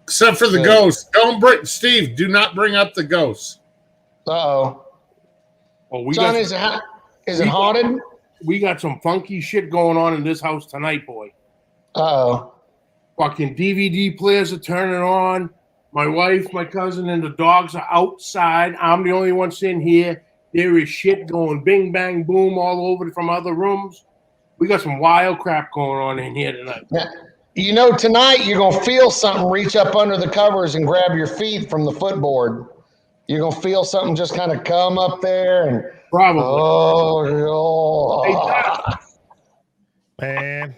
Except for the
Good.
ghost. Don't bring Steve. Do not bring up the ghost.
Uh-oh.
Oh, we
Johnny,
got,
is it haunted?
we got some funky shit going on in this house tonight, boy.
Uh-oh.
Fucking DVD players are turning on. My wife, my cousin, and the dogs are outside. I'm the only one sitting here. There is shit going bing, bang, boom all over from other rooms. We got some wild crap going on in here tonight.
You know, tonight you're going to feel something reach up under the covers and grab your feet from the footboard. You're going to feel something just kind of come up there and,
Probably.
oh.
man.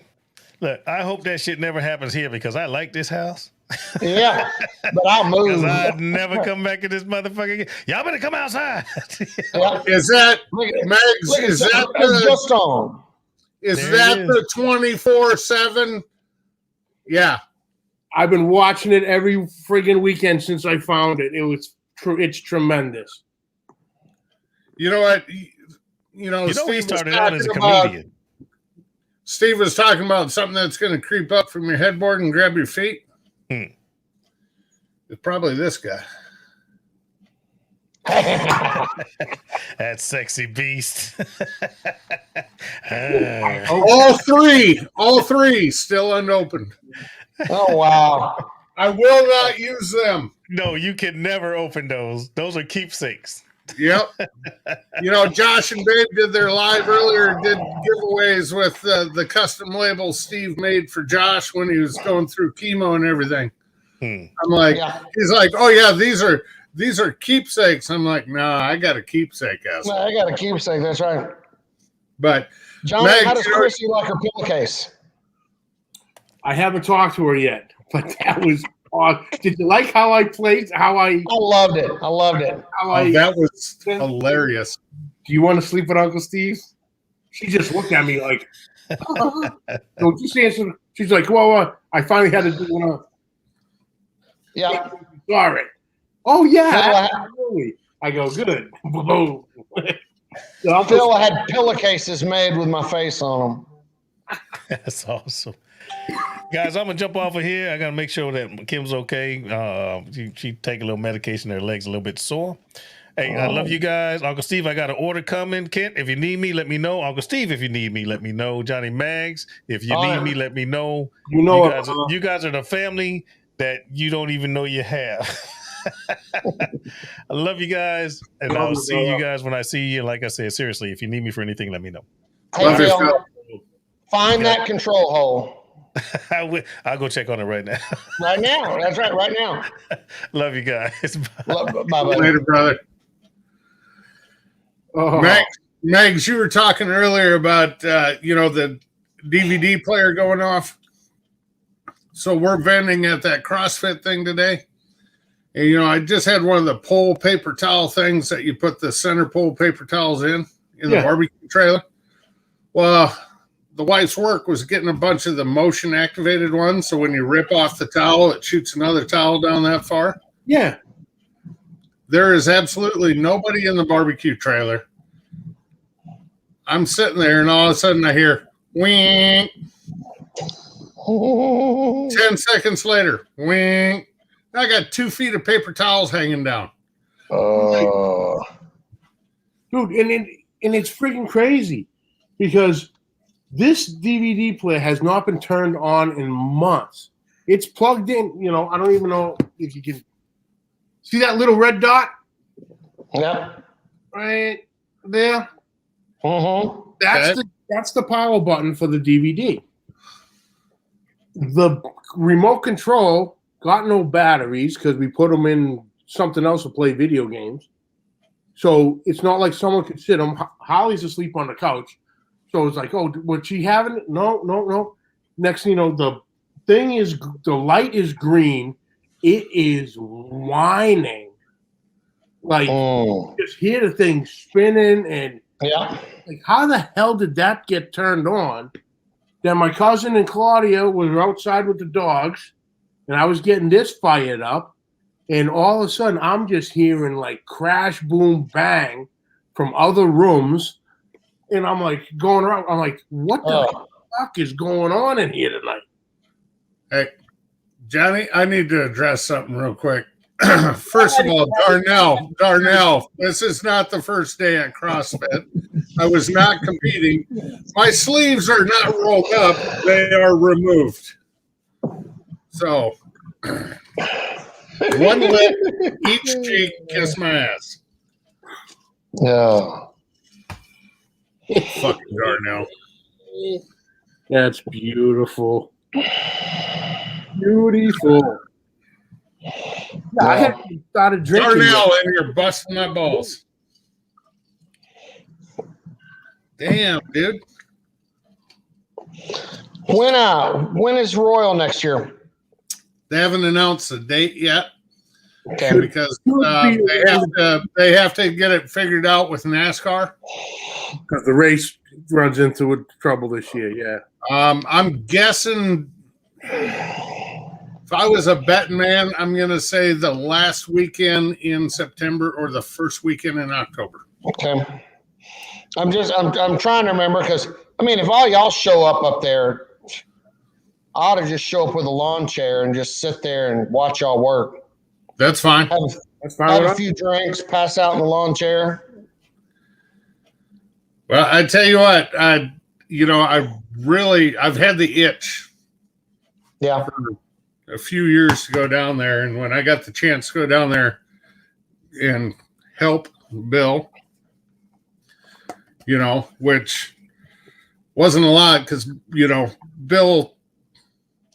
Look, I hope that shit never happens here because I like this house.
Yeah, but I'll
Because
move.
I'd never come back in this motherfucker again. Y'all better come outside.
Yeah.
Is that
Look at,
Megs?
look at
Is that
it's
the,
just on.
is
There
that
it
the 24/7? Yeah.
I've been watching it every friggin' weekend since I found it. It's tremendous.
You know what?
You know,
Steve
he
was
started out as a
talking about-
comedian.
Steve was talking about something that's going to creep up from your headboard and grab your feet.
Hmm.
It's probably this guy.
That sexy beast. Ah.
All three still unopened.
Oh wow.
I will not use them.
No, you can never open those. Those are keepsakes.
Yep. Josh and Dave did their live earlier, did giveaways with the custom labels Steve made for Josh when he was going through chemo and everything. I'm like, He's like, oh yeah, these are keepsakes. I'm like, no, I got a keepsake,
No, I got a keepsake. That's right.
But
John,
Meg,
how does Chrissy like her pillowcase?
I haven't talked to her yet, but that was awesome. Did you like how I played? I
loved it. I loved it.
That was hilarious.
Do you want to sleep with Uncle Steve? She just looked at me like, no, just answer. She's like, well, I finally had to do one.
Yeah.
Sorry. Oh, yeah.
Phil,
Absolutely. I go, good.
Phil had pillowcases made with my face on them.
That's awesome. Guys, I'm gonna jump off of here. I gotta make sure that Kim's okay. She take a little medication. Her legs a little bit sore. Hey, I love you guys. Uncle Steve, I got an order coming. Kent, if you need me, let me know. Uncle Steve, if you need me, let me know. Johnny Mags, if you need me, let me know. You guys are the family that you don't even know you have. I love you guys, and I'll see you guys when I see you. Like I said, seriously, if you need me for anything, let me know.
Hey, Phil, find that control hole.
I'll go check on it right now.
Right now. That's right. Right now.
Love you guys.
Bye.
Later, brother. Megs, you were talking earlier about the DVD player going off. So we're vending at that CrossFit thing today. And I just had one of the pole paper towel things that you put the center pole paper towels in the barbecue trailer. Well, the wife's work was getting a bunch of the motion activated ones. So when you rip off the towel, it shoots another towel down that far.
Yeah.
There is absolutely nobody in the barbecue trailer. I'm sitting there and all of a sudden I hear wink. 10 seconds later, wink. I got 2 feet of paper towels hanging down.
Dude, and it's freaking crazy because this DVD player has not been turned on in months. It's plugged in, I don't even know if you can see that little red dot?
Yep.
Right there.
Mm-hmm.
That's the power button for the DVD. The remote control got no batteries because we put them in something else to play video games. So it's not like someone could sit them. Holly's asleep on the couch. So it's like, oh, was she having it? No. Next thing you know, the light is green. It is whining. Like, just hear the thing spinning and like, how the hell did that get turned on? Then my cousin and Claudia were outside with the dogs, and I was getting this fired up, and all of a sudden I'm just hearing like crash, boom, bang from other rooms, and I'm like going around. I'm like, what the fuck is going on in here tonight?
Hey, Johnny, I need to address something real quick. First of all, Darnell, this is not the first day at CrossFit. I was not competing. My sleeves are not rolled up. They are removed. So, one lip, each cheek, kiss my ass.
Yeah.
Fucking Darnell.
That's beautiful. Beautiful. Yeah, I hadn't started drinking.
Darnell, and you're busting my balls. Damn, dude.
When is Royal next year?
They haven't announced the date yet.
Okay.
Because they have to get it figured out with NASCAR.
Because the race runs into trouble this year, yeah.
I'm guessing if I was a betting man, I'm going to say the last weekend in September or the first weekend in October.
Okay. I'm trying to remember because, if all y'all show up there, I ought to just show up with a lawn chair and just sit there and watch y'all work.
That's fine.
Have a few drinks, pass out in the lawn chair.
Well, I tell you what, I've had the itch.
Yeah.
a few years to go down there, and when I got the chance to go down there and help Bill, which wasn't a lot because Bill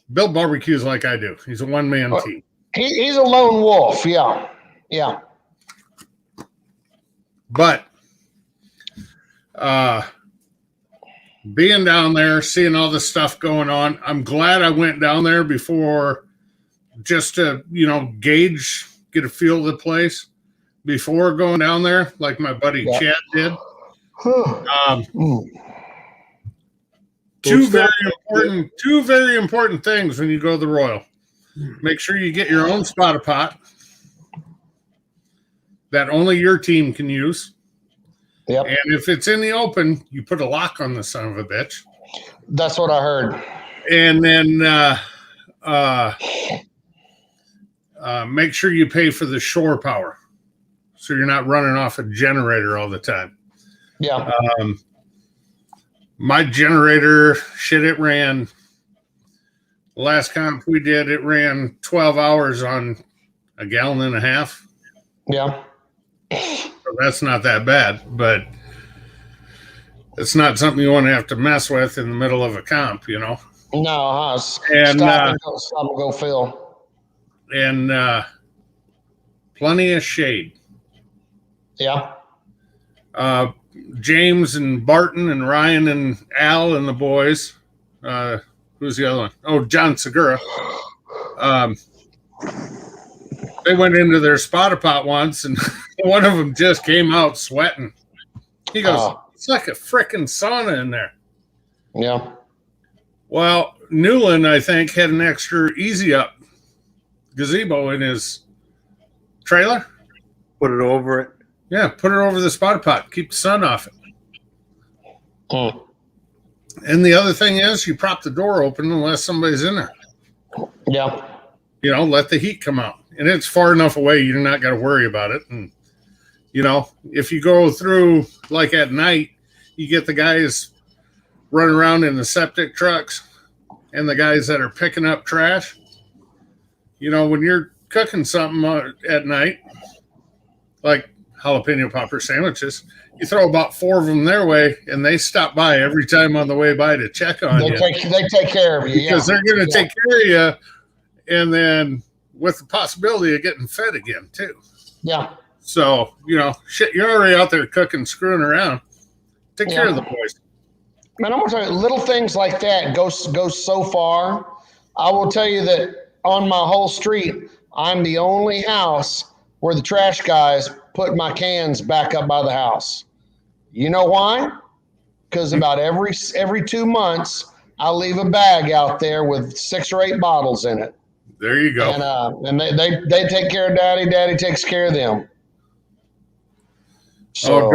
barbecues like I do. He's a one-man team.
He's a lone wolf. Yeah.
But being down there, seeing all this stuff going on, I'm glad I went down there before, just to gauge, get a feel of the place before going down there, like my buddy Chad did. Two very important things when you go to the Royal. Make sure you get your own spotter pot that only your team can use.
Yep.
And if it's in the open, you put a lock on the son of a bitch.
That's what I heard.
And then make sure you pay for the shore power, so you're not running off a generator all the time.
Yeah.
My generator, it ran, the last comp we did, it ran 12 hours on a gallon and a half.
Yeah.
So that's not that bad, but it's not something you want to have to mess with in the middle of a comp,
No,
And
stop and go fill.
And plenty of shade.
Yeah.
James and Barton and Ryan and Al and the boys. Who's the other one? Oh, John Segura. They went into their spotter pot once, and one of them just came out sweating. He goes, It's like a freaking sauna in there.
Yeah.
Well, Newland, I think, had an extra easy up gazebo in his trailer.
Put it over it.
Yeah, put it over the spotter pot. Keep the sun off it. And the other thing is, you prop the door open unless somebody's in there.
Yeah.
Let the heat come out. And it's far enough away, you're not got to worry about it. And, if you go through, like at night, you get the guys running around in the septic trucks and the guys that are picking up trash. When you're cooking something at night, like jalapeno popper sandwiches, you throw about 4 of them their way, and they stop by every time on the way by to check on you.
They take care of you.
Because they're going to take care of you, and then with the possibility of getting fed again, too.
Yeah.
So, shit, you're already out there cooking, screwing around. Take care of the boys.
Man, I'm going to tell you, little things like that go so far. I will tell you that on my whole street, I'm the only house where the trash guys put my cans back up by the house. You know why? Because about every 2 months, I'll leave a bag out there with 6 or 8 bottles in it.
There you go.
And they take care of Daddy. Daddy takes care of them. So,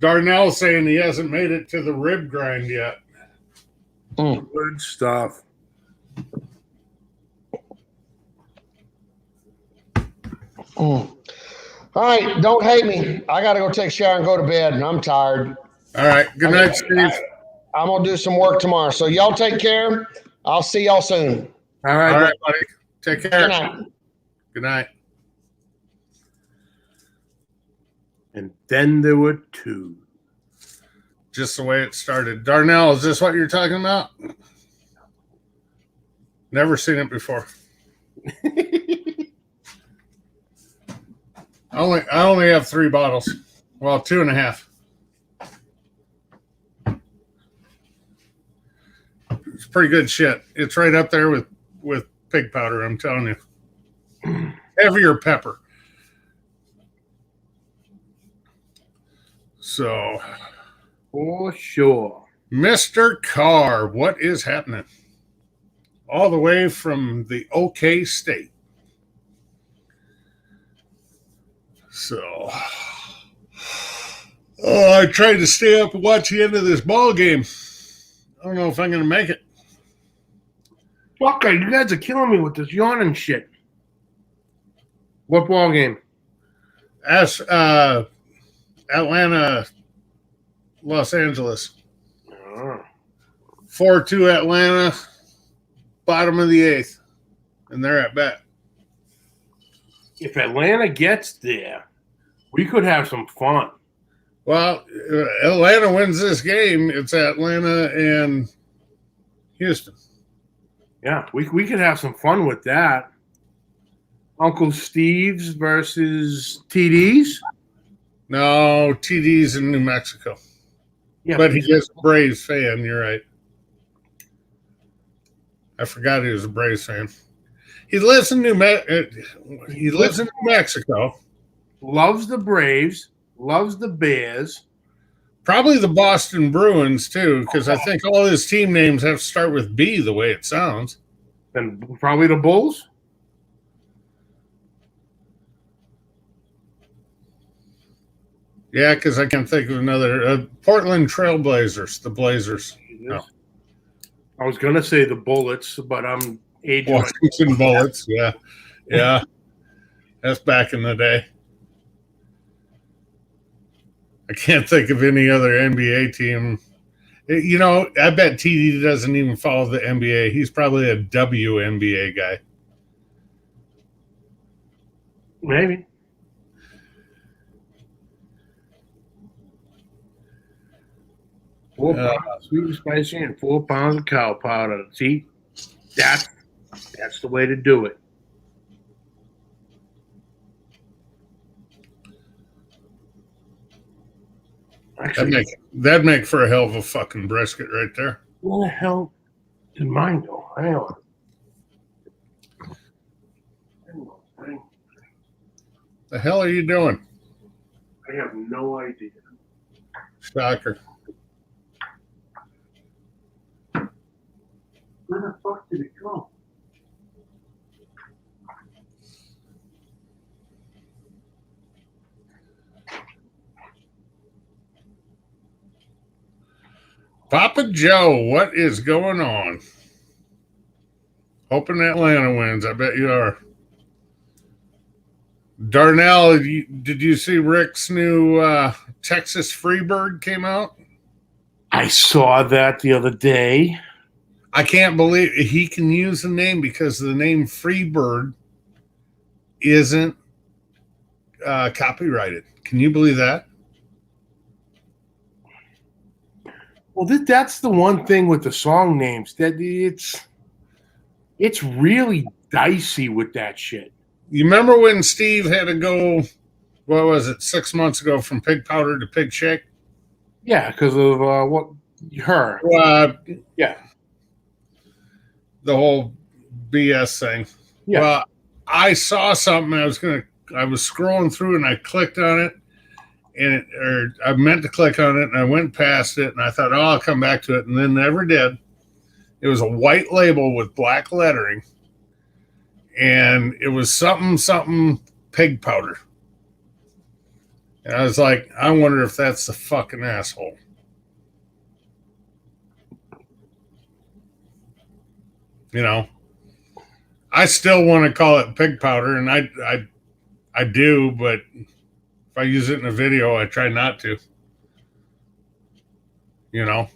Darnell's saying he hasn't made it to the rib grind yet.
Good stuff.
All right, don't hate me. I got to go take a shower and go to bed. I'm tired.
All right. Good night, Steve.
I'm going to do some work tomorrow. So y'all take care. I'll see y'all soon.
All right.
All right, buddy. Take care.
Good night.
Good night.
And then there were 2.
Just the way it started. Darnell, is this what you're talking about? Never seen it before. I only have 3 bottles. Well, 2.5. It's pretty good shit. It's right up there with pig powder, I'm telling you. Heavier pepper. So,
For sure.
Mr. Carr, what is happening? All the way from the OK State. So, I tried to stay up and watch the end of this ball game. I don't know if I'm going to make it.
Okay, you guys are killing me with this yawning shit. What ball game?
Atlanta, Los Angeles.
Oh.
4-2 Atlanta, bottom of the 8th. and they're at bat.
If Atlanta gets there, we could have some fun.
Well, Atlanta wins this game. It's Atlanta and Houston.
Yeah, we could have some fun with that. Uncle Steve's versus TD's.
No, TD's in New Mexico.
Yeah,
But he is a Braves fan. You're right. I forgot he was a Braves fan. He lives in New Mexico.
Loves the Braves. Loves the Bears.
Probably the Boston Bruins too, because I think all his team names have to start with B. The way it sounds.
And probably the Bulls.
Yeah, because I can't think of another. Portland Trailblazers, the Blazers. No.
I was gonna say the Bullets, but I'm aging.
Washington Bullets. Yeah, yeah. That's back in the day. I can't think of any other NBA team. You know, I bet TD doesn't even follow the NBA. He's probably a WNBA guy.
Maybe. Four pounds of sweet and spicy and 4 pounds of cow powder. See, that's the way to do it. Actually,
That'd make for a hell of a fucking brisket right there.
where the hell did mine go? Hang on.
The hell are you doing?
I have no idea.
Shocker.
Where the fuck did it go?
Papa Joe, what is going on? Hoping Atlanta wins. I bet you are. Darnell, did you see Rick's new Texas Freebird came out?
I saw that the other day.
I can't believe he can use the name because the name Freebird isn't copyrighted. Can you believe that?
Well, that's the one thing with the song names that it's really dicey with that shit.
You remember when Steve had to go, what was it, 6 months ago from Pig Powder to Pig Shake?
Yeah, because of what her. Yeah.
The whole BS thing.
Yeah.
Well, I saw something. I was scrolling through and I clicked on it, or I meant to click on it and I went past it and I thought, oh, I'll come back to it, and then never did. It was a white label with black lettering, and it was something Pig Powder. And I was like, I wonder if that's the fucking asshole. You know, I still want to call it Pig Powder, and I do, but if I use it in a video, I try not to. You know,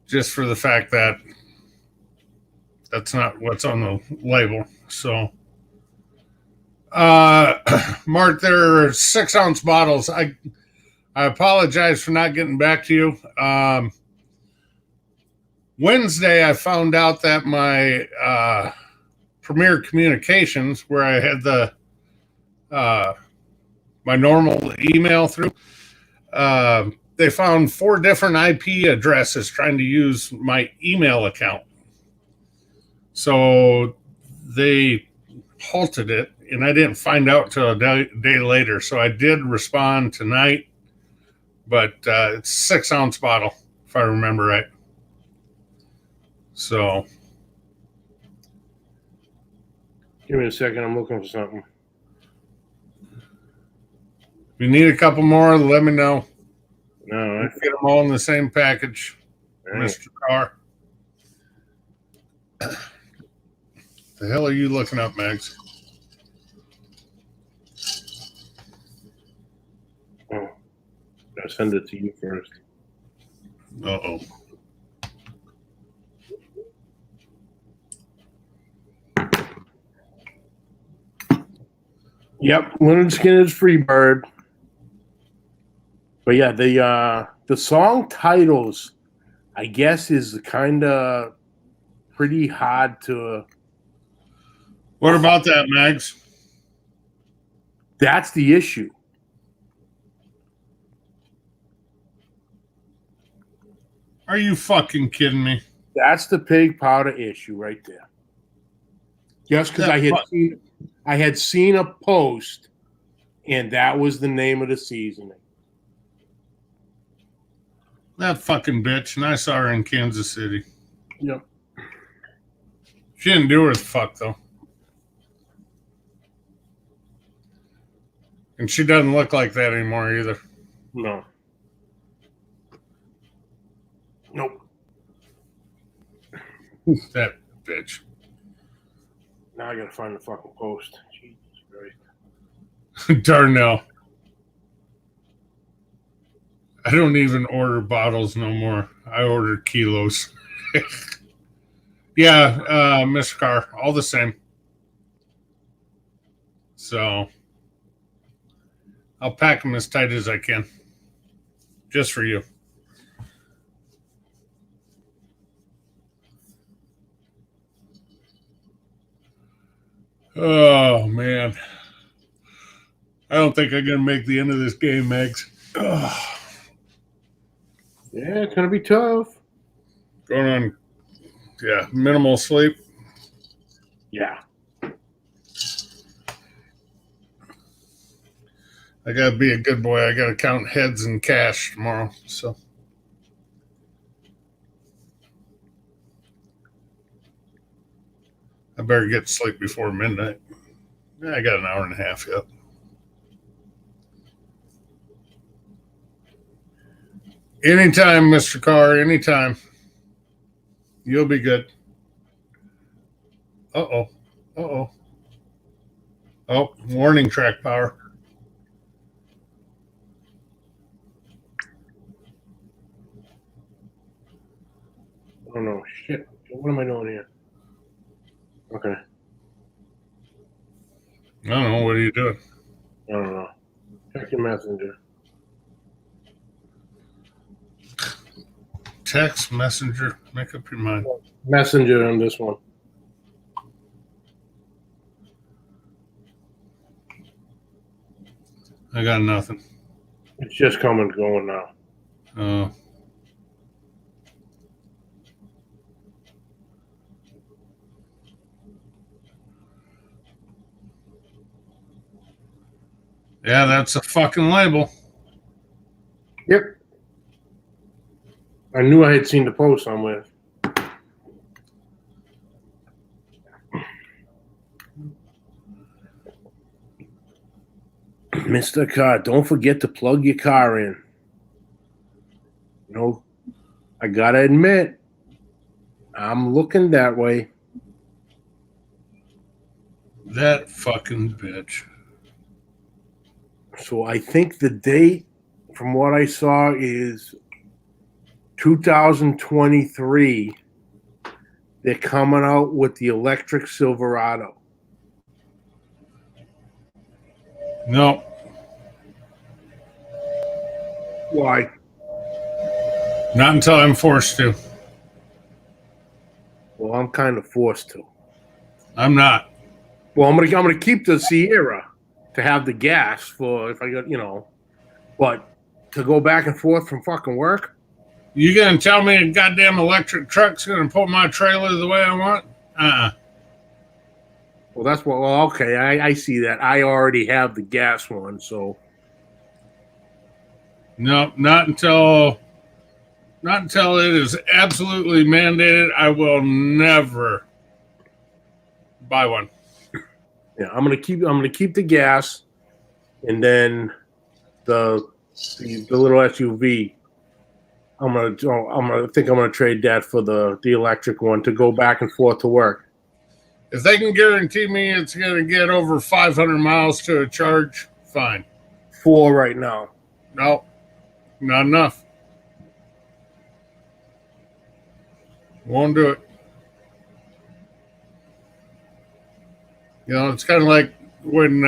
just for the fact that that's not what's on the label. So, Mark, there are 6-ounce bottles. I apologize for not getting back to you. Wednesday, I found out that my Premier Communications, where I had the my normal email through, they found 4 different IP addresses trying to use my email account. So they halted it, and I didn't find out till a day later. So I did respond tonight, but it's a 6-ounce bottle, if I remember right. So,
Give me a second. I'm looking for something.
if you need a couple more, let me know.
No,
Get them all in the same package, Mr. Carr. The hell are you looking up, Max?
I'll send it to you first.
Uh-oh.
Yep, Leonard Skinner's Free Bird. But yeah, the song titles, I guess, is kind of pretty hard to.
What about that, Mags?
That's the issue.
Are you fucking kidding me?
That's the pig powder issue right there. Just because I had seen a post, and that was the name of the seasoning.
That fucking bitch. And I saw her in Kansas City.
Yep.
She didn't do her the fuck, though. And she doesn't look like that anymore either.
No. Nope.
That bitch.
Now I gotta find the fucking post. Jesus Christ.
Darnell. I don't even order bottles no more. I order kilos. Yeah, Mr. Carr, all the same. So I'll pack them as tight as I can. Just for you. Oh, man. I don't think I'm going to make the end of this game, Megs. Ugh.
Yeah, it's gonna be tough.
Going on, yeah, minimal sleep.
Yeah.
I got to be a good boy. I got to count heads and cash tomorrow. So I better get to sleep before midnight. Yeah, I got an hour and a half yet. Anytime, Mr. Carr, anytime. You'll be good. Uh-oh. Uh-oh. Oh, warning track power.
Oh no, shit. What am I doing here? Okay.
I don't know. What are you doing?
I don't know. Check your messenger.
Text, messenger. Make up your mind.
Messenger on this one.
I got nothing.
It's just coming and going now.
Oh. Yeah, that's a fucking label.
Yep. I knew I had seen the post somewhere. Mr. Car, don't forget to plug your car in. No, I gotta admit, I'm looking that way.
That fucking bitch.
So I think the date, from what I saw, is 2023. They're coming out with the electric Silverado.
No.
Why?
Not until I'm forced to.
Well, I'm kind of forced to.
I'm not.
Well, I'm gonna keep the Sierra to have the gas for if I got, but to go back and forth from fucking work.
You gonna tell me a goddamn electric truck's gonna pull my trailer the way I want?
Well, that's what. Well, okay, I see that. I already have the gas one, so
No, not until it is absolutely mandated. I will never buy one.
yeah, I'm gonna keep the gas, and then the little SUV. I'm gonna trade that for the electric one to go back and forth to work.
If they can guarantee me it's gonna get over 500 miles to a charge, fine.
4 right now.
No, not enough. Won't do it. It's kind of like when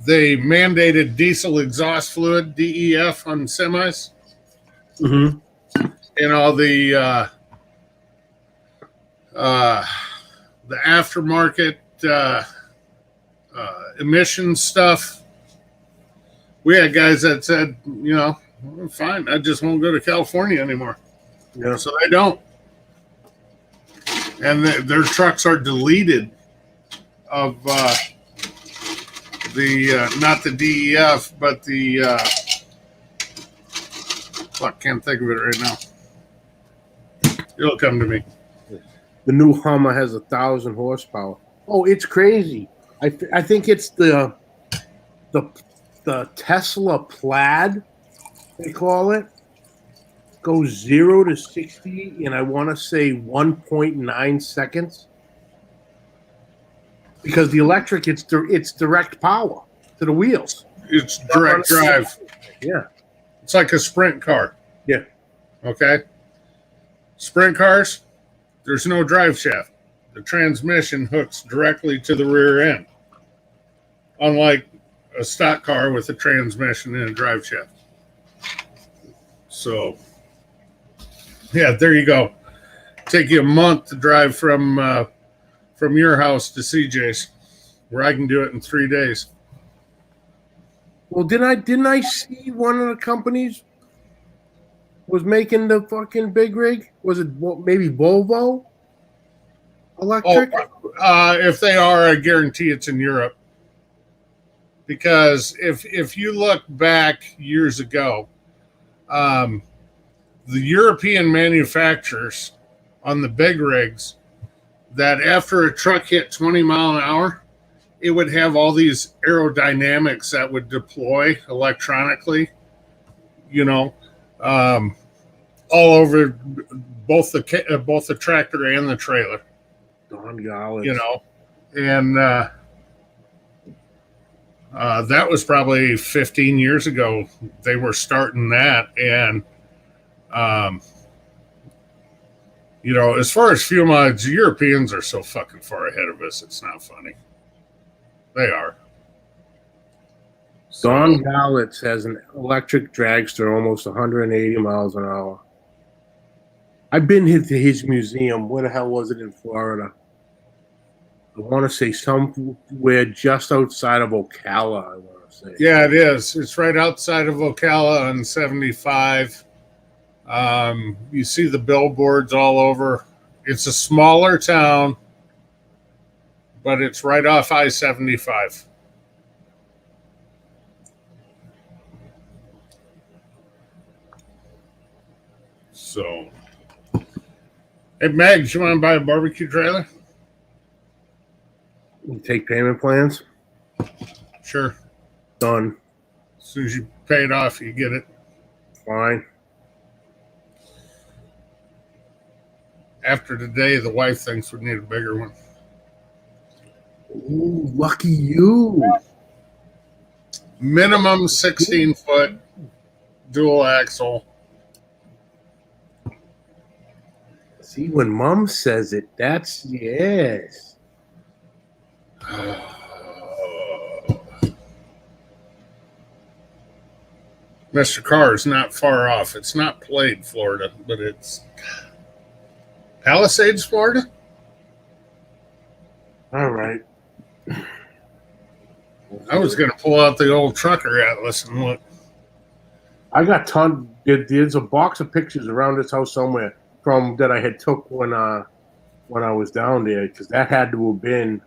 they mandated diesel exhaust fluid, DEF, on semis.
Mm-hmm.
And all the aftermarket emission stuff. We had guys that said, you know, well, fine, I just won't go to California anymore.
Yeah.
So they don't. And their trucks are deleted of not the DEF, but the fuck, can't think of it right now. It'll come to me.
The new Hummer has 1,000 horsepower. Oh, it's crazy. I think it's the Tesla Plaid, they call it. Goes 0 to 60 in, I want to say, 1.9 seconds. Because the electric, it's direct power to the wheels.
It's direct drive.
Yeah.
It's like a sprint car.
Yeah.
Okay. Sprint cars, there's no drive shaft. The transmission hooks directly to the rear end. Unlike a stock car with a transmission and a drive shaft. So, yeah, there you go. Take you a month to drive from your house to CJ's, where I can do it in 3 days.
Well, didn't I see one of the companies was making the fucking big rig? Was it maybe Volvo Electric?
If they are, I guarantee it's in Europe. Because if you look back years ago, the European manufacturers on the big rigs, that after a truck hit 20 mile an hour, it would have all these aerodynamics that would deploy electronically, you know, all over both the tractor and the trailer.
Don Garlits.
You know, and that was probably 15 years ago. They were starting that, and you know, as far as fuel mileage, Europeans are so fucking far ahead of us. It's not funny. They are.
Don Garlits has an electric dragster, almost 180 miles an hour. I've been to his museum. Where the hell was it in Florida? I want to say somewhere just outside of Ocala, I want to say.
Yeah, it is. It's right outside of Ocala on 75. You see the billboards all over. It's a smaller town, but it's right off I-75. So, hey, Mags, you want to buy a barbecue trailer?
You take payment plans?
Sure.
Done.
As soon as you pay it off, you get it.
Fine.
After today, the wife thinks we need a bigger one.
Ooh, lucky you.
Minimum 16-foot dual axle.
See, when Mom says it, that's yes.
Mr. Carr is not far off. It's not Plaid, Florida, but it's Palisades, Florida.
All right.
I was going to pull out the old trucker atlas and look.
I got there's a box of pictures around this house somewhere from that I had took when I was down there, because that had to have been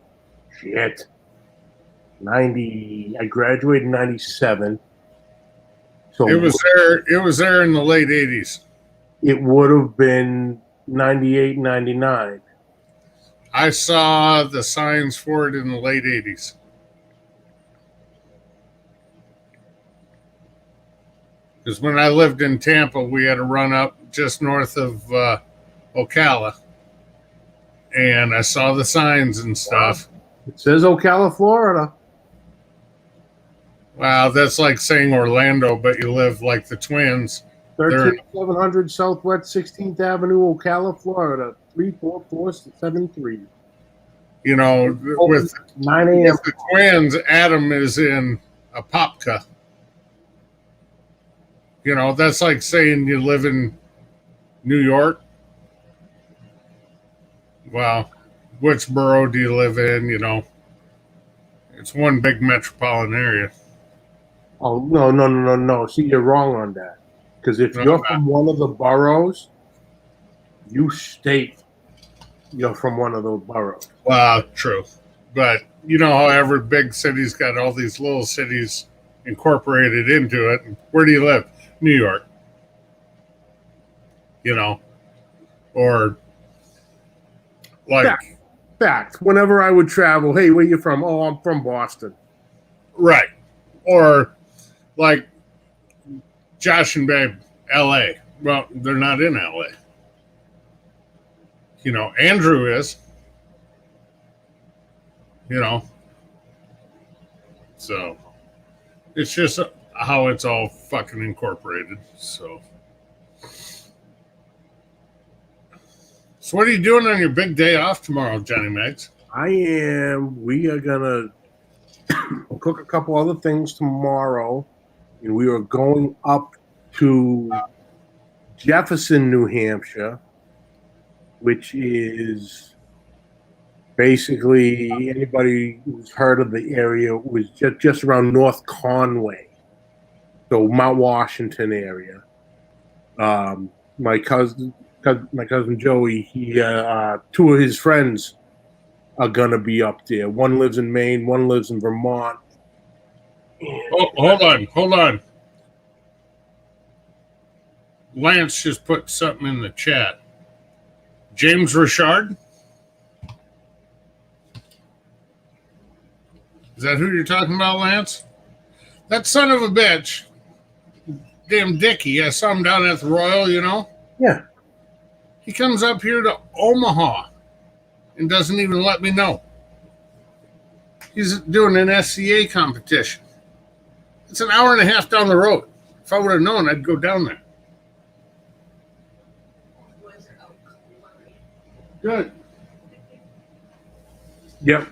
90. I graduated in 97. So
It was there in the late 80s.
It would have been 98, 99.
I saw the signs for it in the late 80s. Because when I lived in Tampa, we had to run up just north of Ocala. And I saw the signs and stuff.
It says Ocala, Florida.
Wow, that's like saying Orlando, but you live like the twins.
13700 Southwest 16th Avenue, Ocala, Florida. 34473.
You know, with
9 a.m.
the twins, Adam is in Apopka. You know, that's like saying you live in New York. Well, which borough do you live in? You know, it's one big metropolitan area.
Oh, no. See, you're wrong on that. Because if
No,
you're
I'm
from one of the boroughs, you state you're from one of those boroughs.
Well, true. But you know how every big city's got all these little cities incorporated into it. Where do you live? New York. You know, or like,
Fact. Whenever I would travel, hey, where you from? Oh, I'm from Boston.
right. Or like Josh and Babe, LA. Well, they're not in LA. You know, Andrew is. You know. So it's just how it's all fucking incorporated. So what are you doing on your big day off tomorrow, Johnny Meggs?
We are gonna cook a couple other things tomorrow, and we are going up to Jefferson, New Hampshire, which is basically, anybody who's heard of the area, was just around North Conway, so Mount Washington area. My cousin Joey, two of his friends are gonna be up there. One lives in Maine, one lives in Vermont.
Oh, hold on. Lance just put something in the chat. James Richard? Is that who you're talking about, Lance? That son of a bitch. Damn Dickie. I saw him down at the Royal, you know?
Yeah.
He comes up here to Omaha and doesn't even let me know. He's doing an SCA competition. It's an hour and a half down the road. If I would have known, I'd go down there. Good.
Yep.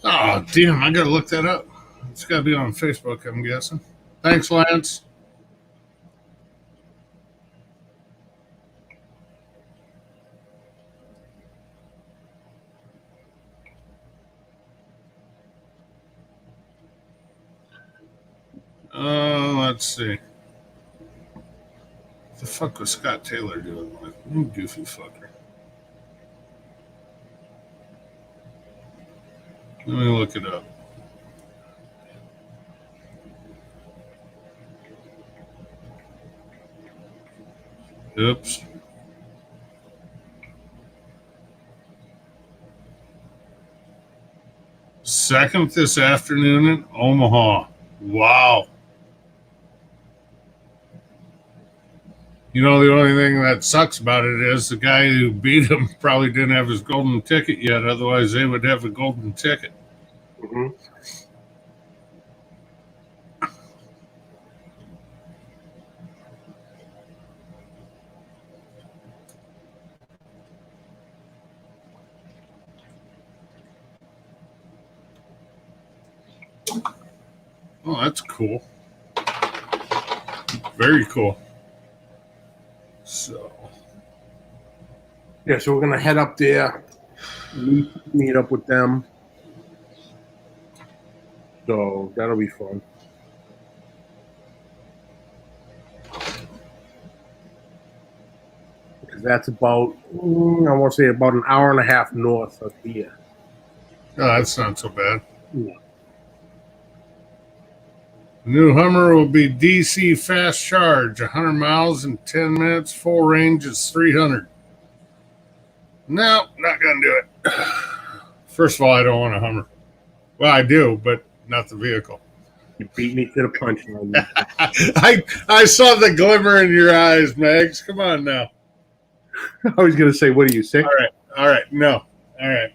Oh, damn. I got to look that up. It's got to be on Facebook, I'm guessing. Thanks, Lance. Let's see. What the fuck was Scott Taylor doing? Like, you goofy fucker. Let me look it up. Oops. Second this afternoon in Omaha. Wow. You know, the only thing that sucks about it is the guy who beat him probably didn't have his golden ticket yet. Otherwise, they would have a golden ticket.
Mm-hmm.
Oh, that's cool. Very cool. So,
Yeah, so we're gonna head up there, meet up with them. So that'll be fun. Because that's about, I want to say about an hour and a half north of here.
oh, that's not so bad.
Yeah.
New Hummer will be DC fast charge, 100 miles in 10 minutes. Full range is 300. No, not going to do it. First of all, I don't want a Hummer. Well, I do, but not the vehicle.
You beat me to the punch line.
I saw the glimmer in your eyes, Megs. Come on now.
I was going to say, what are you, sick?
All right. No. All right.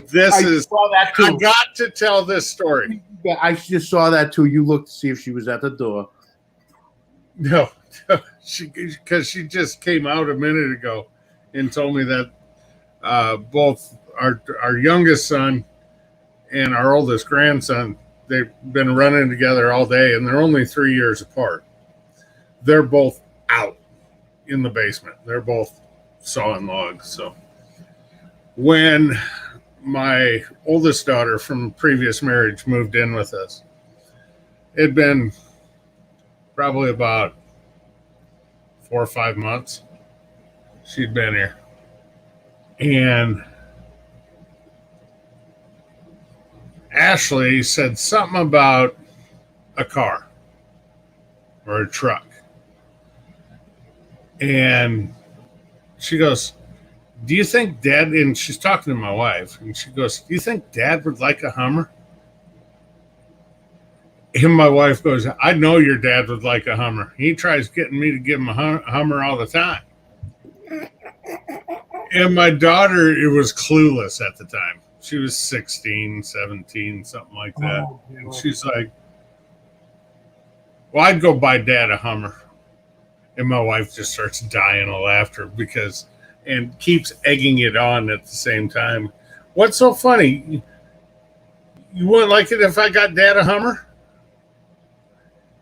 This is,
saw that too.
I got to tell this story.
Yeah, I just saw that too. You looked to see if she was at the door.
No, because she just came out a minute ago and told me that both our youngest son and our oldest grandson, they've been running together all day, and they're only 3 years apart. They're both out in the basement. They're both sawing logs. So when my oldest daughter from previous marriage moved in with us, it'd been probably about 4 or 5 months she'd been here. And Ashley said something about a car or a truck. And she goes, do you think Dad, and she's talking to my wife, and she goes, do you think Dad would like a Hummer? And my wife goes, I know your dad would like a Hummer. He tries getting me to give him a Hummer all the time. And my daughter, it was clueless at the time. She was 16, 17, something like that. And she's like, well, I'd go buy Dad a Hummer. And my wife just starts dying of laughter and keeps egging it on at the same time. What's so funny? You wouldn't like it if I got Dad a Hummer?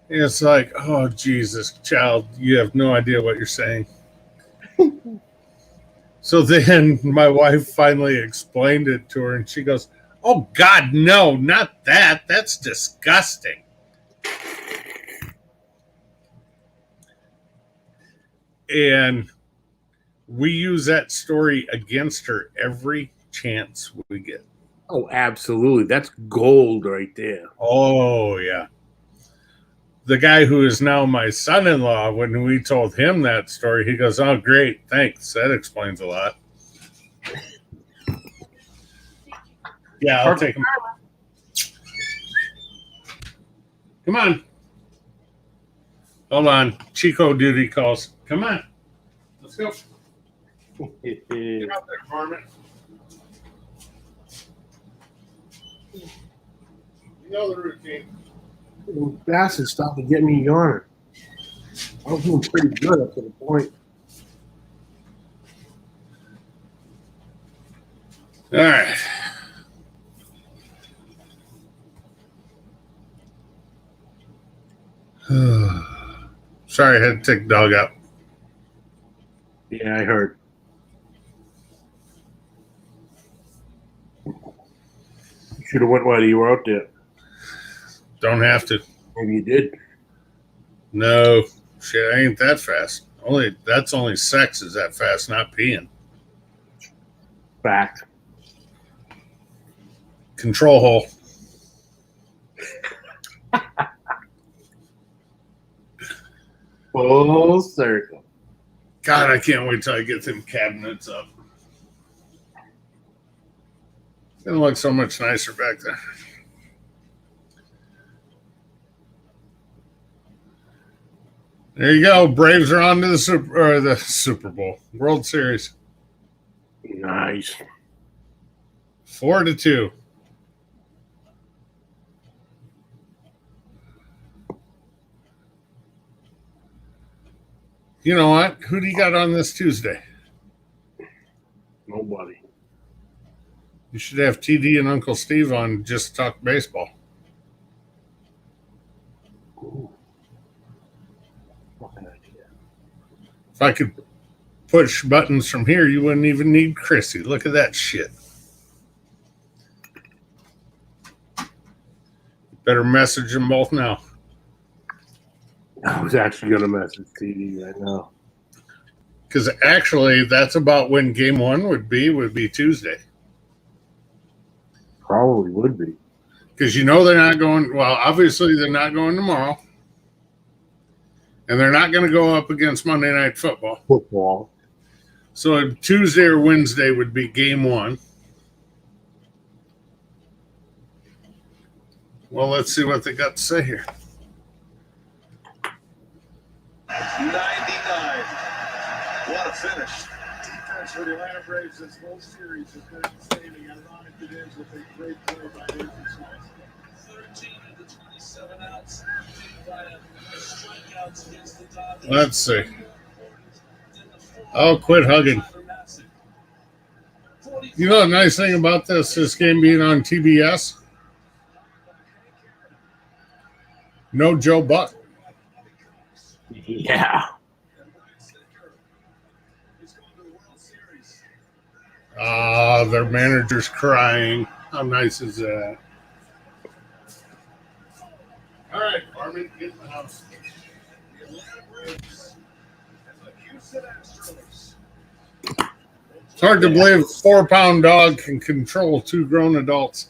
And it's like, oh, Jesus, child, you have no idea what you're saying. So then my wife finally explained it to her, and she goes, oh, God, no, not that. That's disgusting. And we use that story against her every chance we get.
Oh, absolutely. That's gold right there.
Oh, yeah. The guy who is now my son-in-law, when we told him that story, he goes, oh, great, thanks. That explains a lot. Yeah, I'll take him. Come on. Hold on. Chico duty calls. Come on. Let's go. Get out there, varmint. You know the routine.
Bassett stopped to get me yawning. I was doing pretty good up to the point.
All right. Sorry, I had to take the dog out.
Yeah, I heard. You should have went while you were out there.
Don't have to.
Maybe you did.
No, shit, I ain't that fast. That's only sex is that fast, not peeing.
Fact.
Control hole.
Full circle.
God, I can't wait till I get them cabinets up. It's gonna look so much nicer back there. There you go. Braves are on to the Super Bowl, World Series.
Nice.
4-2. You know what? Who do you got on this Tuesday?
Nobody.
You should have TD and Uncle Steve on just to talk baseball.
Ooh.
If I could push buttons from here, you wouldn't even need Chrissy. Look at that shit. Better message them both now.
I was actually going to message TD right now.
Because actually, that's about when game one would be Tuesday.
Probably would be.
Because you know they're not going, well, obviously they're not going tomorrow. And they're not going to go up against Monday Night
Football.
So Tuesday or Wednesday would be game one. Well, let's see what they got to say here.
99. What a finish. Defense for the Atlanta Braves this whole series has been outstanding. Ironic it ends with a great play by Nathan Smith. 13 of the 27 outs. Strikeouts against the Dodgers.
Let's see. I'll quit hugging. You know the nice thing about this game being on TBS? No Joe Buck.
Yeah.
Their manager's crying. How nice is that? All right, Armin, get in the house.
The Atlanta Braves and the Houston Astros.
It's hard to believe a 4-pound dog can control 2 grown adults.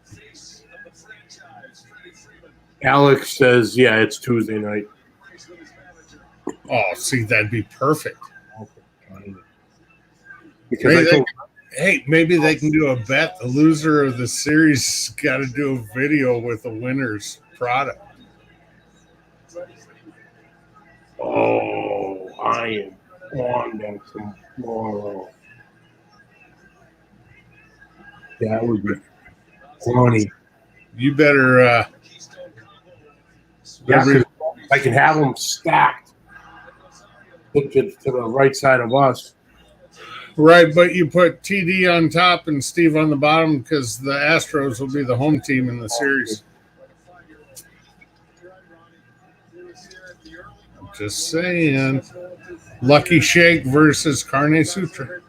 The face of the franchise, Freddie Freeman,
Alex says, yeah, it's Tuesday night.
plays with his manager.
Oh, see, that'd be perfect.
Because
Maybe
I
they,
told,
maybe they can do a bet. The loser of the series got to do a video with the winner's product.
oh, I am on that tomorrow. That would be funny.
You better.
Yeah, 'cause I can have them stacked to the right side of us.
Right, but you put TD on top and Steve on the bottom because the Astros will be the home team in the series. I'm just saying. Lucky Shake versus Carne Sutra.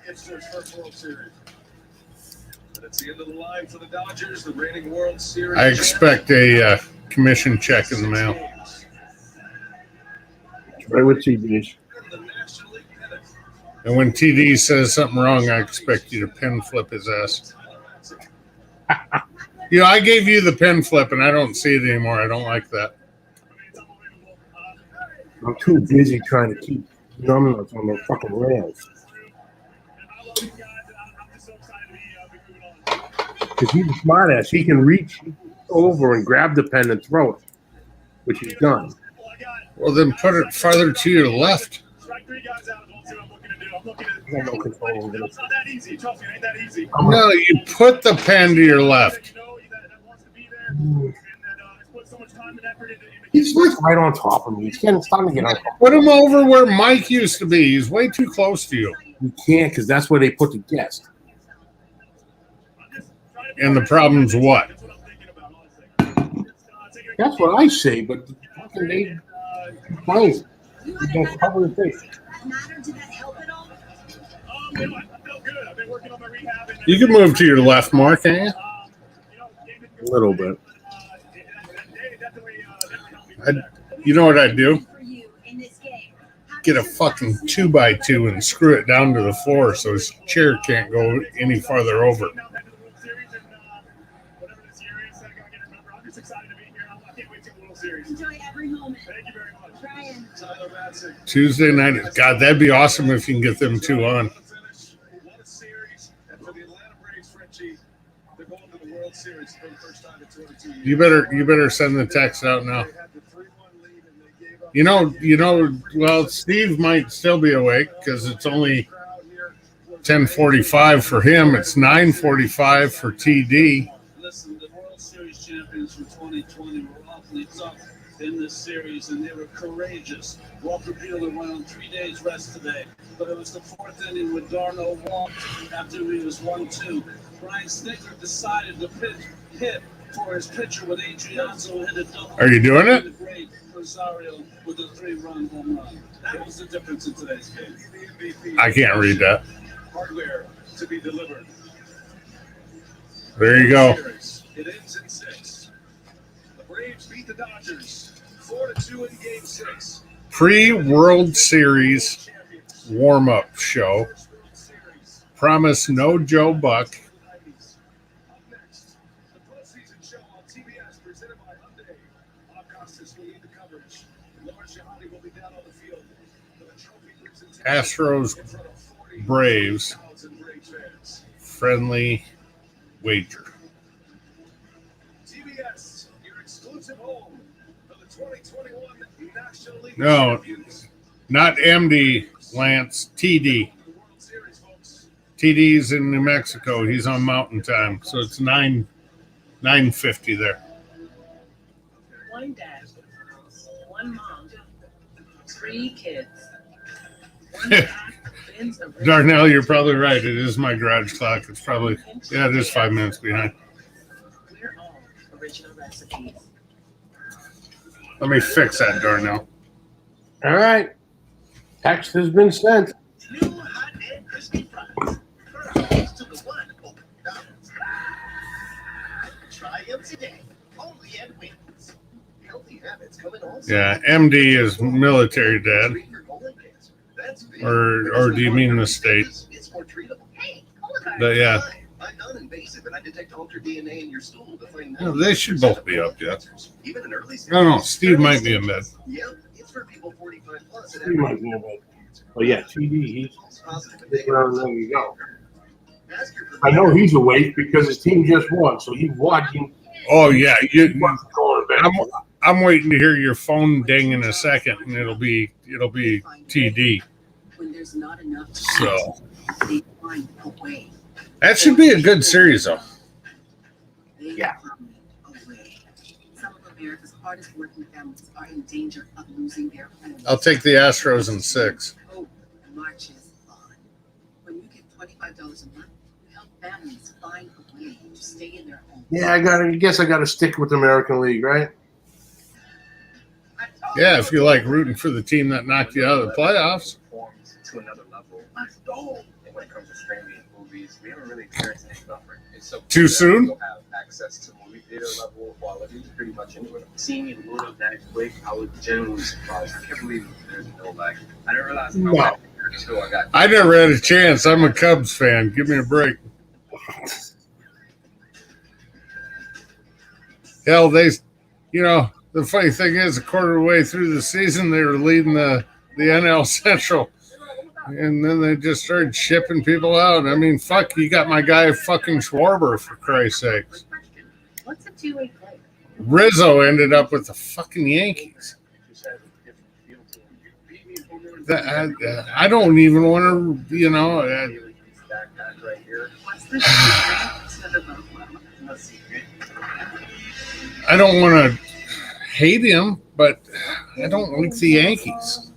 It's their first World Series. And it's the end of the line for the Dodgers, the reigning World Series.
I expect a commission check in the mail.
Right with TVs.
The National League pennant.
And when TD says something wrong, I expect you to pin flip his ass. You know, I gave you the pin flip and I don't see it anymore. I don't like that.
I'm too busy trying to keep numbnuts on the fucking rails. Because he's a smart ass. He can reach over and grab the pen and throw it, which he's done.
Well, then put it farther to your left.
I got no control over it.
It's not that easy. Trust me, it ain't that easy.
No, you put the pen to your left.
He's like right on top of me. He's starting to get on top.
Put him over where Mike used to be. He's way too close to you.
You can't because that's where they put the guest.
And the problem's what?
That's what I say, but fucking they complain. You don't cover the face.
You can move to your left, Mark, can't you?
A little bit.
You know what I'd do? Get a fucking 2x2 and screw it down to the floor so his chair can't go any farther over.
Enjoy every moment. Thank you very much. Brian.
Tuesday night. God, that'd be awesome if you can get them 2 on. You better send the text out now. You know, well, Steve might still be awake because it's only 10:45 for him. It's 9:45 for TD.
Listen, the World Series champions from 2020 were awfully tough in this series, and they were courageous. Walker Buehler went on 3 days rest today, but it was the 4th inning when Darno walked after he was 1-2. Brian Snitker decided to hit for his pitcher with Adrianzo hit a double.
Are you doing it?
Rosario with a 3-run home run. That was the difference in today's game.
I can't read that.
Hardware to be delivered.
There you go.
It ends in 6. The Braves beat the Dodgers 4-2 in Game 6.
Pre-World Series warm-up show. Promise no Joe Buck.
Up next, the postseason show on TBS presented by Hyundai. Bob Costas will lead the coverage. Lawrence Shahadi will be down on the field. For the trophy presentation
Astros,
in front of 40,000
Braves,
Braves fans.
friendly wager.
TBS, your exclusive home for the 2021 National League
No.
champions.
Not MD, Lance, TD.
The World Series, folks.
TD's in New Mexico. He's on Mountain Time, so it's 9:50 there.
One dad, one mom, 3 kids. One dad wins a race.
Darnell, you're probably right. It is my garage clock. It's probably, yeah, it is 5 minutes behind.
We're all a original recipes.
Let me fix that, Darnell.
All right. Text has been sent.
New hot and crispy fries. Fries to the one. McDonald's. Try them today. Only at Wings. Healthy habits come in all
Yeah, MD is military dad.
Treat your colon cancer. That's big.
Or do you mean the state?
It's more treatable.
Hey, Colocar.
But yeah,
I'm non-invasive and I detect altered DNA in your stool to find
well, they should both be up yet.
Even an early
I don't know. Steve might be in bed.
Yep, it's for people 45 plus.
He might be in bed. Oh yeah, TD. He's there you go. I know he's awake because his team just won, so he's watching.
Oh yeah,
Going to bed.
I'm waiting to hear your phone ding in a second, and it'll be TD.
When there's not enough,
So
they find a way.
that should be a good series, though.
Yeah. Away. Some of America's hardest working families are in danger of losing their homes.
I'll take the Astros in 6.
Hope marches on. When you get $25 a month, you help families find a way to stay in their homes.
Yeah, I guess I gotta stick with the American League, right?
Yeah, if you like rooting for the team that knocked you out of the playoffs.
To another level. And when it comes to streaming movies, we haven't really experienced any suffering. It's so
Too
cool that
soon?
we'll have access to movie theater level quality pretty much anywhere. Seeing it load up that quick, I was genuinely surprised. I can't believe there's no lag. I didn't realize how
No.
much until I got.
I never had a chance. I'm a Cubs fan. Give me a break. Hell, the funny thing is, a quarter way through the season, they were leading the NL Central. And then they just started shipping people out. I mean, fuck, you got my guy fucking Schwarber, for Christ's sakes.
What's a two-way play?
Rizzo ended up with the fucking Yankees. I don't even want to,
What's the secret to the vote well? No secret.
I don't want to hate him, but I don't like the Yankees.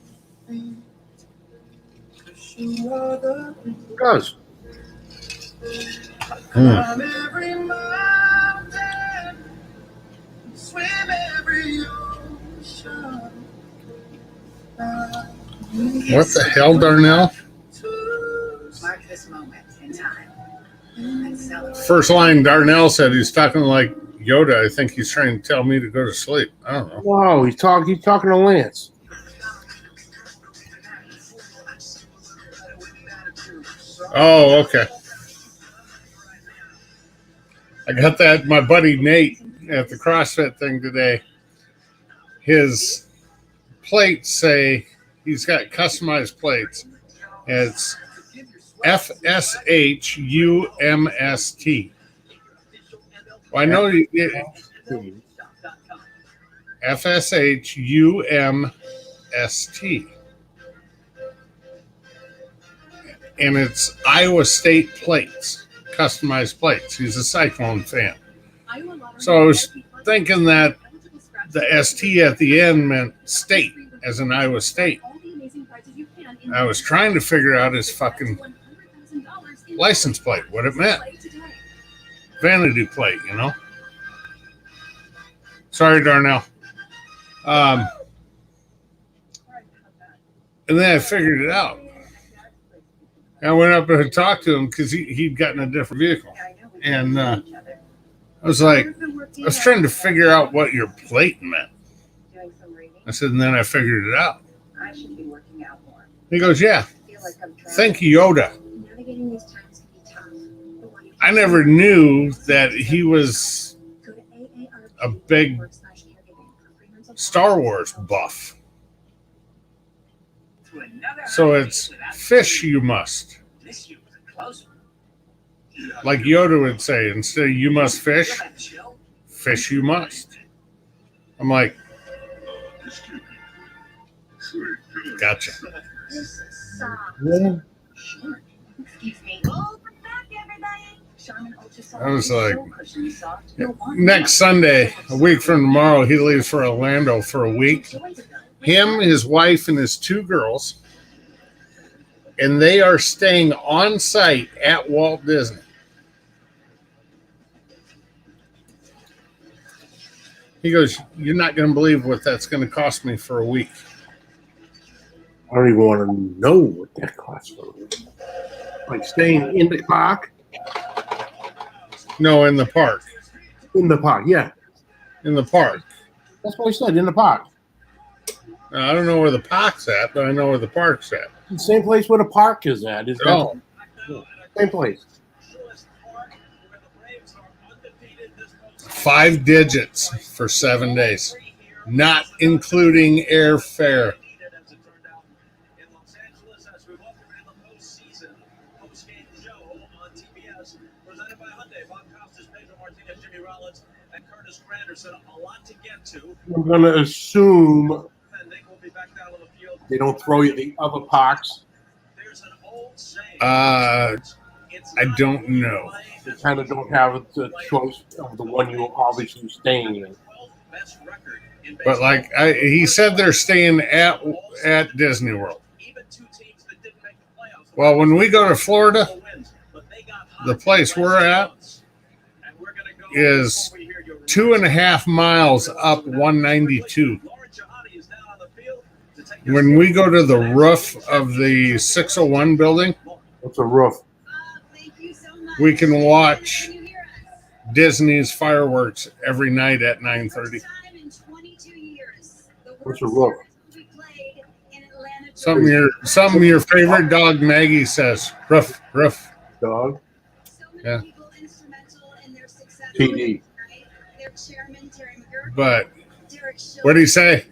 Does.
Climb every mountain, swim every ocean.
What the hell, Darnell?
Mark this moment in time and celebrate.
First line Darnell said he's talking like Yoda. I think he's trying to tell me to go to sleep. I don't know.
Whoa, he's talking to Lance.
Oh, okay. I got that. My buddy Nate at the CrossFit thing today. His plates say he's got customized plates. It's FSHUMST. Well, I know FSHUMST. And it's Iowa State plates, customized plates. He's a Cyclone fan. So I was thinking that the ST at the end meant state, as in Iowa State. I was trying to figure out his fucking license plate, what it meant. Vanity plate, Sorry, Darnell. And then I figured it out. I went up and talked to him because he'd gotten a different vehicle. And I was like, I was trying to figure out what your plate meant. I said, and then I figured it out.
I should be working out more.
He goes, yeah,
I feel like I'm trying.
thank you, Yoda.
Navigating these times can be tough. But when you
I never knew that he was
go to AARP
a big
/caregiving for free mental health
Star Wars buff.
To another
So it's fish you must.
This year was a close one.
Like Yoda would say, instead of you must fish, fish you must. I'm like, gotcha.
Yeah.
Excuse me. Welcome back, everybody. Charmin Ultra Soft
I was
is so
like,
cushiony soft. No wonder.
next Sunday, a week from tomorrow, he leaves for Orlando for a week. Him, his wife, and his 2 girls. And they are staying on site at Walt Disney. He goes, "You're not going to believe what that's going to cost me for a week."
I don't even want to know what that costs for. Like staying in the park?
No, in the park.
In the park, yeah.
In the park.
That's what I said, in the park.
Now, I don't know where the park's at, but I know where the park's at.
The same place where the park is at. Is
Oh.
same place.
5 digits for 7 days, not including airfare.
I'm going to assume they don't throw you the other parks.
I don't know.
They kind of don't have the choice of the one you're obviously staying in.
But like he said, they're staying at Disney World. Well, when we go to Florida, the place we're at is 2.5 miles up 192. When we go to the roof of the 601 building,
what's a roof?
We can watch Disney's fireworks every night at 9:30.
What's a roof?
Something your favorite dog Maggie says. Ruff, ruff.
Dog?
Yeah.
TD.
But what do you say?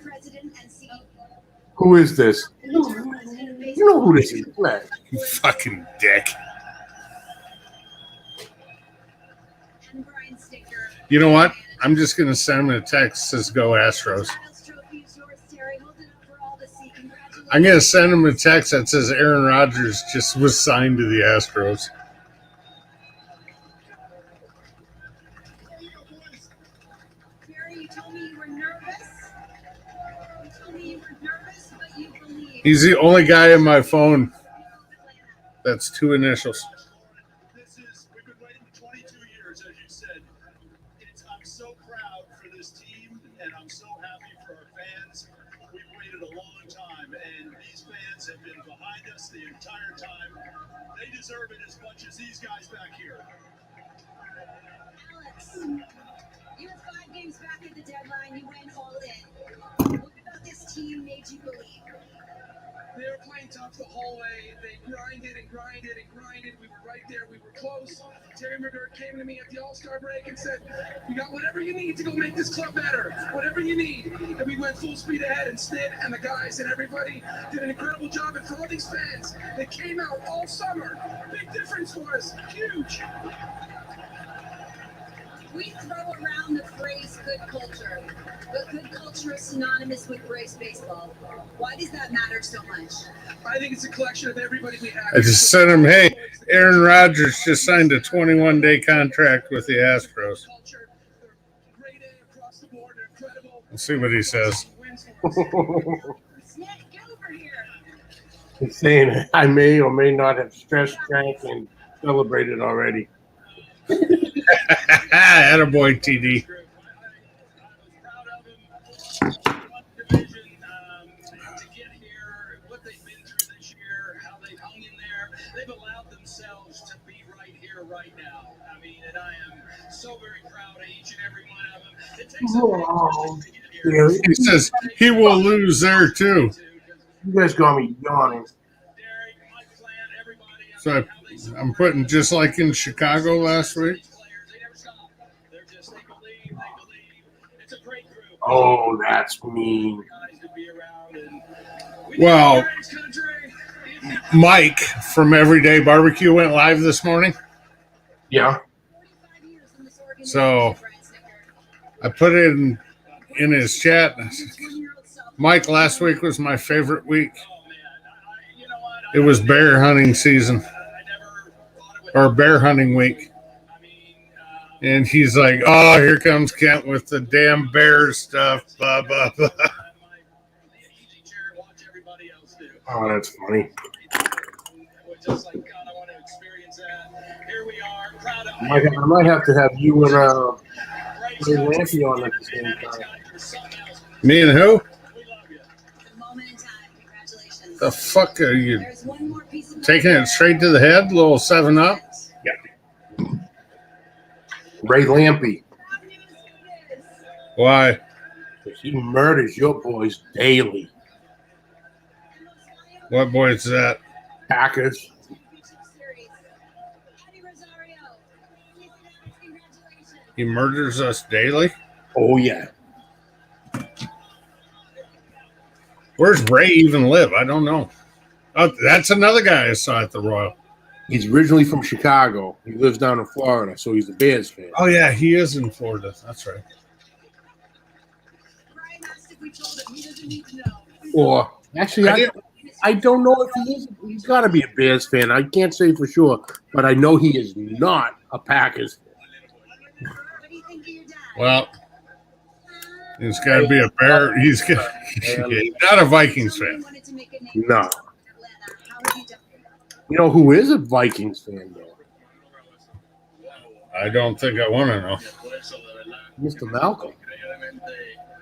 Who is this? You know who this is, man.
You fucking dick. You know what? I'm just going to send him a text that says go Astros. I'm going to send him a text that says Aaron Rodgers just was signed to the Astros. He's the only guy in my phone that's 2 initials.
We've been waiting 22 years, as you said. I'm so proud for this team, and I'm so happy for our fans. We've waited a long time, and these fans have been behind us the entire time. They deserve it as much as these guys back here.
Alex, you were 5 games back at the deadline. You went all in. What about this team made you believe?
They were playing tough the whole way. They grinded and grinded and grinded. We were right there. We were close. Terry McGirt came to me at the All-Star break and said, "You got whatever you need to go make this club better. Whatever you need." And we went full speed ahead, and Snit and the guys and everybody did an incredible job. And for all these fans, they came out all summer. Big difference for us. Huge.
We throw around the phrase good culture, but good culture is synonymous with Braves baseball. Why does that matter so much?
I think it's a collection of everybody we have.
I just sent him, hey, Aaron Rodgers just signed a 21-day contract with the Astros. We'll see what he says.
He's saying I may or may not have stressed drank and celebrated already.
Attaboy, TD.
They've allowed themselves to be right here, right now. I mean, and I am so very proud of each and every one of them. It takes a
He says he will lose there too.
You guys got me yawning.
So I'm putting just like in Chicago last week.
Oh, that's mean.
Well, Mike from Everyday Barbecue went live this morning.
Yeah.
So I put it in his chat. Mike, last week was my favorite week. It was bear hunting season or bear hunting week. And he's like, oh, here comes Kent with the damn bear stuff. Blah, blah, blah.
Oh, that's funny. I might have to have you and Ray Lampy on at the same time.
Me and who? The fuck are you taking it straight to the head? Little 7-Up?
Ray Lampy.
Why?
He murders your boys daily.
What boy is that?
Packers.
He murders us daily?
Oh, yeah.
Where's Ray even live? I don't know. Oh, that's another guy I saw at the Royal.
He's originally from Chicago. He lives down in Florida, so he's a Bears fan.
Oh, yeah, he is in Florida. That's right.
Or, actually, I don't know if he is. He's got to be a Bears fan. I can't say for sure, but I know he is not a Packers fan.
Well, he's got to be a Bear. He's not a Vikings fan.
No. You know who is a Vikings fan, though?
I don't think I want to know.
Mr. Malcolm.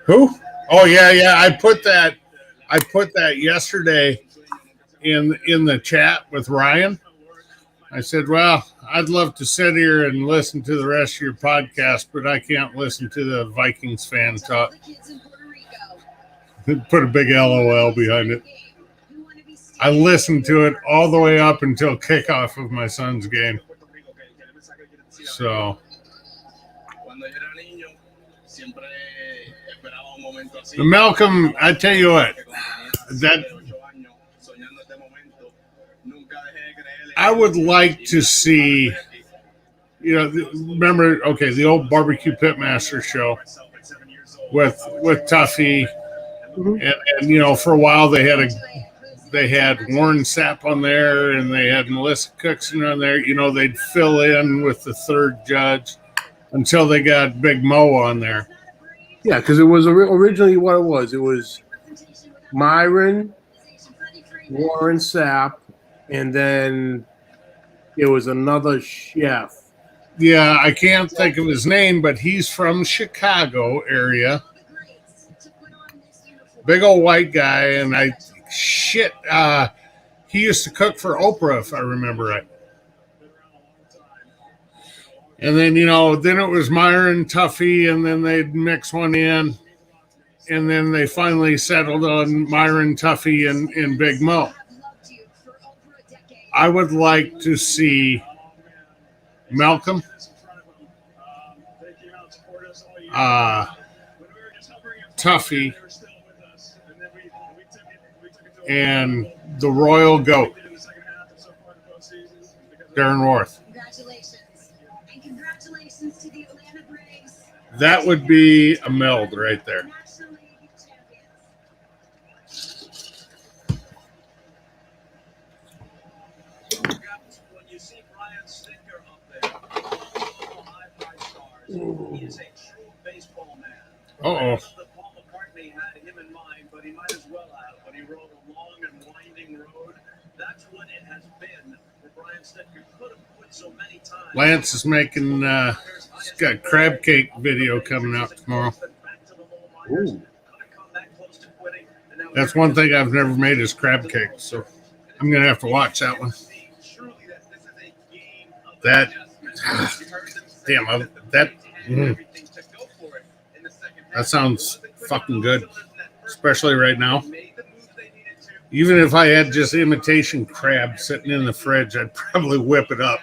Who? Oh, yeah. I put that yesterday in the chat with Ryan. I said, well, I'd love to sit here and listen to the rest of your podcast, but I can't listen to the Vikings fan talk. Put a big LOL behind it. I listened to it all the way up until kickoff of my son's game. So Malcolm, I tell you what, that I would like to see, remember, the old Barbecue Pitmaster show with Tuffy, and for a while they had Warren Sapp on there, and they had Melissa Cookson on there. They'd fill in with the third judge until they got Big Mo on there.
Yeah, because it was originally what it was. It was Myron, Warren Sapp, and then it was another chef.
Yeah, I can't think of his name, but he's from Chicago area. Big old white guy, and he used to cook for Oprah, if I remember right. And then, then it was Myron, Tuffy, and then they'd mix one in. And then they finally settled on Myron, Tuffy, and Big Mo. I would like to see Malcolm, Tuffy, and the Royal Goat, Darren Worth. That would be a meld right there.
He is a true baseball man.
Uh-oh.
Paul McCartney had him in mind, but he might as well have. When he rode a long and winding road, that's what it has been for Brian Snitker. Could have quit so many times.
Lance is making, he's got crab cake video coming out tomorrow.
Ooh.
That's one thing I've never made is crab cake, so I'm going to have to watch that one. That sounds fucking good, especially right now. Even if I had just imitation crab sitting in the fridge, I'd probably whip it up.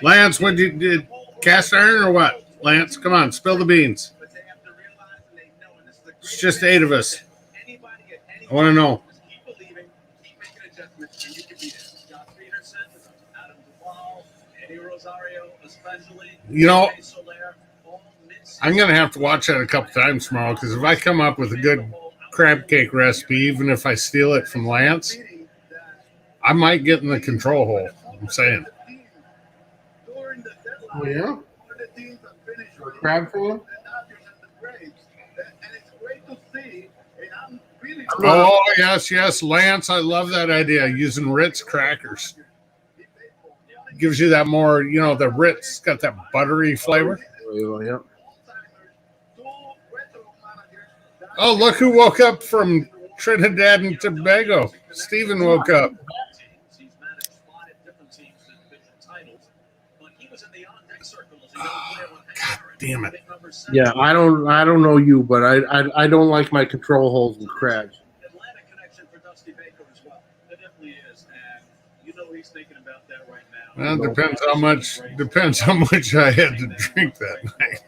Lance, what did cast iron or what? Lance, come on, spill the beans. It's just 8 of us. I want to know. I'm going to have to watch that a couple times tomorrow, because if I come up with a good crab cake recipe, even if I steal it from Lance, I might get in the control hole. I'm saying.
Oh, yeah? A crab fan?
Oh, yes, Lance. I love that idea, using Ritz crackers. gives you that more, the Ritz got that buttery flavor.
Yeah.
Oh, look who woke up from Trinidad and Tobago. Steven woke up.
He's managed 5 different teams in division titles, but he was in the on-deck circle as a young player when
God damn it.
Yeah, I don't know you, but I don't like my control holes with crabs.
Atlantic connection for Dusty Baker as well. It definitely is, and you know he's thinking about that right now.
Well, depends how much I had to drink that night.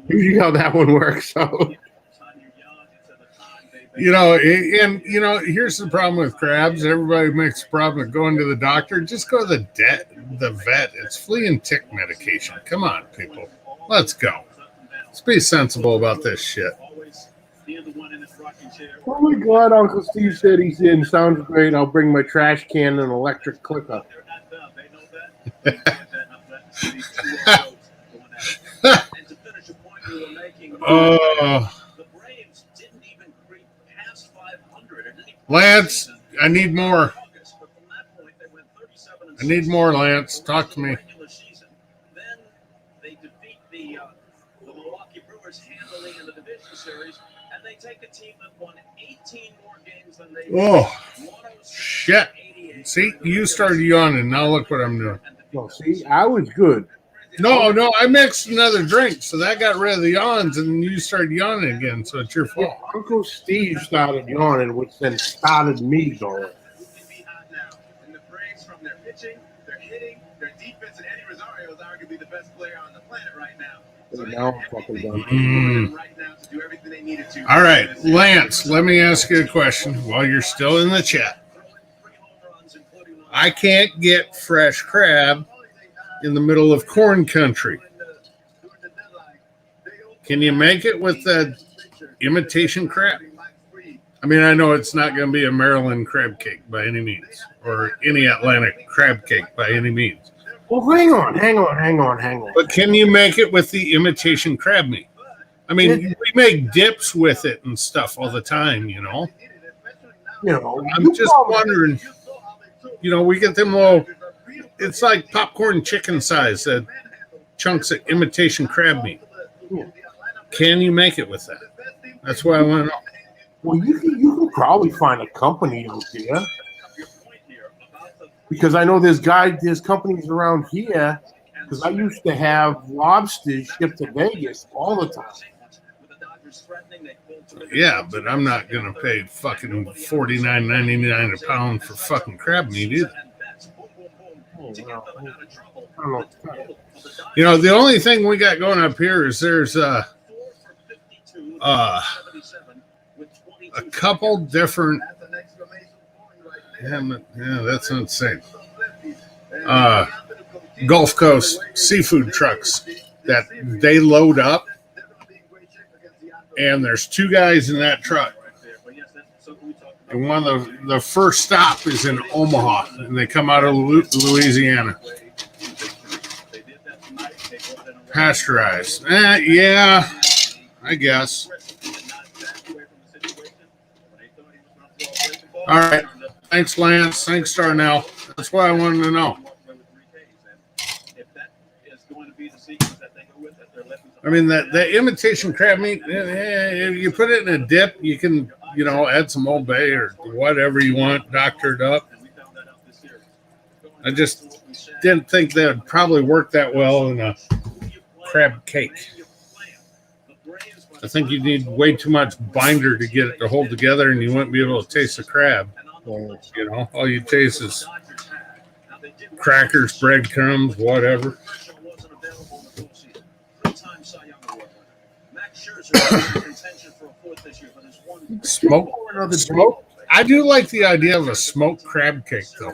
Usually how that one works. So.
Here's the problem with crabs. Everybody makes a problem with going to the doctor. Just go to the vet. It's flea and tick medication. Come on, people. Let's go. Let's be sensible about this shit.
Oh my God, Uncle Steve said he's in. Sounds great. I'll bring my trash can and electric clicker.
Lance, I need more. Lance. Talk to me.
Then they defeat the Milwaukee Brewers handily in the division series, and they take a team that won 18 more games than they
Oh, shit. See, you started yawning. Now look what I'm doing.
No, see, I was good.
No, I mixed another drink, so that got rid of the yawns, and you started yawning again, so it's your fault.
Yeah, Uncle Steve started yawning, which then started me going.
And the Braves, from their pitching, their hitting, their defense, and Eddie Rosario is arguably the best player on the planet right now. So
Now I'm fucking done.
right now to do everything they needed to.
All right, Lance, let me ask you a question while you're still in the chat. I can't get fresh crab in the middle of corn country. Can you make it with the imitation crab? I mean, I know it's not going to be a Maryland crab cake by any means, or any Atlantic crab cake by any means.
Well, hang on.
But can you make it with the imitation crab meat? I mean, we make dips with it and stuff all the time, I'm just wondering, we get them little, it's like popcorn chicken size, chunks of imitation crab meat. Can you make it with that? That's what I want to know.
Well, you can probably find a company out there. Because I know there's companies around here, because I used to have lobsters shipped to Vegas all the time.
Yeah, but I'm not going to pay fucking $49.99 a pound for fucking crab meat either. The only thing we got going up here is there's a couple different. Yeah, that's insane. Gulf Coast seafood trucks that they load up, and there's 2 guys in that truck. And one of the first stop is in Omaha, and they come out of Louisiana. Pasteurized. Yeah, I guess. All right. Thanks, Lance. Thanks, Darnell. That's what I wanted to know. I mean, the imitation crab meat, if you put it in a dip, you can, add some Old Bay or whatever you want, doctored up. I just didn't think that would probably work that well in a crab cake. I think you need way too much binder to get it to hold together, and you wouldn't be able to taste the crab. All you taste is crackers, breadcrumbs, whatever. Smoke. I do like the idea of a smoked crab cake, though.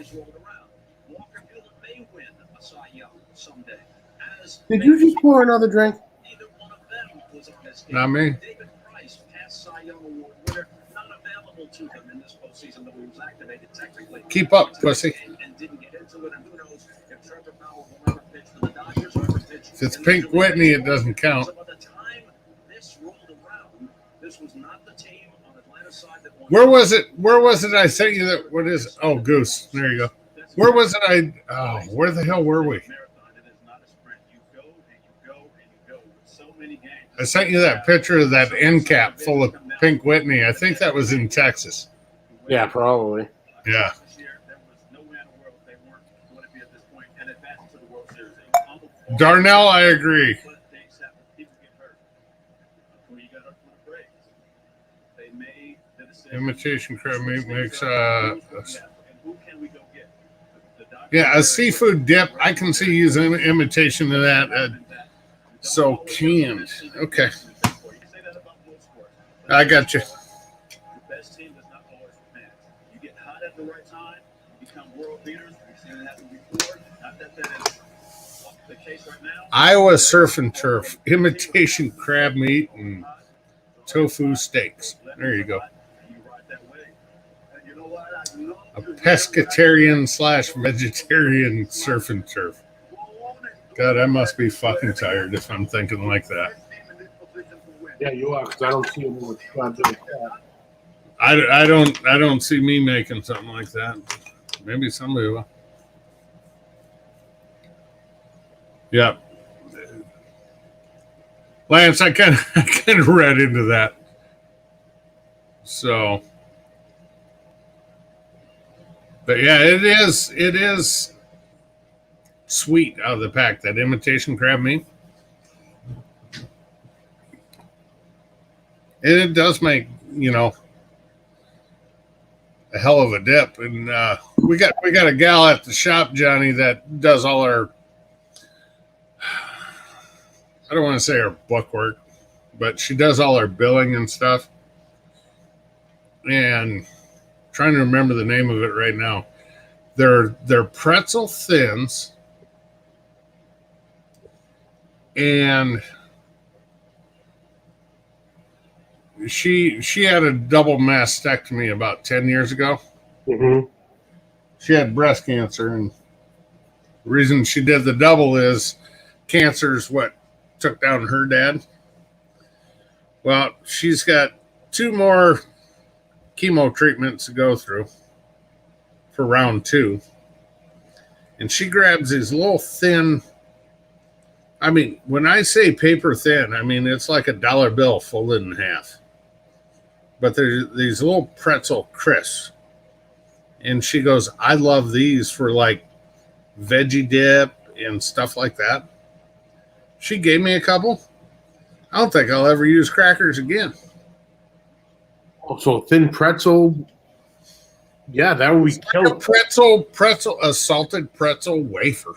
Did you just pour another drink?
Not me. Keep up, pussy. If it's Pink Whitney, it doesn't count. Where was it? I sent you that. What is it? Oh, Goose. There you go. Where was it? Where the hell were we? I sent you that picture of that end cap full of Pink Whitney. I think that was in Texas.
Yeah, probably.
Yeah. Darnell, I agree. Imitation crab meat makes yeah, a seafood dip. I can see using imitation of that. So canned. Okay. I got you. Iowa surf and turf, imitation crab meat and tofu steaks. There you go. A pescatarian / vegetarian surf and turf. God, I must be fucking tired if I'm thinking like that.
Yeah, you are, because I don't see anyone trying to do that.
I don't see me making something like that. Maybe somebody will. Yeah. Lance, I kind of read into that. So, but yeah, it is sweet out of the pack, that imitation crab meat. And it does make, a hell of a dip. And we got a gal at the shop, Johnny, that does all our, I don't want to say her book work, but she does all our billing and stuff. And trying to remember the name of it right now. They're pretzel thins, and she had a double mastectomy about 10 years ago.
Mm-hmm.
She had breast cancer, and the reason she did the double is cancer's what took down her dad. Well, she's got 2 more chemo treatments to go through for round 2. And she grabs these little thin, I mean, when I say paper thin, I mean, it's like a dollar bill folded in half. But there's these little pretzel crisps. And she goes, I love these for like veggie dip and stuff like that. She gave me a couple. I don't think I'll ever use crackers again.
So thin pretzel. Yeah, that would be killer.
A salted pretzel wafer.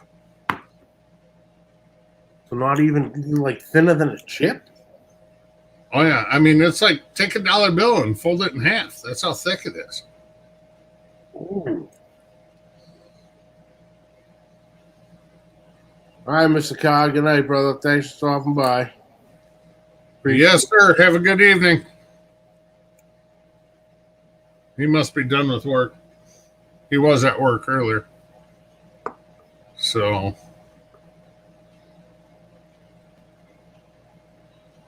So not even like thinner than a chip?
Oh yeah, I mean, it's like take a dollar bill and fold it in half. That's how thick it is.
Ooh. All right, Mr. Carr. Good night, brother. Thanks for stopping by.
Yes, sir. Have a good evening. He must be done with work. He was at work earlier. So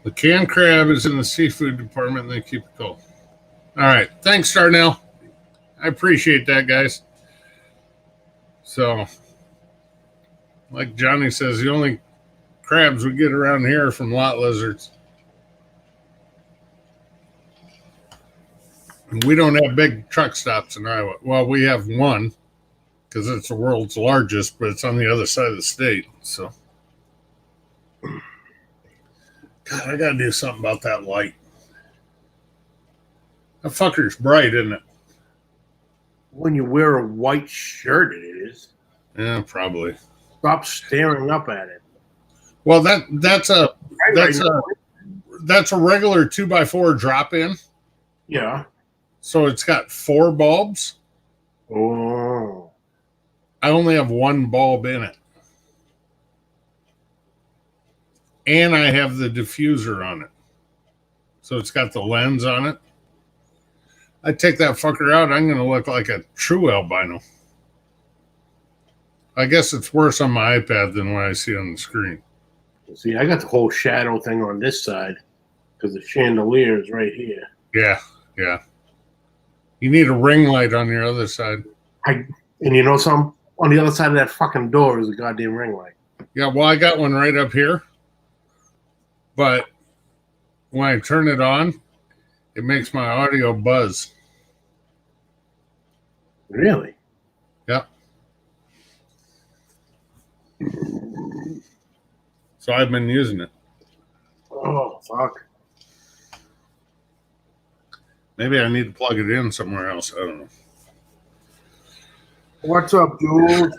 the canned crab is in the seafood department and they keep it cold. All right. Thanks, Darnell. I appreciate that, guys. So, like Johnny says, the only crabs we get around here are from lot lizards. We don't have big truck stops in Iowa. Well, we have one because it's the world's largest, but it's on the other side of the state. So, God, I got to do something about that light. That fucker's bright, isn't it?
When you wear a white shirt, it is.
Yeah, probably.
Stop staring up at it.
Well, that's a regular 2x4 drop in.
Yeah.
So it's got 4 bulbs.
Oh.
I only have 1 bulb in it. And I have the diffuser on it. So it's got the lens on it. I take that fucker out, I'm going to look like a true albino. I guess it's worse on my iPad than what I see on the screen.
See, I got the whole shadow thing on this side because the chandelier is right here.
Yeah, yeah. You need a ring light on your other side.
And you know something? On the other side of that fucking door is a goddamn ring light.
Yeah, well, I got one right up here. But when I turn it on, it makes my audio buzz.
Really?
Yep. So I've been using it.
Oh, fuck.
Maybe I need to plug it in somewhere else. I don't know.
What's up, Jules?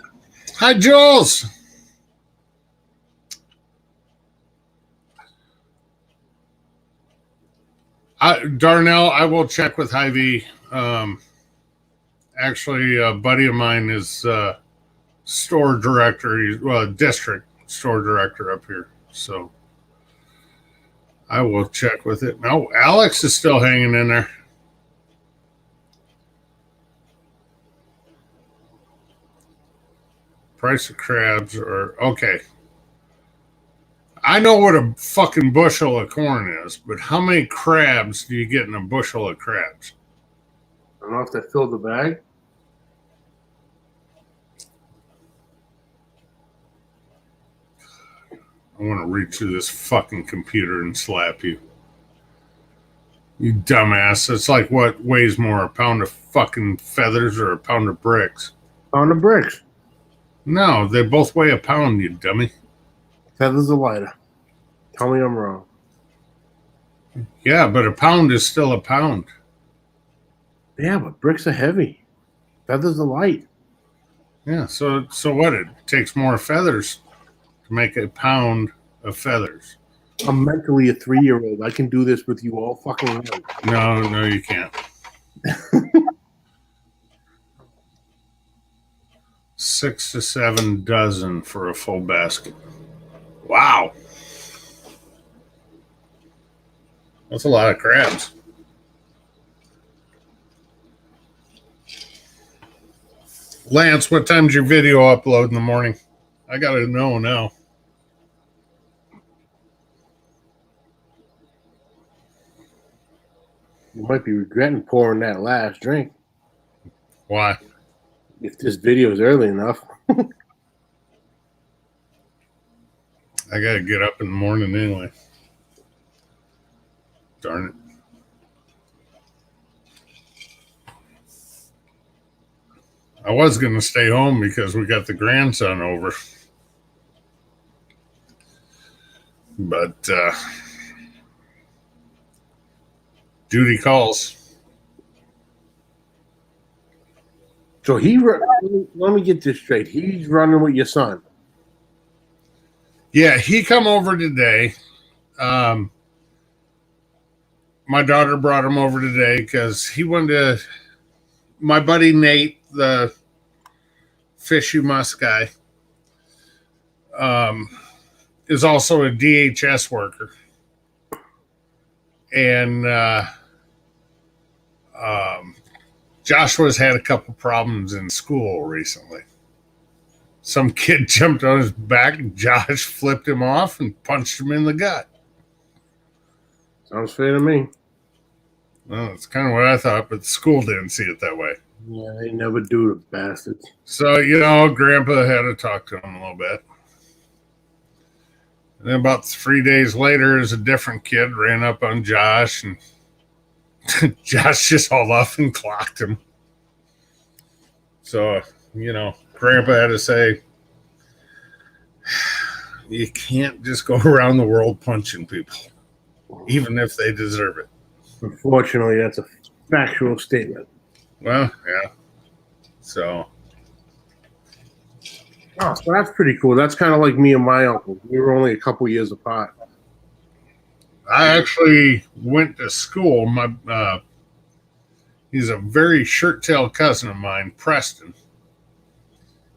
Hi, Jules. Darnell, I will check with Hy-Vee. Actually, a buddy of mine is store director. He's district store director up here. So I will check with it. No, Alex is still hanging in there. Price of crabs are okay. I know what a fucking bushel of corn is, but how many crabs do you get in a bushel of crabs?
I don't know if that filled the bag.
I want to reach through this fucking computer and slap you. You dumbass. It's like what weighs more, a pound of fucking feathers or a pound of bricks?
Pound of bricks.
No, they both weigh a pound, you dummy.
Feathers are lighter. Tell me I'm wrong.
Yeah, but a pound is still a pound.
Yeah, but bricks are heavy. Feathers are light.
Yeah, so what? It takes more feathers to make a pound of feathers.
I'm mentally a 3-year-old. I can do this with you all fucking night.
No, you can't. 6 to 7 dozen for a full basket. Wow. That's a lot of crabs. Lance, what time's your video upload in the morning? I gotta know now.
You might be regretting pouring that last drink.
Why?
If this video is early enough.
I gotta get up in the morning anyway. Darn it. I was going to stay home because we got the grandson over. But duty calls.
So let me get this straight. He's running with your son.
Yeah, he come over today. My daughter brought him over today because he wanted to. My buddy Nate, the Fish You Must guy, is also a DHS worker. And Joshua's had a couple problems in school recently. Some kid jumped on his back, Josh flipped him off and punched him in the gut.
Sounds fair to me.
Well, that's kind of what I thought, but the school didn't see it that way.
Yeah, they never do, the bastards.
So, Grandpa had to talk to him a little bit. And then about 3 days later, there's a different kid ran up on Josh, and Josh just hauled off and clocked him. So, Grandpa had to say, you can't just go around the world punching people, even if they deserve it.
Unfortunately, that's a factual statement.
Well, yeah. So
that's pretty cool. That's kind of like me and my uncle. We were only a couple years apart.
I actually went to school. He's a very shirt-tailed cousin of mine, Preston.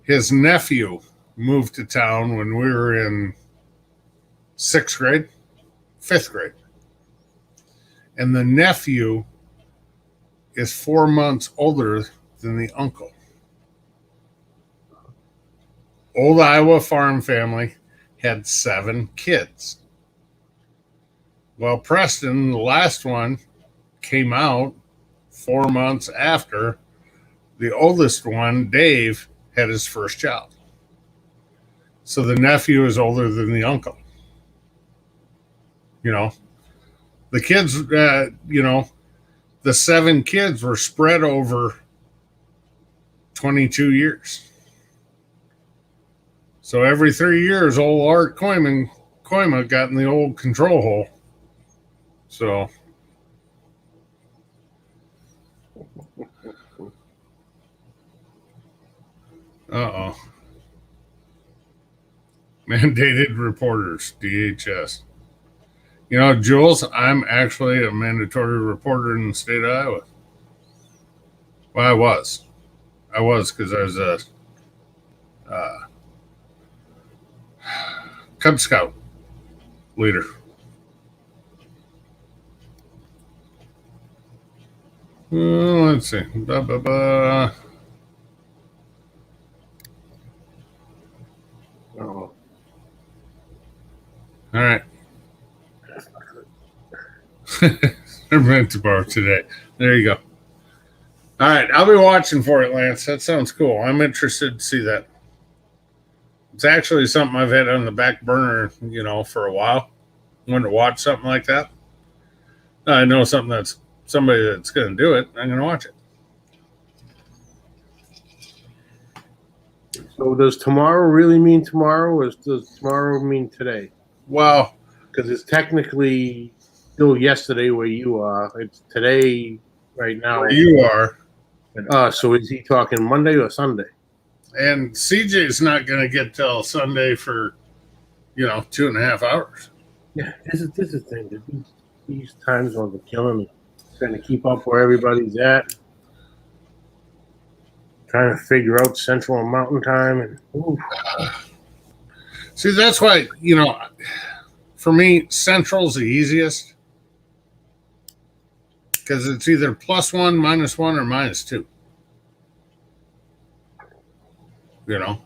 His nephew moved to town when we were in 5th grade. And the nephew is 4 months older than the uncle. Old Iowa farm family had 7 kids. Well, Preston, the last one, came out 4 months after. The oldest one, Dave, had his first child. So the nephew is older than the uncle. You know, the kids, you know, the 7 kids were spread over 22 years. So every 3 years, old Art Koima got in the old control hole. So, uh-oh. Mandated reporters, DHS. You know, Jules, I'm actually a mandatory reporter in the state of Iowa. Well, I was because I was a Cub Scout leader. Let's see.
Oh,
All right. I meant to borrow today. There you go. All right. I'll be watching for it, Lance. That sounds cool. I'm interested to see that. It's actually something I've had on the back burner, you know, for a while. Wanted to watch something like that. I know somebody that's going to do it. I'm going to watch it.
so does tomorrow really mean tomorrow, or does tomorrow mean today?
Well,
because it's technically still yesterday where you are. It's today right now.
Where you are.
So is he talking Monday or Sunday?
And CJ's not going to get till Sunday for, you know, 2.5 hours.
Yeah, this is the thing. These times ones are killing me. Trying to keep up where everybody's at. Trying to figure out Central and Mountain Time, and ooh.
See, that's why, you know, for me, Central's the easiest because it's either +1, -1, or -2. You know,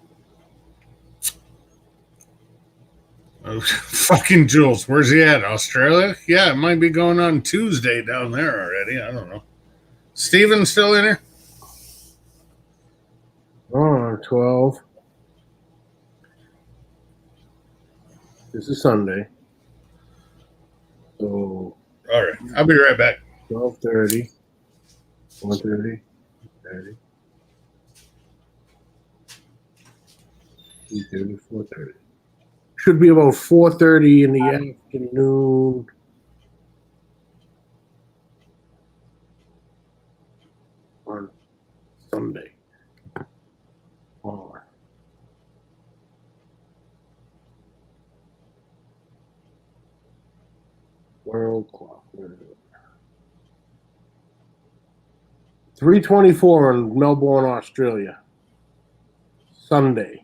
fucking Jules, where's he at? Australia? Yeah, it might be going on Tuesday down there already. I don't know. Steven still in here?
Oh, 12. This is Sunday. So.
All right, I'll be right back.
12:30, 1:30, 30, 3:30, 4:30. Should be about 4:30 in the afternoon. On Sunday. Oh. World clock. 3:24 in Melbourne, Australia. Sunday.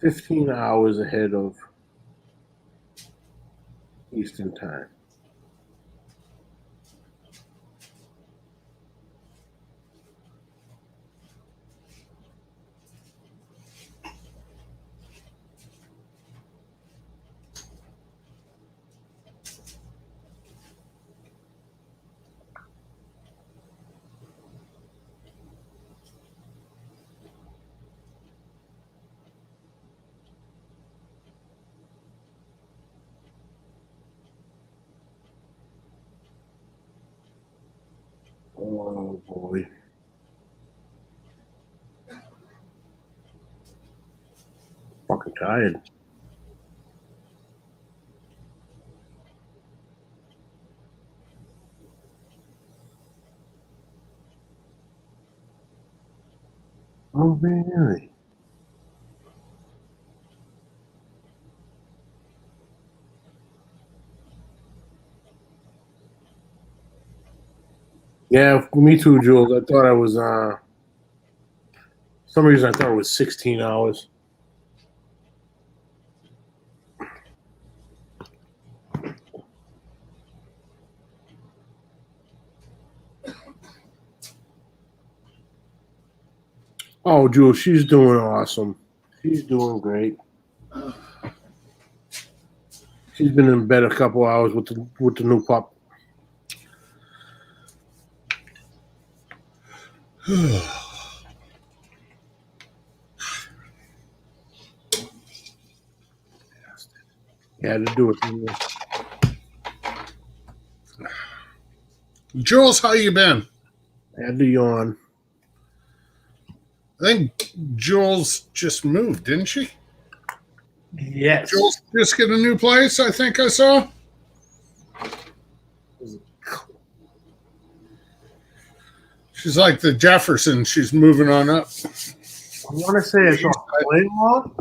15 hours ahead of Eastern Time. Oh boy. Fucking tired. Oh really? Yeah, me too, Jules. I thought I was some reason I thought it was 16 hours. Oh, Jules, she's doing awesome. She's doing great. She's been in bed a couple hours with the new pup. Had to do it. Didn't we?
Jules, how you been?
Had to yawn.
I think Jules just moved, didn't she?
Yes.
Jules just get a new place, I think I saw. She's like the Jefferson. She's moving on up.
I want to say I saw Claymore.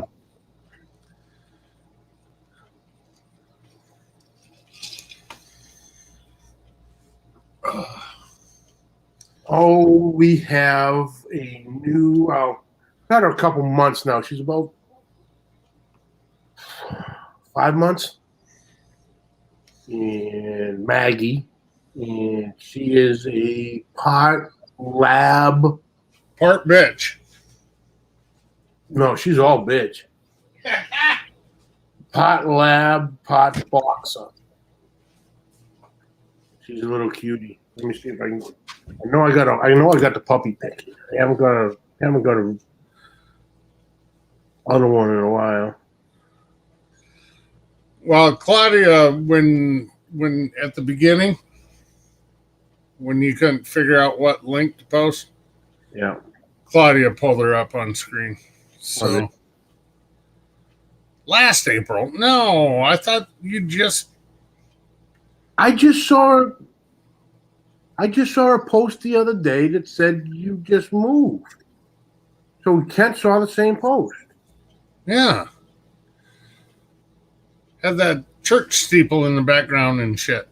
Oh, we have a new, had her a couple months now. She's about 5 months. And Maggie. And she is a part lab.
Part bitch.
No, she's all bitch. Pot lab, pot boxer. She's a little cutie. Let me see if I can. I know I got the puppy pic. I haven't got a other one in a while.
Well, Claudia, when at the beginning, when you couldn't figure out what link to post,
yeah,
Claudia pulled her up on screen. So last April. No, I thought you just.
I just saw her post the other day that said you just moved. So Kent saw the same post.
Yeah. Had that church steeple in the background and shit.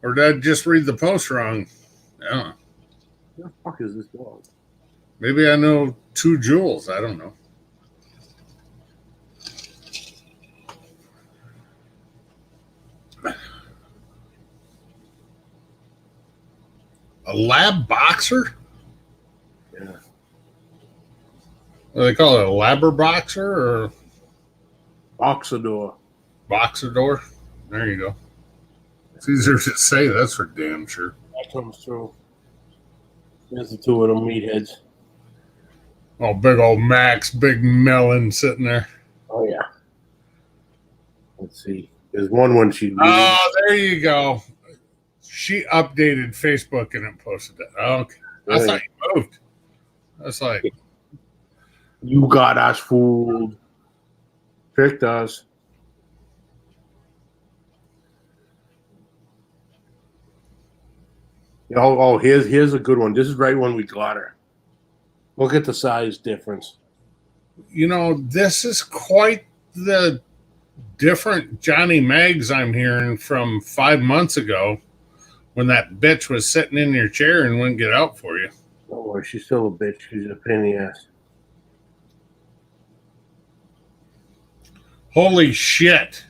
Or did I just read the post wrong? Yeah.
Who the fuck is this dog?
Maybe I know two Jules. I don't know. A lab boxer?
Yeah.
What do they call it? A labber boxer or
Boxador?
Boxador? There you go. It's easier to say, that's for damn sure.
That comes through. There's the two of them meatheads.
Oh, big old Max, big melon sitting there.
Oh yeah. Let's see. There's one when she.
Oh, there you go. She updated Facebook and it posted that. Okay. I thought you moved. That's like.
You got us fooled. Tricked us. Oh, here's a good one. This is right when we got her. Look at the size difference.
You know, this is quite the different Johnny Mags I'm hearing from 5 months ago when that bitch was sitting in your chair and wouldn't get out for you.
Don't worry, she's still a bitch. She's a pain in the ass.
Holy shit.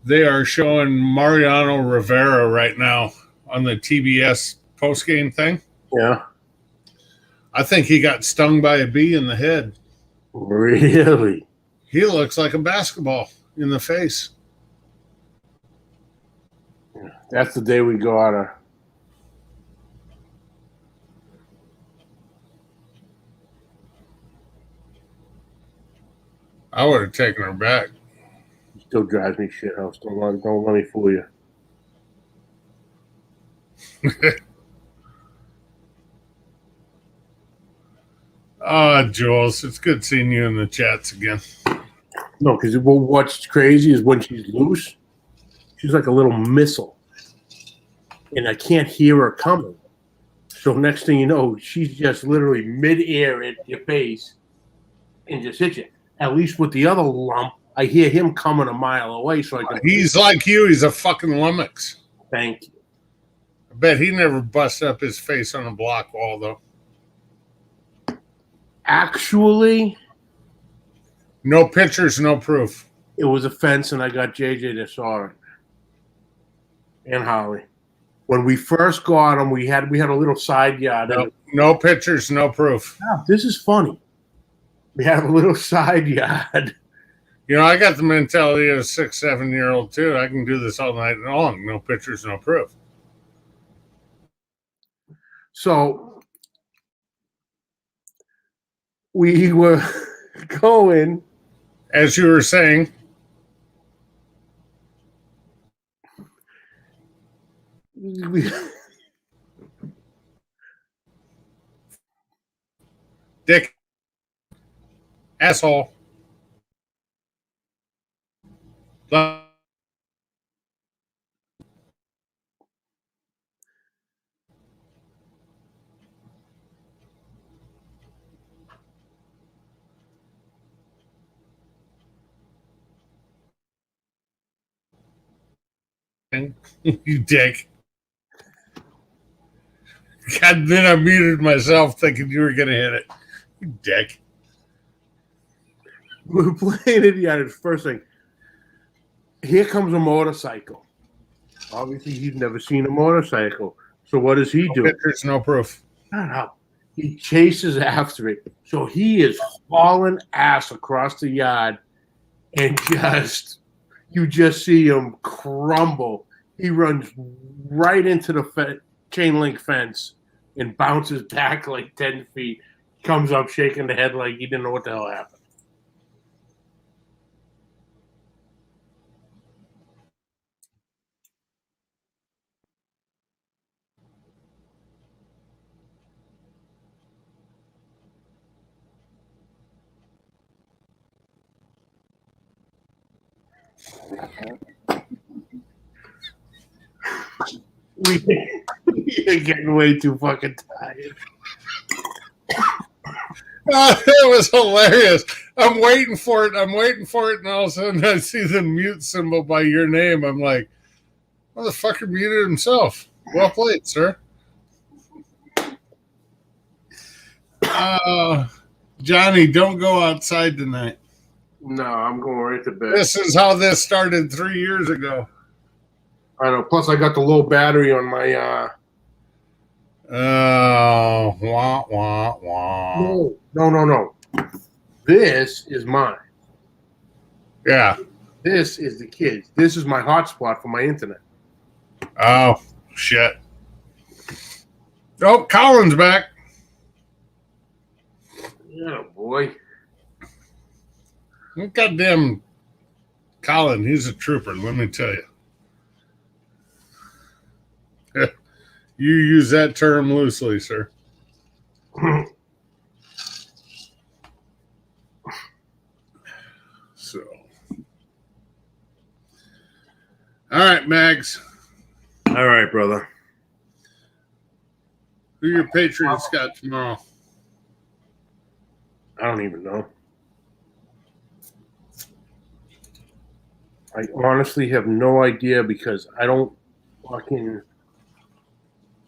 They are showing Mariano Rivera right now on the TBS postgame thing.
Yeah.
I think he got stung by a bee in the head.
Really?
He looks like a basketball in the face.
That's the day we go out of.
I would have taken her back.
Still drives me shit house. Don't let me fool you.
Jules, it's good seeing you in the chats again.
No, because what's crazy is when she's loose, she's like a little missile. And I can't hear her coming. So next thing you know, she's just literally mid-air at your face and just hits you. At least with the other lump, I hear him coming a mile away. So I can.
He's like you. He's a fucking lummox.
Thank you.
I bet he never busted up his face on a block wall, though.
Actually,
no pictures, no proof.
It was a fence, and I got JJ that saw it. And Holly. When we first got him, we had a little side yard.
No pictures, no proof.
Oh, this is funny. We have a little side yard.
You know, I got the mentality of a 6-7-year-old too. I can do this all night long. No pictures, no proof.
So we were going.
As you were saying,
We,
dick, asshole. You dick. God, then I muted myself thinking you were going to hit it. You dick.
we're playing Indiana. First thing, here comes a motorcycle. Obviously, he's never seen a motorcycle. So what does he do?
Pictures, no proof.
No. He chases after it. So he is hauling ass across the yard, and you just see him crumble. He runs right into the chain link fence and bounces back like 10 feet. Comes up shaking the head like he didn't know what the hell happened. We're getting way too fucking tired.
Oh, that was hilarious. I'm waiting for it, and all of a sudden I see the mute symbol by your name. I'm like, motherfucker muted himself. Well played, sir. Johnny, don't go outside tonight.
No, I'm going right to bed.
This is how this started 3 years ago.
I know. Plus, I got the low battery on my.
Oh, wah, wah, wah.
No. This is mine.
Yeah.
This is the kids. This is my hotspot for my internet.
Oh, shit. Oh, Colin's back.
Yeah, boy.
Goddamn Colin, he's a trooper, let me tell you. You use that term loosely, sir. So. All right, Mags.
All right, brother.
Who your Patriots got tomorrow?
I don't even know. I honestly have no idea because I don't fucking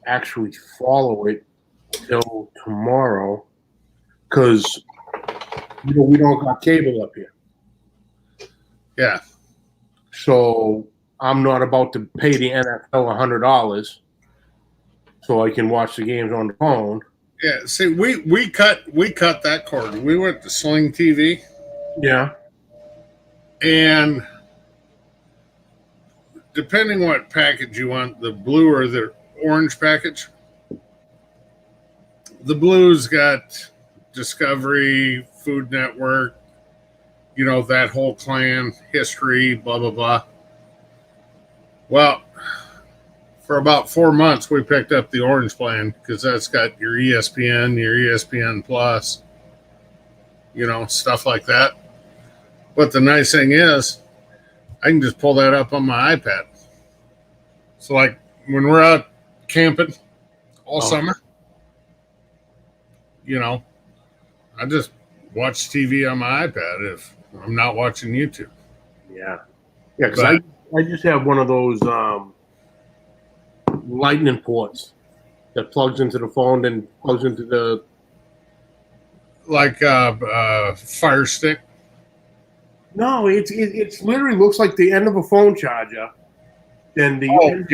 actually follow it till tomorrow because we don't got cable up here.
Yeah.
So I'm not about to pay the NFL $100 so I can watch the games on the phone.
Yeah, see, we cut that cord. We went to Sling TV.
Yeah.
And depending what package you want, the blue or the orange package, the blue's got Discovery, Food Network, that whole clan, history, blah, blah, blah. Well, for about 4 months, we picked up the orange plan because that's got your ESPN, your ESPN Plus, stuff like that. But the nice thing is, I can just pull that up on my iPad. So, like, when we're out camping all summer, I just watch TV on my iPad if I'm not watching YouTube.
Yeah. Yeah, because I just have one of those lightning ports that plugs into the phone and plugs into the...
Like Fire Stick?
No, it's literally looks like the end of a phone charger. Then the end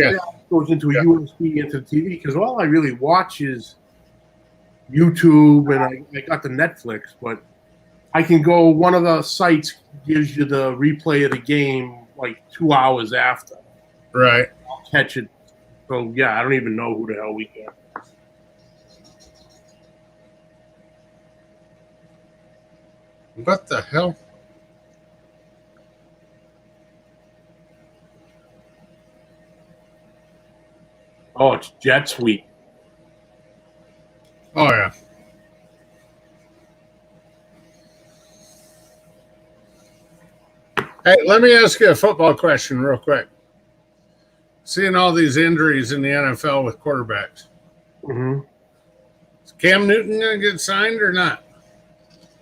goes into a USB into the TV because all I really watch is YouTube and I got the Netflix, but I can go, one of the sites gives you the replay of the game like 2 hours after.
Right.
I'll catch it. So, yeah, I don't even know who the hell we got.
What the hell?
Oh, it's Jet Sweet.
Oh, yeah. Hey, let me ask you a football question real quick. Seeing all these injuries in the NFL with quarterbacks,
Mm-hmm.
is Cam Newton going to get signed or not?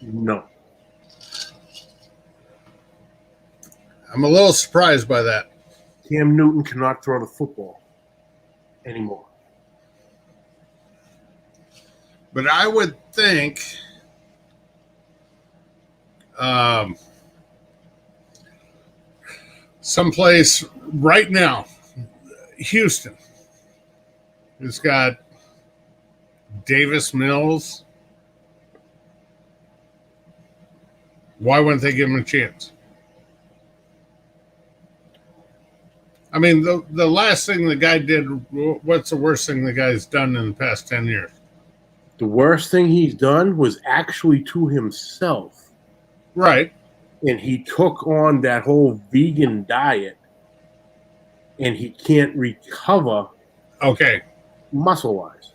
No.
I'm a little surprised by that.
Cam Newton cannot throw the football anymore.
But I would think someplace right now, Houston, has got Davis Mills. Why wouldn't they give him a chance? I mean, the last thing the guy did, what's the worst thing the guy's done in the past 10 years?
The worst thing he's done was actually to himself.
Right.
And he took on that whole vegan diet, and he can't recover.
Okay.
Muscle-wise.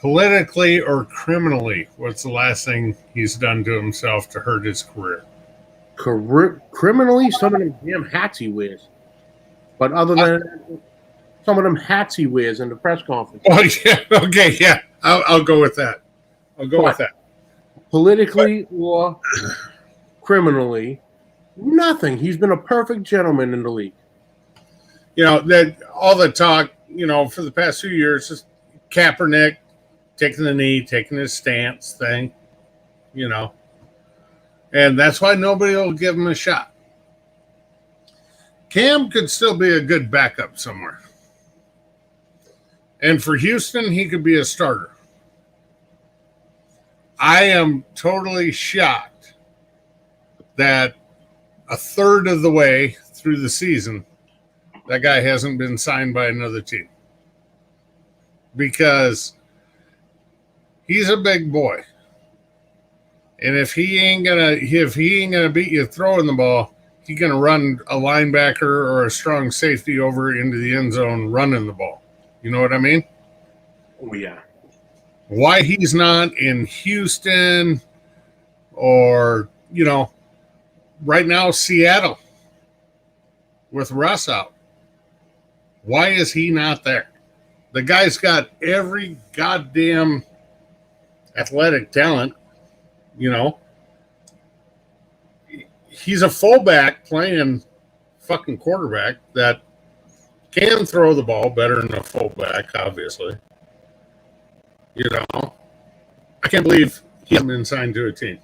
Politically or criminally, what's the last thing he's done to himself to hurt his career?
Criminally, some of them damn hats he wears. But other than that, some of them hats he wears in the press conference.
Oh, yeah. Okay, yeah. I'll go with that. I'll go with that.
Politically or criminally, nothing. He's been a perfect gentleman in the league.
You know, that all the talk, you know, for the past few years is Kaepernick taking the knee, taking his stance thing, you know. And that's why nobody will give him a shot. Cam could still be a good backup somewhere. And for Houston, he could be a starter. I am totally shocked that a third of the way through the season, that guy hasn't been signed by another team. Because he's a big boy. And if he ain't gonna beat you throwing the ball, he's gonna run a linebacker or a strong safety over into the end zone running the ball. You know what I mean?
Oh, yeah.
Why he's not in Houston or, you know, right now Seattle with Russ out. Why is he not there? The guy's got every goddamn athletic talent, you know. He's a fullback playing fucking quarterback that can throw the ball better than a fullback, obviously. You know, I can't believe he hasn't been signed to a team.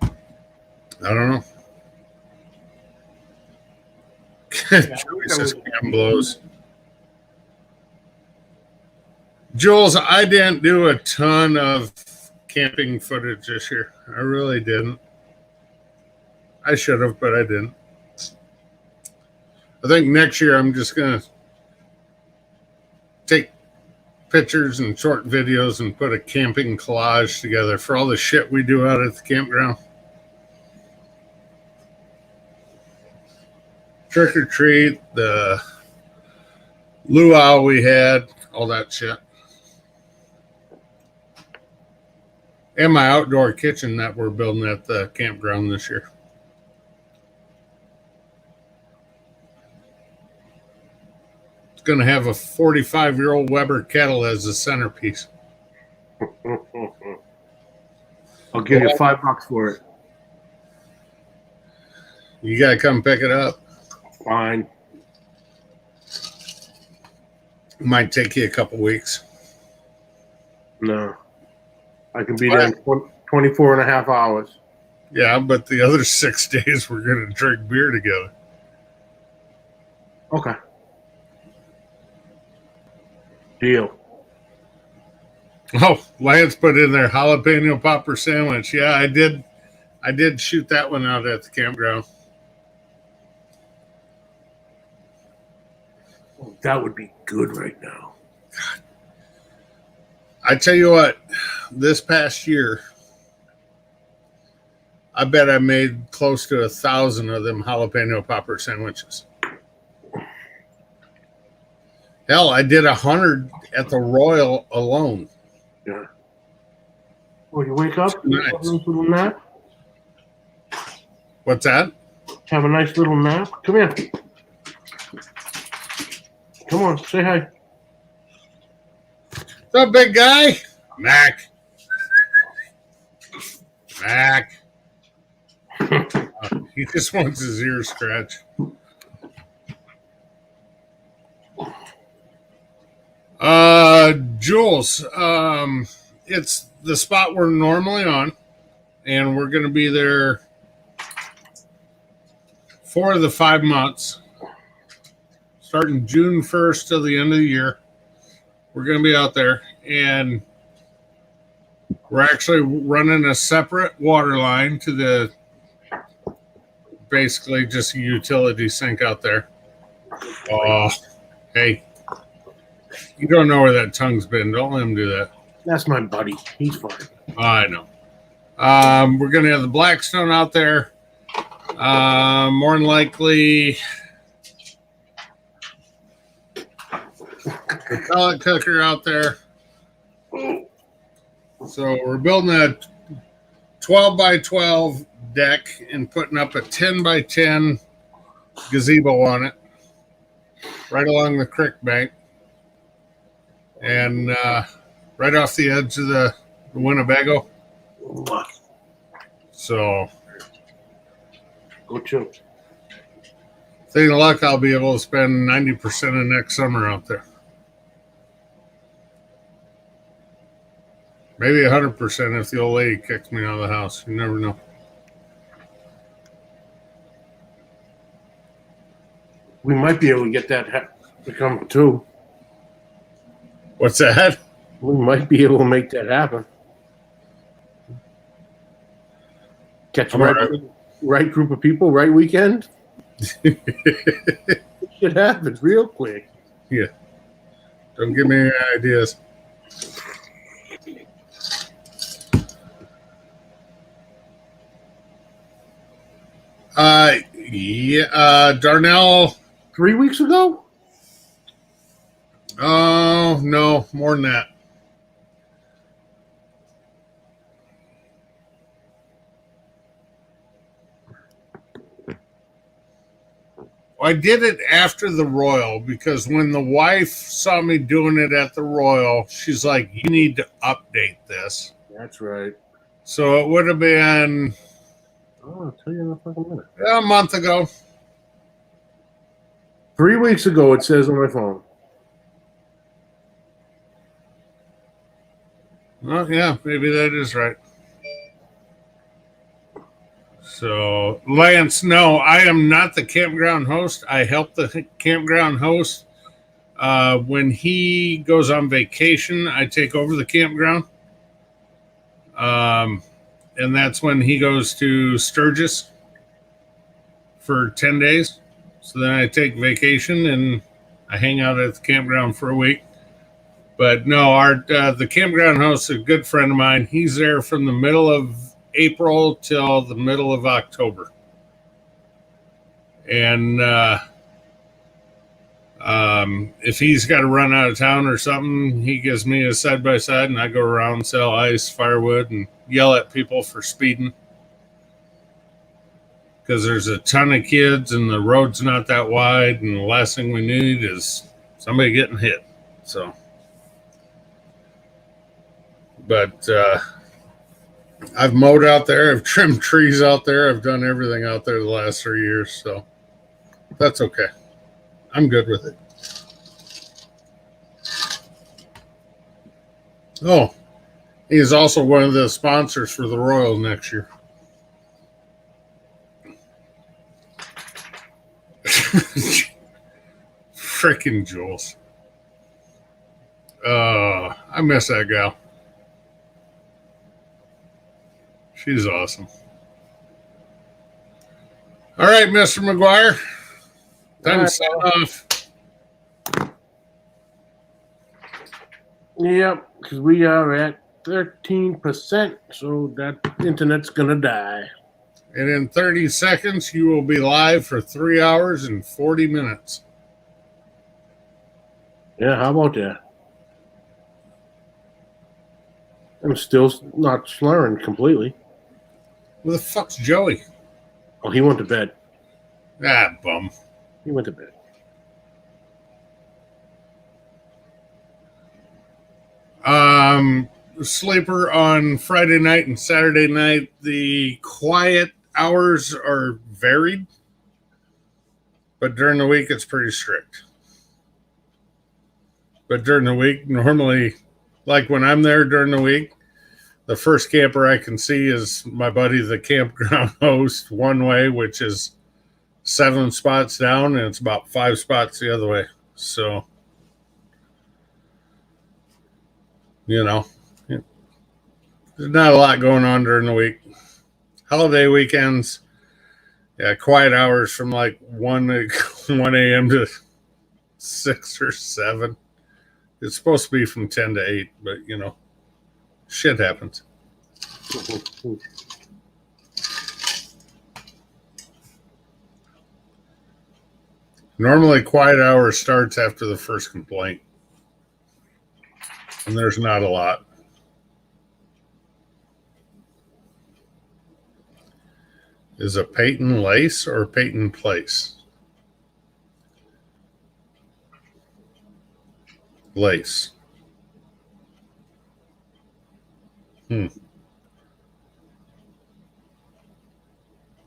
I don't know. Joey says Cam blows. Jules, I didn't do a ton of camping footage this year. I really didn't. I should have, but I didn't. I think next year I'm just going to take pictures and short videos and put a camping collage together for all the shit we do out at the campground. Trick or treat, the luau we had, all that shit. And my outdoor kitchen that we're building at the campground this year. It's going to have a 45-year-old Weber kettle as a centerpiece.
I'll give you $5 for it.
You got to come pick it up.
Fine.
It might take you a couple weeks.
No. I can be there in 24 and a half hours.
Yeah, but the other 6 days we're going to drink beer together.
Okay. Deal.
Oh, Lance put in there jalapeno popper sandwich. Yeah, I did shoot that one out at the campground.
That would be good right now.
I tell you what, this past year, I bet I made close to 1,000 of them jalapeno popper sandwiches. Hell, I did 100 at the Royal alone.
Yeah. Well, you wake up,
Nice.
have a nice little nap.
What's that?
Have a nice little nap. Come here. Come on, say hi.
What's up, big guy? Mac. Mac. He just wants his ear scratched. Jules, it's the spot we're normally on, and we're going to be there 4 of the 5 months, starting June 1st till the end of the year. We're going to be out there, and we're actually running a separate water line to the basically just a utility sink out there. Oh, hey, you don't know where that tongue's been. Don't let him do that.
That's my buddy. He's fine.
I know. We're going to have the Blackstone out there. More than likely, the pellet cooker out there. So we're building a 12 by 12 deck and putting up a 10 by 10 gazebo on it, right along the creek bank, and right off the edge of the Winnebago. So,
go chill.
Thing of luck, I'll be able to spend 90% of next summer out there. Maybe 100% if the old lady kicks me out of the house. You never know.
We might be able to get that to come too.
What's that?
We might be able to make that happen. Catch the right group of people, right weekend. Shit happens real quick.
Yeah. Don't give me any ideas. Darnell.
3 weeks ago?
Oh, no, more than that. I did it after the Royal because when the wife saw me doing it at the Royal, she's like, you need to update this.
That's right.
So it would have been
I'll tell you in a fucking minute.
a month ago.
3 weeks ago, it says on my phone.
Oh, yeah, maybe that is right. So, Lance, no, I am not the campground host. I help the campground host. When he goes on vacation, I take over the campground. And that's when he goes to Sturgis for 10 days. So then I take vacation and I hang out at the campground for a week. But no, the campground host is a good friend of mine. He's there from the middle of April till the middle of October. And if he's got to run out of town or something, he gives me a side-by-side and I go around, sell ice, firewood, and yell at people for speeding. Because there's a ton of kids and the road's not that wide, and the last thing we need is somebody getting hit. So, but I've mowed out there, I've trimmed trees out there, I've done everything out there the last 3 years, so that's okay. I'm good with it. Oh, he's also one of the sponsors for the Royal next year. Freaking Jules. I miss that gal. She's awesome. All right, Mr. McGuire. Time to sign off.
Yep, because we are at 13%, so that internet's gonna die.
And in 30 seconds, you will be live for 3 hours and 40 minutes.
Yeah, how about that? I'm still not slurring completely.
Who the fuck's Joey?
Oh, he went to bed.
Ah, bum.
He went to bed.
Sleeper on Friday night and Saturday night. The quiet hours are varied, but during the week it's pretty strict. But during the week, normally, like when I'm there during the week, the first camper I can see is my buddy, the campground host, one way, which is 7 spots down, and it's about 5 spots the other way. So, you know, there's not a lot going on during the week. Holiday weekends, yeah, quiet hours from like 1 a.m. to 6 or 7. It's supposed to be from 10 to 8, but, you know, shit happens. Normally, quiet hour starts after the first complaint, and there's not a lot. Is it Peyton Lace or Peyton Place? Lace.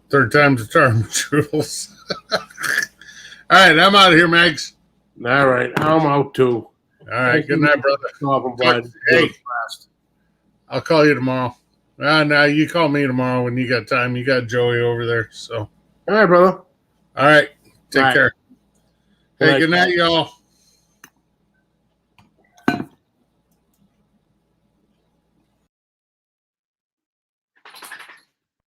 Third time's a charm, Jules. All right, I'm out of here, Max.
All right, I'm out too.
All right, good night, brother. Hey, I'll call you tomorrow. Now you call me tomorrow when you got time. You got Joey over there, so.
All right, brother.
All right, take
All right.
care. Hey, good night, y'all.